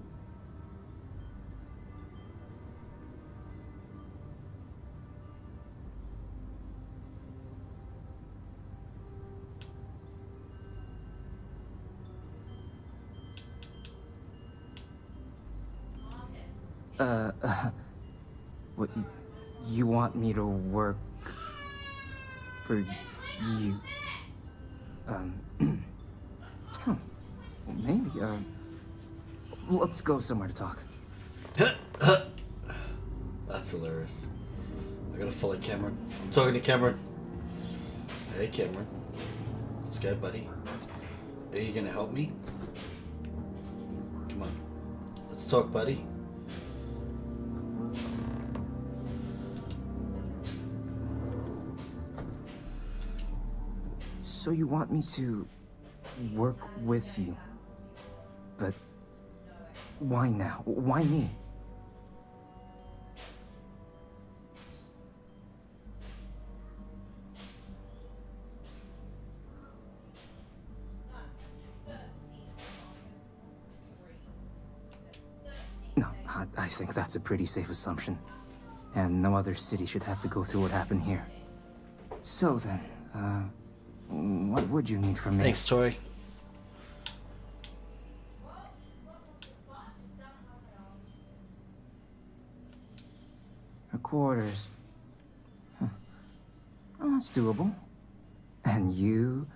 What, you want me to work for you? Huh. Well, maybe, let's go somewhere to talk. That's hilarious. I gotta follow Cameron. I'm talking to Cameron. Hey, Cameron. Let's go, buddy. Are you gonna help me? Come on. Let's talk, buddy. So you want me to work with you? But why now? Why me? No, I think that's a pretty safe assumption. And no other city should have to go through what happened here. So then, what would you need from me? Thanks, Tori. Her quarters. Huh. Oh, that's doable. And you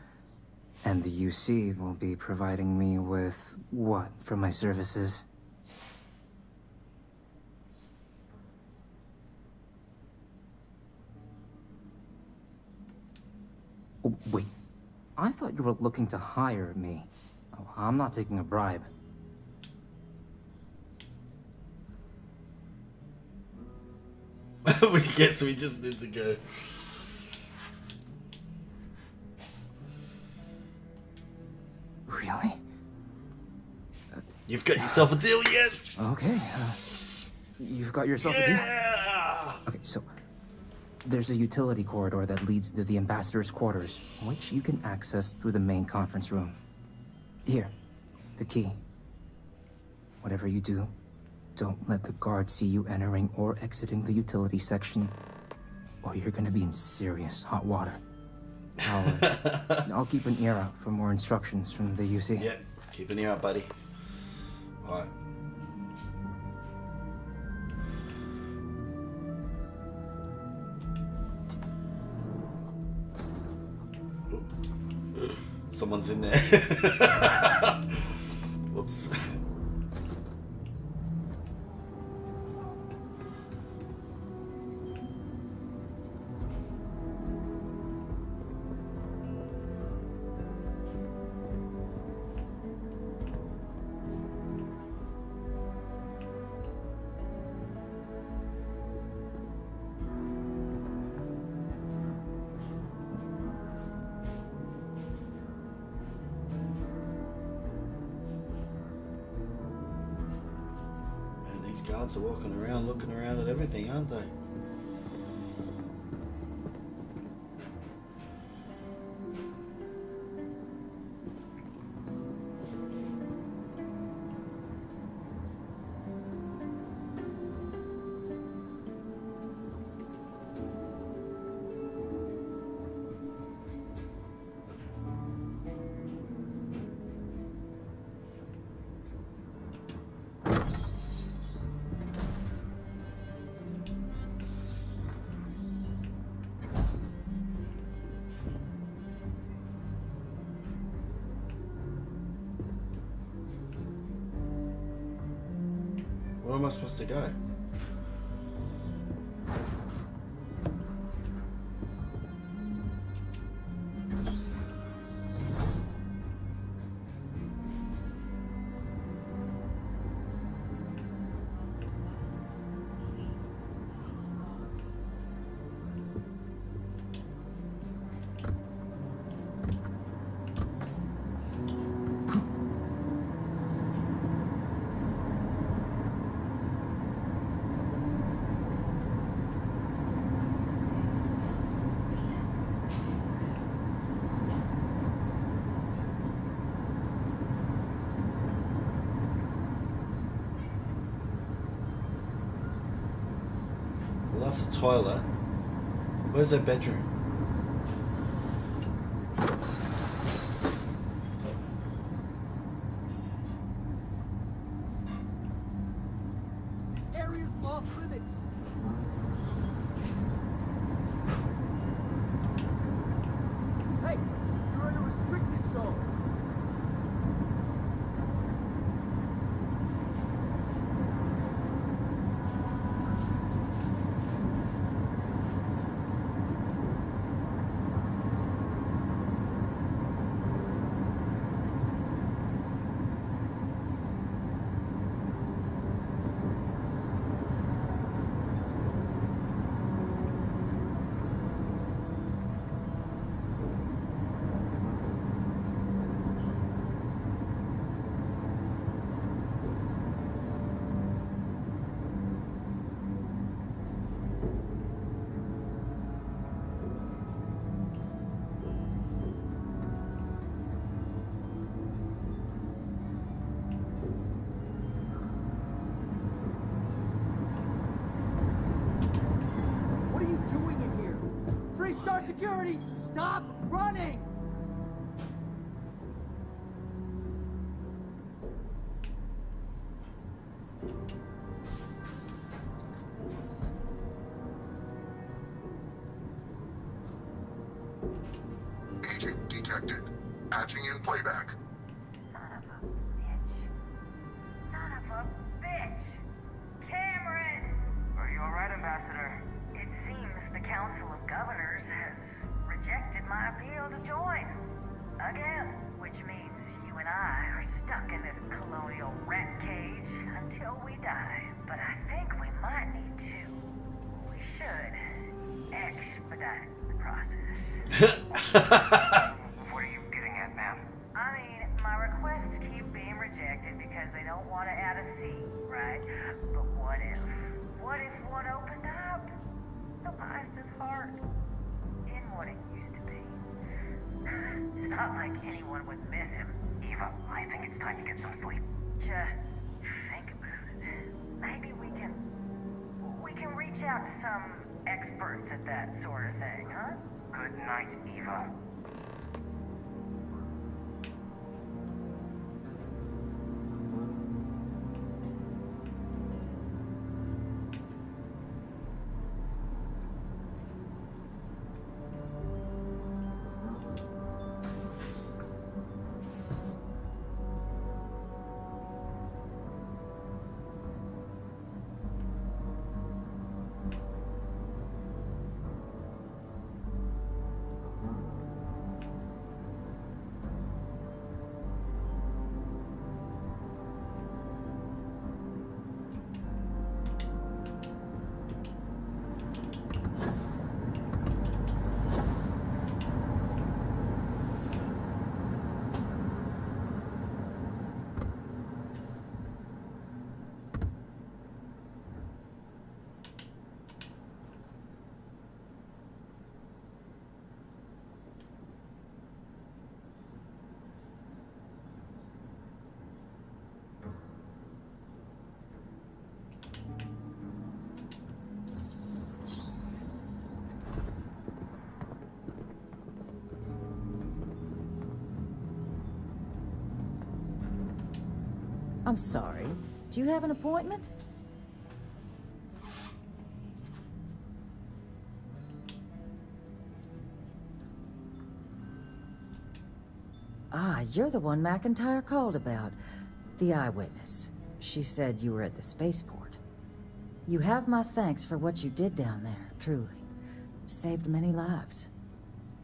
and the UC will be providing me with what for my services? Oh, wait. I thought you were looking to hire me. Oh, I'm not taking a bribe. We guess we just need to go. Really? You've got yourself a deal, yes! Okay. You've got yourself a deal? Okay, so there's a utility corridor that leads to the ambassador's quarters, which you can access through the main conference room. Here, the key. Whatever you do, don't let the guards see you entering or exiting the utility section, or you're gonna be in serious hot water. I'll keep an ear out for more instructions from the UC. Yep, keep an ear out, buddy. Alright. Someone's in there. Whoops. These guards are walking around, looking around at everything, aren't they? Where am I supposed to go? Well, that's a toilet. Where's their bedroom? This area's off limits. Hey, you're in a restricted zone. What are you doing in here? Freestar Security, stop running! Agent detected. Patching in playback. Cameron! Are you alright, Ambassador? It seems the Council of Governors has rejected my appeal to join. Again. Which means you and I are stuck in this colonial rat cage until we die. But I think we might need to. We should expedite the process. What are you getting at, ma'am? I mean, my requests keep being rejected because they don't want to add a C, right? But what if one opened up? The Leviathan's heart in what it used to be. It's not like anyone would miss him. Eva, I think it's time to get some sleep. Just think about it. Maybe we can reach out to some experts at that sort of thing, huh? Good night, Eva. I'm sorry. Do you have an appointment? Ah, you're the one McIntyre called about. The eyewitness. She said you were at the spaceport. You have my thanks for what you did down there, truly. Saved many lives.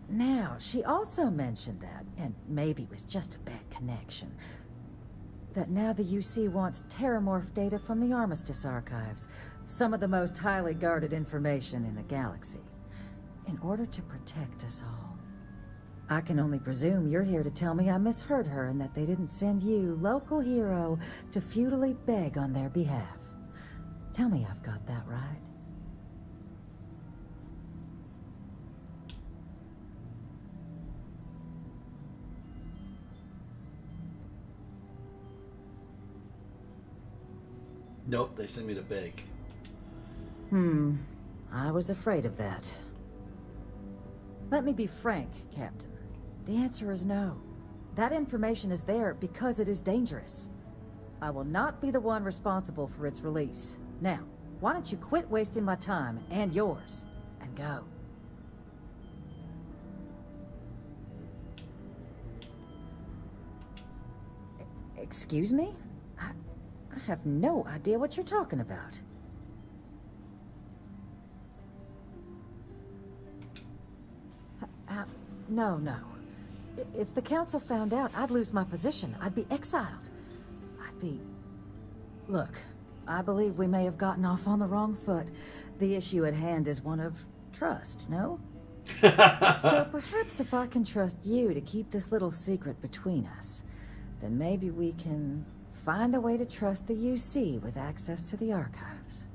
Now, she also mentioned that, and maybe it was just a bad connection, that now the UC wants terramorph data from the Armistice archives, some of the most highly guarded information in the galaxy, in order to protect us all. I can only presume you're here to tell me I misheard her and that they didn't send you, local hero, to futilely beg on their behalf. Tell me I've got that right. Nope, they sent me to beg. I was afraid of that. Let me be frank, Captain. The answer is no. That information is there because it is dangerous. I will not be the one responsible for its release. Now, why don't you quit wasting my time and yours, and go? Excuse me? I have no idea what you're talking about. No. If the council found out, I'd lose my position. I'd be exiled. Look, I believe we may have gotten off on the wrong foot. The issue at hand is one of trust, no? So perhaps if I can trust you to keep this little secret between us, then maybe we can find a way to trust the UC with access to the archives.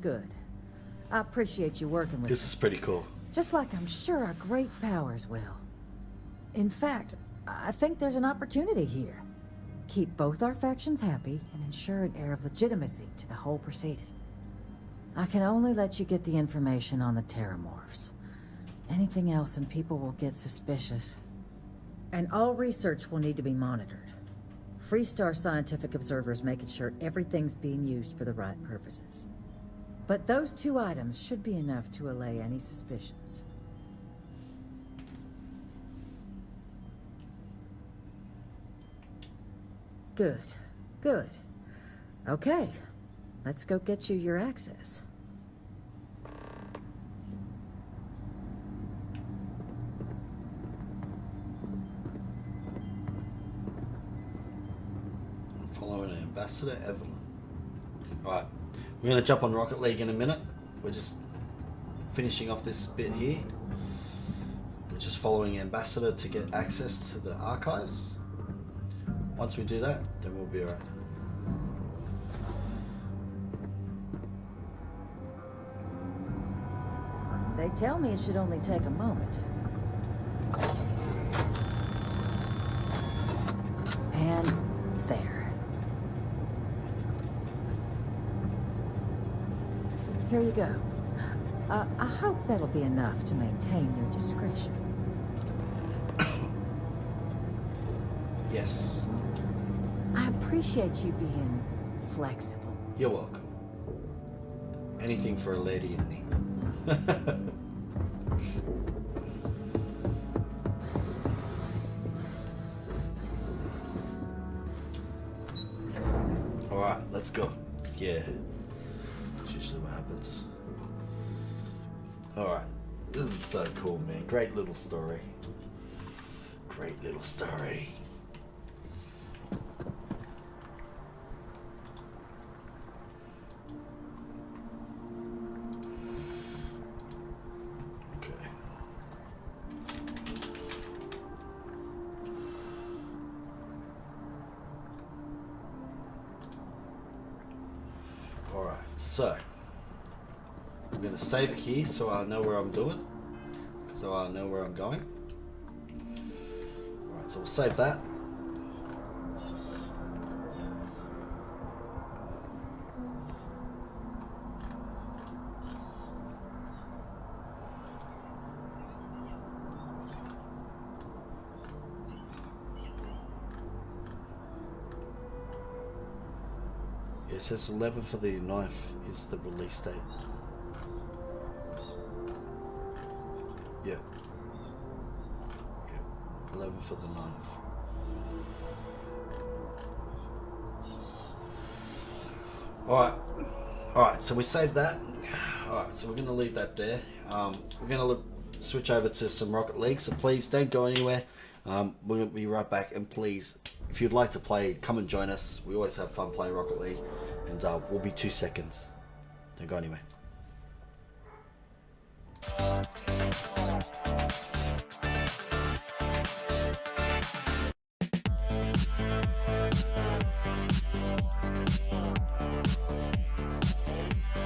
Good. I appreciate you working with This is pretty cool. Just like I'm sure our great powers will. In fact, I think there's an opportunity here. Keep both our factions happy and ensure an air of legitimacy to the whole proceeding. I can only let you get the information on the Terramorphs. Anything else and people will get suspicious. And all research will need to be monitored. Freestar scientific observers making sure everything's being used for the right purposes. But those 2 items should be enough to allay any suspicions. Good. Okay, let's go get you your access. Following Ambassador Evelyn. Alright, we're going to jump on Rocket League in a minute. We're just finishing off this bit here. We're just following Ambassador to get access to the archives. Once we do that, then we'll be alright. They tell me it should only take a moment. And there. Here you go. I hope that'll be enough to maintain your discretion. Yes. I appreciate you being flexible. You're welcome. Anything for a lady in me. Alright, let's go. Yeah. That's usually what happens. Alright. This is so cool, man. Great little story. Great little story. So, I'm going to save it here so I know where I'm doing, so I know where I'm going. Alright, so we'll save that. It says 11 for the 9th is the release date. Yeah. 11 for the 9th. Alright, so we saved that. Alright, so we're going to leave that there. We're going to switch over to some Rocket League, so please don't go anywhere. We're going to be right back, and please, if you'd like to play, come and join us. We always have fun playing Rocket League. And we'll be 2 seconds. Don't go anywhere.